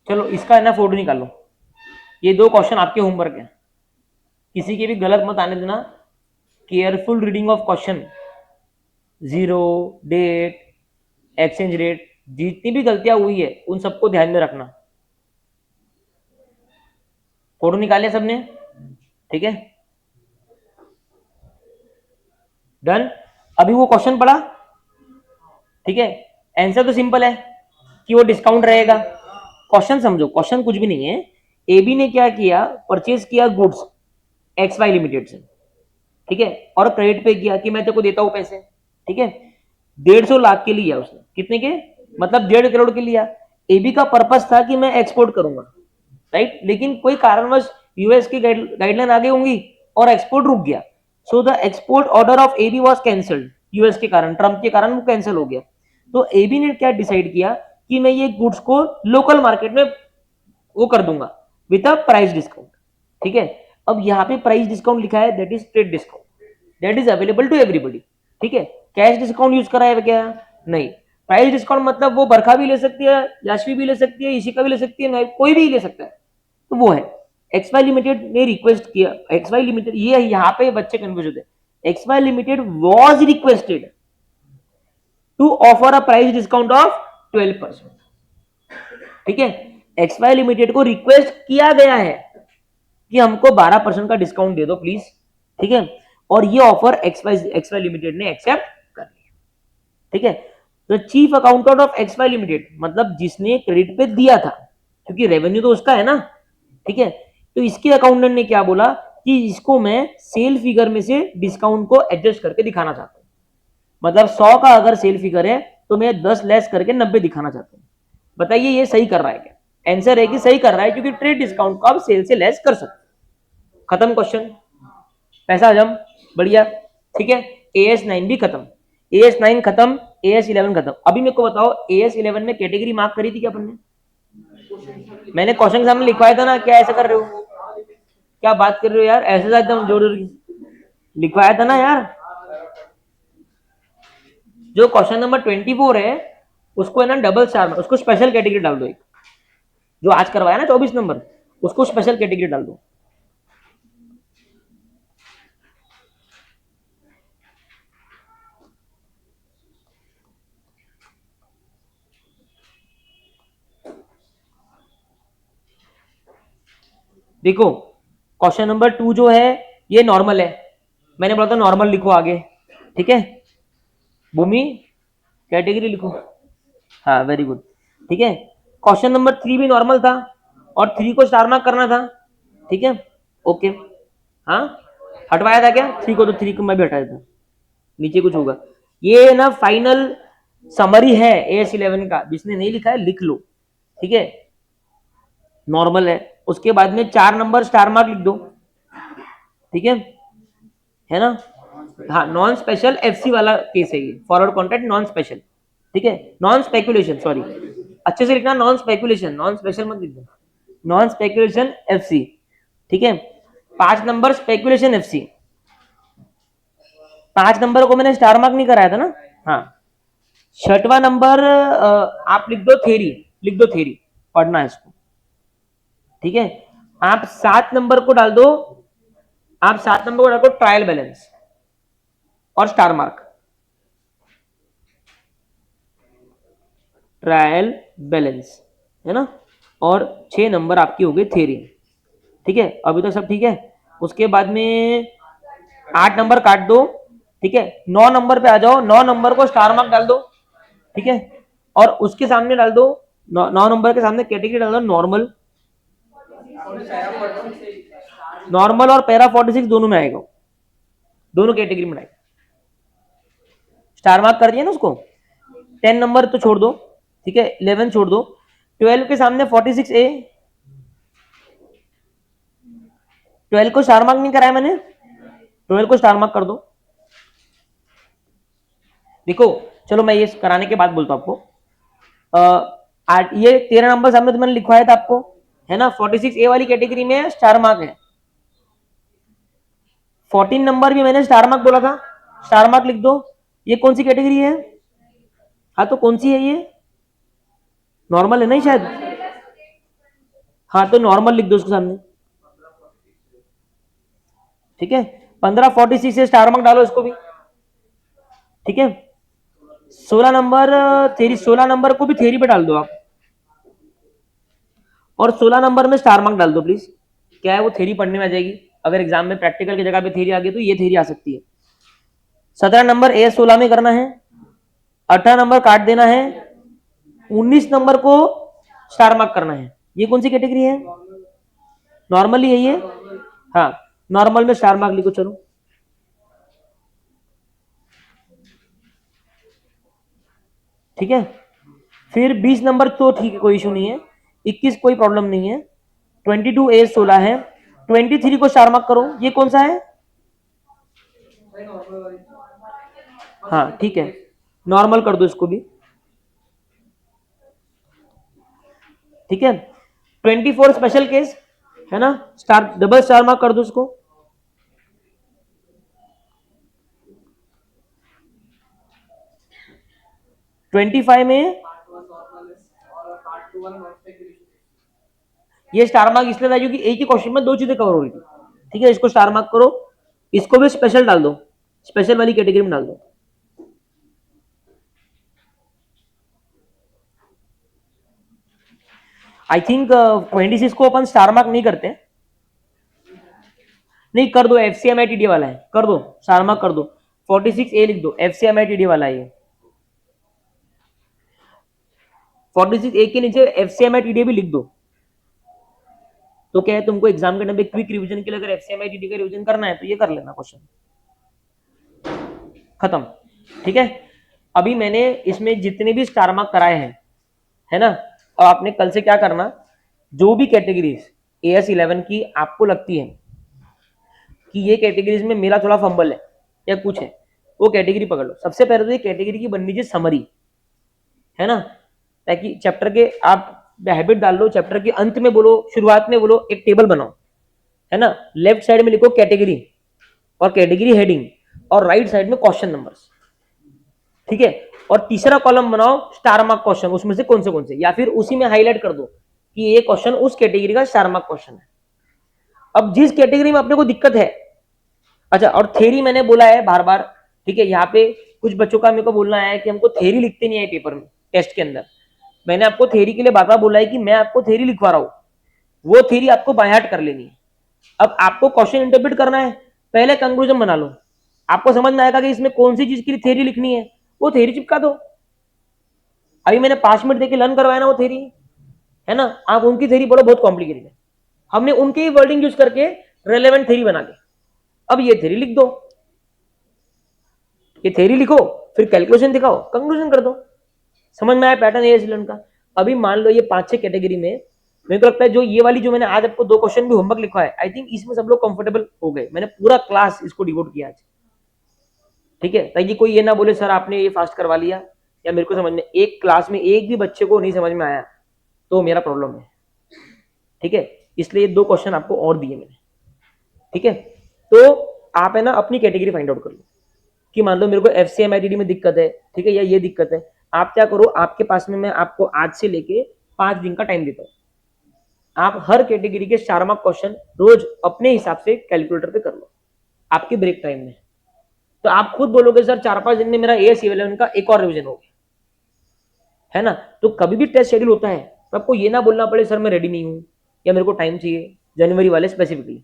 A: चलो इसका है ना फोटो निकालो। ये दो क्वेश्चन आपके होमवर्क है, किसी के भी गलत मत आने देना। Careful reading of question, zero, date, exchange rate, जितनी भी गलतियां हुई है उन सबको ध्यान में रखना। फोटो निकाले सबने? ठीक है, डन। अभी वो क्वेश्चन पढ़ा, ठीक है। आंसर तो सिंपल है कि वो डिस्काउंट रहेगा। क्वेश्चन समझो, क्वेश्चन कुछ भी नहीं है। ए बी ने क्या किया, परचेज किया गुड्स एक्स वाई लिमिटेड से, ठीक है, और क्रेडिट पे किया कि मैं तेरे को देता हूं पैसे, ठीक है। 150 लाख के लिया उसने, कितने के? मतलब 1.5 करोड़ के लिया। एबी का पर्पस था कि मैं एक्सपोर्ट करूंगा, राइट। लेकिन कोई कारणवश यूएस की गाइडलाइन आ गई होंगी और एक्सपोर्ट रुक गया। So the export order of AB was cancelled, US के कारण, ट्रम्प के कारण वो कैंसिल हो गया। तो एबी ने क्या डिसाइड किया कि मैं ये गुड्स को लोकल मार्केट में वो कर दूंगा विद अ प्राइस डिस्काउंट, ठीक है। अब यहाँ पे प्राइस डिस्काउंट लिखा है, that is trade discount, that is available to everybody, ठीक है। कैश डिस्काउंट यूज करा है क्या? नहीं। प्राइस डिस्काउंट मतलब वो बरखा भी ले सकती है, याशवी भी ले सकती है, इशिका भी ले सकती है, कोई भी ले सकता है, तो वो है। एक्सवाई लिमिटेड ने रिक्वेस्ट किया, एक्सवाई लिमिटेड, ये यहाँ पे बच्चे कंफ्यूज होते हैं, XY limited was requested to offer a price discount of 12%, ठीक है। एक्सवाई लिमिटेड को रिक्वेस्ट किया गया है कि हमको 12% का डिस्काउंट दे दो प्लीज, ठीक है। और ये ऑफर एक्सवाई लिमिटेड ने एक्सेप्ट कर लिया, ठीक है। तो chief accountant of XY limited मतलब जिसने क्रेडिट पे दिया था, क्योंकि रेवेन्यू तो उसका है ना, ठीक है। तो इसके अकाउंटेंट ने क्या बोला कि इसको मैं सेल फिगर में से डिस्काउंट को एडजस्ट करके दिखाना चाहता हूं, मतलब 100 का अगर सेल फिगर है तो मैं 10 लेस करके 90 दिखाना चाहता हूं। बताइए ये सही कर रहा है क्या? आंसर है कि सही कर रहा है, क्योंकि ट्रेड डिस्काउंट को आप सेल से लेस कर सकते। खत्म क्वेश्चन, पैसा हजम, बढ़िया, ठीक है। AS9 भी खत्म, AS9 खत्म, AS11 खत्म। अभी मेरे को बताओ AS11 में कैटेगरी मार्क करी थी क्या अपन ने? मैंने क्वेश्चन के सामने लिखवाया था ना, क्या ऐसा कर रहे हो, क्या बात कर रहे हो यार, ऐसे एकदम जोर जोर लिखवाया था ना यार। जो क्वेश्चन नंबर 24 है उसको है ना डबल स्टार में, उसको स्पेशल कैटेगरी डाल दो, एक जो आज करवाया ना 24 नंबर, उसको स्पेशल कैटेगरी डाल दो। देखो क्वेश्चन नंबर 2 जो है ये नॉर्मल है, मैंने बोला था नॉर्मल लिखो आगे, ठीक है। भूमि कैटेगरी लिखो, हाँ वेरी गुड, ठीक है। क्वेश्चन नंबर 3 भी नॉर्मल था और 3 को स्टार मार्क करना था, ठीक है, ओके। हाँ हटवाया था क्या 3 को? तो 3 को मैं भी हटाया था, नीचे कुछ होगा। ये ना फाइनल समरी है AS11 का, जिसने नहीं लिखा है लिख लो, ठीक है। नॉर्मल है, उसके बाद में 4 नंबर स्टार मार्क लिख दो, ठीक है ना। हाँ नॉन स्पेशल FC वाला केस है ये, फॉरवर्ड कॉन्ट्रैक्ट नॉन स्पेशल, ठीक है। नॉन स्पेकुलेशन, सॉरी अच्छे से लिखना, नॉन स्पेकुलेशन, नॉन स्पेशल मत लिख दो, नॉन स्पेकुलेशन FC, ठीक है। 5 नंबर स्पेकुलेशन FC, 5 नंबर को मैंने स्टार मार्क नहीं कराया था ना, हाँ। 6वां नंबर आप लिख दो थेरी, लिख दो थेरी, पढ़ना है इसको, ठीक है। आप 7 नंबर को डाल दो, आप 7 नंबर को डाल दो ट्रायल बैलेंस और स्टार मार्क, ट्रायल बैलेंस है ना। और 6 नंबर आपकी हो गई थेरी, ठीक है। अभी तो सब ठीक है। उसके बाद में 8 नंबर काट दो, ठीक है। 9 नंबर पे आ जाओ, 9 नंबर को स्टार मार्क डाल दो, ठीक है। और उसके सामने डाल दो 9 नंबर के सामने कैटेगरी डाल दो नॉर्मल, नॉर्मल और पैरा 46 दोनों में आएगा, दोनों कैटेगरी में आएगा। स्टार मार्क कर दिया ना उसको। 10 नंबर तो छोड़ दो, ठीक है, 11 छोड़ दो, 12 के सामने 46A, 12 को स्टार मार्क नहीं कराया मैंने, 12 को स्टार मार्क कर दो। देखो चलो मैं ये कराने के बाद बोलता हूं आपको, ये 13 नंबर सामने तो मैंने लिखवाया था आपको, है ना। 46A वाली कैटेगरी में स्टार मार्क है। 14 नंबर भी मैंने स्टार मार्क बोला था, स्टार मार्क लिख दो। ये कौन सी कैटेगरी है? हाँ तो कौन सी है ये? नॉर्मल है नहीं शायद, हाँ तो नॉर्मल लिख दो उसके सामने, ठीक है। 1546 से स्टार मार्क डालो इसको भी, ठीक है। 16 नंबर थेरी, 16 नंबर को भी थेरी पे डाल दो आप, और 16 नंबर में स्टार मार्क डाल दो प्लीज। क्या है वो थेरी पढ़ने में आ जाएगी, अगर एग्जाम में प्रैक्टिकल की जगह पे थेरी आ गई तो ये थेरी आ सकती है। 17 नंबर AS16 में करना है, 18 नंबर काट देना है, 19 नंबर को स्टार मार्क करना है। ये कौन सी कैटेगरी है? नॉर्मली है ये, हाँ नॉर्मल में स्टार मार्क लिखो चलो, ठीक है। फिर 20 नंबर तो ठीक है, कोई इशू नहीं है। 21 कोई प्रॉब्लम नहीं है। 22 AS16 है। 23 को स्टार मार्क करो, ये कौन सा है? हाँ ठीक है, नॉर्मल कर दो इसको भी, ठीक है। 24 स्पेशल केस है ना, स्टार डबल स्टार मार्क कर दो उसको। 25 में ये स्टार मार्क इसलिए था क्योंकि एक ही क्वेश्चन में दो चीजें कवर हो रही थी, ठीक है। इसको स्टार मार्क करो, इसको भी स्पेशल डाल दो, स्पेशल वाली कैटेगरी में डाल दो। आई थिंक 26 को अपन स्टार मार्क नहीं करते, नहीं कर दो, FCMITD वाला है, कर दो स्टार मार्क कर दो। 46A लिख दो, FCMITD वाला है ये। 46A के नीचे FCMITD भी लिख दो। तो क्या है, तुमको एग्जाम के टाइम पे क्विक रिवीजन के लिए अगर FCMITD का रिवीजन करना है तो ये कर लेना क्वेश्चन, खत्म, ठीक है। अभी मैंने इसमें जितने भी स्टार मार्क कराए हैं, है ना, और आपने कल से क्या करना, जो भी कैटेगरीज AS11 की आपको लगती है कि ये कैटेगरीज में मेरा थोड़ा फंबल है या कुछ है, वो कैटेगरी पकड़ लो। सबसे पहले तो ये कैटेगरी की बननी चाहिए समरी, है ना, ताकि चैप्टर के आप हैबिट डाल लो, चैप्टर के अंत में बोलो, शुरुआत में बोलो, एक टेबल बनाओ, है ना। लेफ्ट साइड में लिखो कैटेगरी और कैटेगरी हेडिंग, और राइट साइड में क्वेश्चन नंबर्स, ठीक है। और तीसरा कॉलम बनाओ स्टार मार्क क्वेश्चन, उसमें से कौन से, या फिर उसी में हाईलाइट कर दो कि ये क्वेश्चन उस कैटेगरी का स्टार मार्क क्वेश्चन है। अब जिस कैटेगरी में अपने को दिक्कत है, अच्छा, और थ्योरी मैंने बोला है बार बार, ठीक है। यहाँ पे कुछ बच्चों का मेरे को बोलना है कि हमको थ्योरी लिखते नहीं है पेपर में, टेस्ट के अंदर। मैंने आपको थ्योरी के लिए बार बार बोला है कि मैं आपको थ्योरी लिखवा रहा हूँ, वो थ्योरी आपको बाय हार्ट कर लेनी है। अब आपको क्वेश्चन इंटरप्रेट करना है, पहले कंक्लूजन बना लो, आपको समझ में आएगा कि इसमें कौन सी चीज की थ्योरी लिखनी है, वो थ्योरी चिपका दो। अभी मैंने 5 मिनट देके लर्न करवाया ना वो थ्योरी, है ना, आप उनकी थ्योरी बोलो बहुत कॉम्प्लिकेटेड है, हमने उनके ही वर्डिंग यूज करके रेलेवेंट थ्योरी बना के अब ये थ्योरी लिख दो, ये थ्योरी लिखो, फिर कैलकुलेशन दिखाओ, कंक्लूजन कर दो। समझ में आया पैटर्न एएसएलएन का। अभी मान लो ये 5-6 कैटेगरी में मेरे को लगता है जो ये वाली जो मैंने आज आपको 2 क्वेश्चन भी होमवर्क लिखा है, आई थिंक इसमें सब लोग कंफर्टेबल हो गए। मैंने पूरा क्लास इसको डिवोट किया आज, ठीक है, ताकि कोई ये ना बोले सर आपने ये फास्ट करवा लिया, या मेरे को समझ में एक क्लास में एक भी बच्चे को नहीं समझ में आया तो मेरा प्रॉब्लम है, ठीक है। इसलिए 2 क्वेश्चन आपको और दिए मैंने, ठीक है। तो आप है ना अपनी कैटेगरी फाइंड आउट कर लो कि मान लो मेरे को FCMITD में दिक्कत है, ठीक है, या ये दिक्कत है। आप क्या करो, आपके पास में मैं आपको आज से लेके 5 दिन का टाइम देता हूँ, आप हर कैटेगरी के 4 मार्क क्वेश्चन रोज अपने हिसाब से कैलकुलेटर पे कर लो आपके ब्रेक टाइम में। तो आप खुद बोलोगे सर 4-5 दिन में मेरा AS11 का एक और रिवीजन हो गया, है ना। तो कभी भी टेस्ट शेड्यूल होता है तो आपको ये ना बोलना पड़े सर मैं रेडी नहीं हूँ या मेरे को टाइम चाहिए, जनवरी वाले स्पेसिफिकली,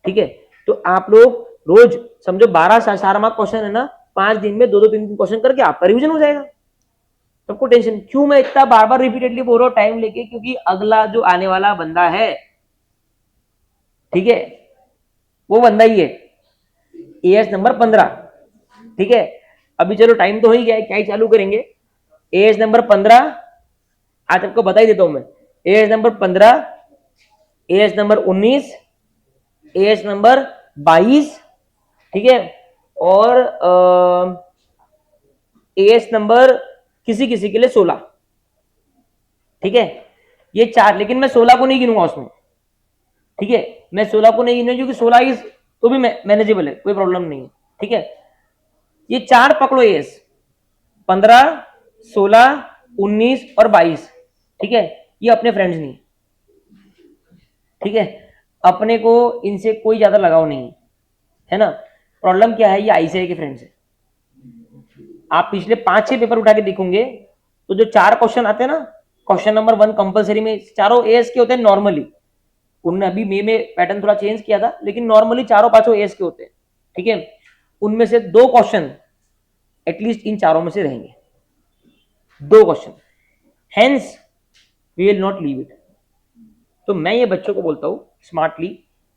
A: ठीक है। तो आप लोग रोज समझो 12 4 मार्क क्वेश्चन है ना, 5 दिन में 2-2 3 क्वेश्चन करके आपका रिवीजन हो जाएगा। सबको टेंशन क्यों मैं इतना बार बार रिपीटेडली बोल रहा हूँ टाइम लेके, क्योंकि अगला जो आने वाला बंदा है, ठीक है, वो बंदा ही है AS नंबर 15, ठीक है। अभी चलो टाइम तो हो ही गया है, क्या ही चालू करेंगे। AS नंबर 15 आज आपको बता ही देता हूं मैं, AS number 15, AS number 19, AS number 22, ठीक है, और AS नंबर किसी किसी के लिए 16, ठीक है। ये 4, लेकिन मैं 16 को नहीं गिनूंगा उसमें, ठीक है, मैं 16 को नहीं गिनूंगा क्योंकि 16 इज तो भी मैनेजेबल है, कोई प्रॉब्लम नहीं है, ठीक है। ये 4 पकड़ो, AS 15, 16, 19 और 22, ठीक है, ये अपने फ्रेंड्स नहीं, ठीक है, अपने को इनसे कोई ज्यादा लगाव नहीं है ना। प्रॉब्लम क्या है, ये ICAI के फ्रेंड्स है। आप पिछले 5-6 पेपर उठा के देखोगे तो जो 4 क्वेश्चन आते हैं ना, क्वेश्चन नंबर 1 कंपलसरी में चारों AS के होते हैं नॉर्मली, उनने अभी मई में पैटर्न थोड़ा चेंज किया था, लेकिन नॉर्मली चारों पांचों AS के होते हैं, ठीक है। उनमें से 2 क्वेश्चन एटलीस्ट इन चारों में से रहेंगे, 2 question, hence we will not leave it. तो मैं ये बच्चों को बोलता हूँ स्मार्टली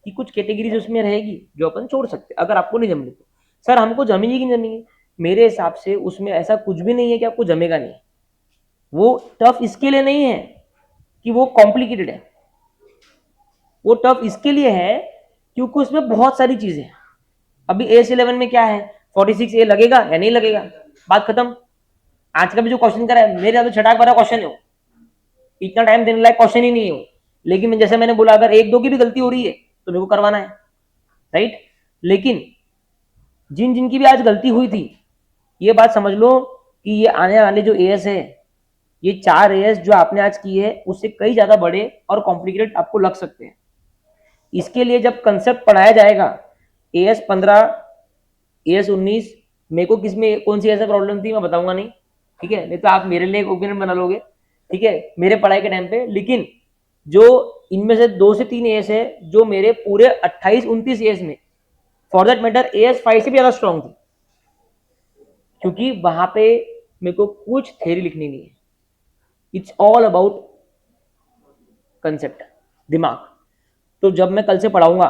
A: कि कुछ कैटेगरीज उसमें रहेगी जो अपन छोड़ सकते, अगर आपको नहीं जमनी तो। सर हमको जमेगी कि नहीं जमेगी, मेरे हिसाब से उसमें ऐसा कुछ भी नहीं है कि आपको जमेगा नहीं, वो टफ इसके लिए नहीं है कि वो कॉम्प्लिकेटेड है, वो टफ इसके लिए है क्योंकि उसमें बहुत सारी चीजें हैं। अभी AS11 में क्या है, 46A लगेगा या नहीं लगेगा, बात खत्म। आज का भी जो क्वेश्चन करा है मेरे यहाँ तो छटाक भरा क्वेश्चन है, इतना टाइम देने लायक क्वेश्चन ही नहीं है, लेकिन जैसे मैंने बोला अगर एक दो की भी गलती हो रही है तो मेरे को करवाना है, राइट। लेकिन जिन जिनकी भी आज गलती हुई थी, ये बात समझ लो कि ये आने वाले जो एएस है, ये 4 एएस जो आपने आज किए है उससे कई ज्यादा बड़े और कॉम्प्लिकेटेड आपको लग सकते हैं। इसके लिए जब कंसेप्ट पढ़ाया जाएगा, एएस 15, एएस 19, मेरे को किसमें कौन सी ऐसा प्रॉब्लम थी मैं बताऊंगा नहीं, ठीक है, नहीं तो आप मेरे लिए एक ओपिनियन बना लोगे, ठीक है, मेरे पढ़ाई के टाइम पे। लेकिन जो इनमें से 2 से 3 एएस है जो मेरे पूरे 28-29 एएस में, फॉर दैट मैटर एएस 5 से भी ज्यादा स्ट्रॉन्ग थी, क्योंकि वहां पे मेरे को कुछ थ्योरी लिखनी नहीं है, इट्स ऑल अबाउट कंसेप्ट, दिमाग। तो जब मैं कल से पढ़ाऊंगा,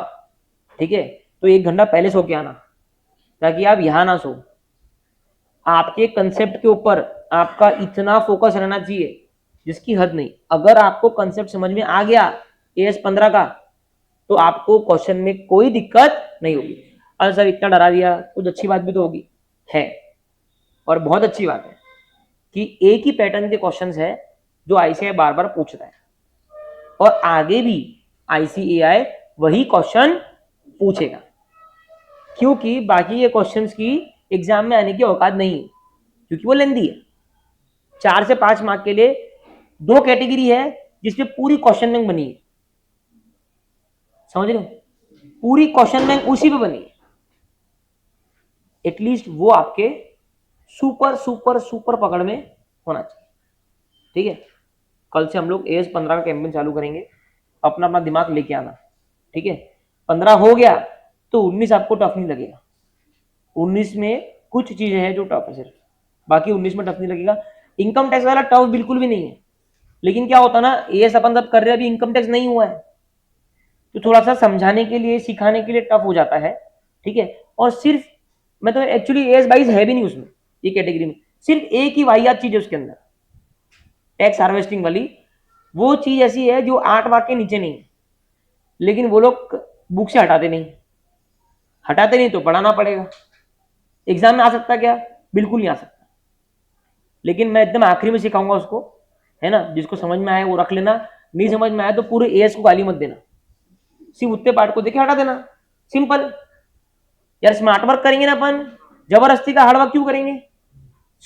A: ठीक है, तो 1 घंटा पहले सो के आना, ताकि आप यहां ना सो, आपके कंसेप्ट के ऊपर आपका इतना फोकस रहना चाहिए जिसकी हद नहीं। अगर आपको कंसेप्ट समझ में आ गया एएस 15 का, तो आपको क्वेश्चन में कोई दिक्कत नहीं होगी। अरे सर इतना डरा दिया, कुछ अच्छी बात भी तो होगी, है, और बहुत अच्छी बात है कि एक ही पैटर्न के क्वेश्चंस है जो आईसीएआई बार बार पूछता है, और आगे भी आईसीएआई वही क्वेश्चन पूछेगा, क्योंकि बाकी ये क्वेश्चंस की एग्जाम में आने की औकात नहीं है, क्योंकि वो लेंदी है। 4 से 5 मार्क के लिए 2 कैटेगरी है जिसपे पूरी क्वेश्चन बैंक बनी है, समझ रहे हो, पूरी क्वेश्चन बैंक उसी पे बनी है। एटलीस्ट वो आपके सुपर सुपर सुपर पकड़ में होना चाहिए, ठीक है। कल से हम लोग एएस 15 का कैंपेन चालू करेंगे, अपना अपना दिमाग लेके आना, ठीक है। 15 हो गया तो 19 आपको टफ नहीं लगेगा, 19 में कुछ चीजें हैं जो टफ है सिर्फ, बाकी 19 में टफ नहीं लगेगा। इनकम टैक्स वाला टफ बिल्कुल भी नहीं है, लेकिन क्या होता ना, एएस अपन तब कर रहे हैं, अभी इनकम टैक्स नहीं हुआ है, तो थोड़ा सा समझाने के लिए सिखाने के लिए टफ हो जाता है, ठीक है। और सिर्फ मैं तो एक्चुअली एएस 22 है भी नहीं उसमें, ये कैटेगरी में सिर्फ एक ही वाहियात चीज है उसके अंदर, टैक्स हार्वेस्टिंग वाली। वो चीज ऐसी है जो 8 मार्क के नीचे नहीं है, लेकिन वो लोग बुक से हटाते नहीं, हटाते नहीं तो पढ़ाना पड़ेगा। एग्जाम में आ सकता क्या? बिल्कुल नहीं आ सकता, लेकिन मैं एकदम आखिरी में सिखाऊंगा उसको, है ना। जिसको समझ में आए वो रख लेना, नहीं समझ में आया तो पूरे एएस को गाली मत देना, सिर्फ उतने पार्ट को देखे हटा देना, सिंपल। यार स्मार्ट वर्क करेंगे ना अपन, जबरदस्ती का हार्ड वर्क क्यों करेंगे?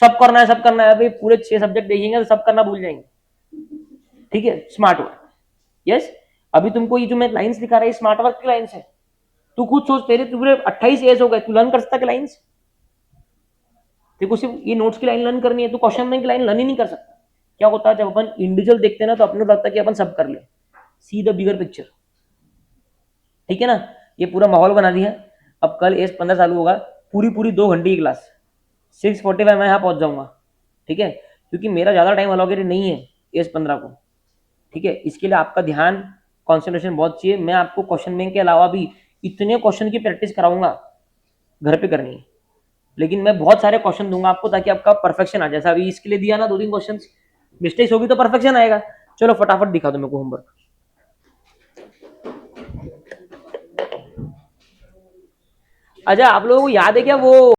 A: सब करना है, सब करना है, भाई पूरे 6 सब्जेक्ट देखेंगे तो सब करना भूल जाएंगे, ठीक है। Smart work, yes. अभी तुमको ये जो मैं लाइंस दिखा रहा है स्मार्ट वर्क की लाइंस है, तू खुद सोच, तेरे पूरे 28 एज हो गए, तू लर्न कर सकता है लाइंस? तेरे को सिर्फ ये नोट्स की लाइन लर्न करनी है, तो क्वेश्चन बैंक की लाइन लर्न ही नहीं कर सकता। क्या होता है जब अपन इंडिविजुअल देखते हैं ना, तो अपने को लगता है कि अपन सब कर ले, सी द बिगर पिक्चर, ठीक है ना। ये पूरा माहौल बना दिया। अब कल एज 15 चालू होगा, पूरी पूरी 2 घंटे की क्लास, 6:45 मैं यहाँ पहुंच जाऊंगा, ठीक है, क्योंकि मेरा ज्यादा टाइम अलॉकेटेड नहीं है एज 15 को, ठीक है। इसके लिए आपका ध्यान, कॉन्सेंट्रेशन बहुत चाहिए। मैं आपको क्वेश्चन बैंक के अलावा भी इतने क्वेश्चन की प्रैक्टिस कराऊंगा, घर पे करनी है, लेकिन मैं बहुत सारे क्वेश्चन दूंगा आपको ताकि आपका परफेक्शन आ जाए। जैसा अभी इसके लिए दिया ना 2-3 क्वेश्चन, मिस्टेक्स होगी तो परफेक्शन आएगा। चलो फटाफट दिखा दो मेरे को होमवर्क। अच्छा आप लोगों को याद है क्या वो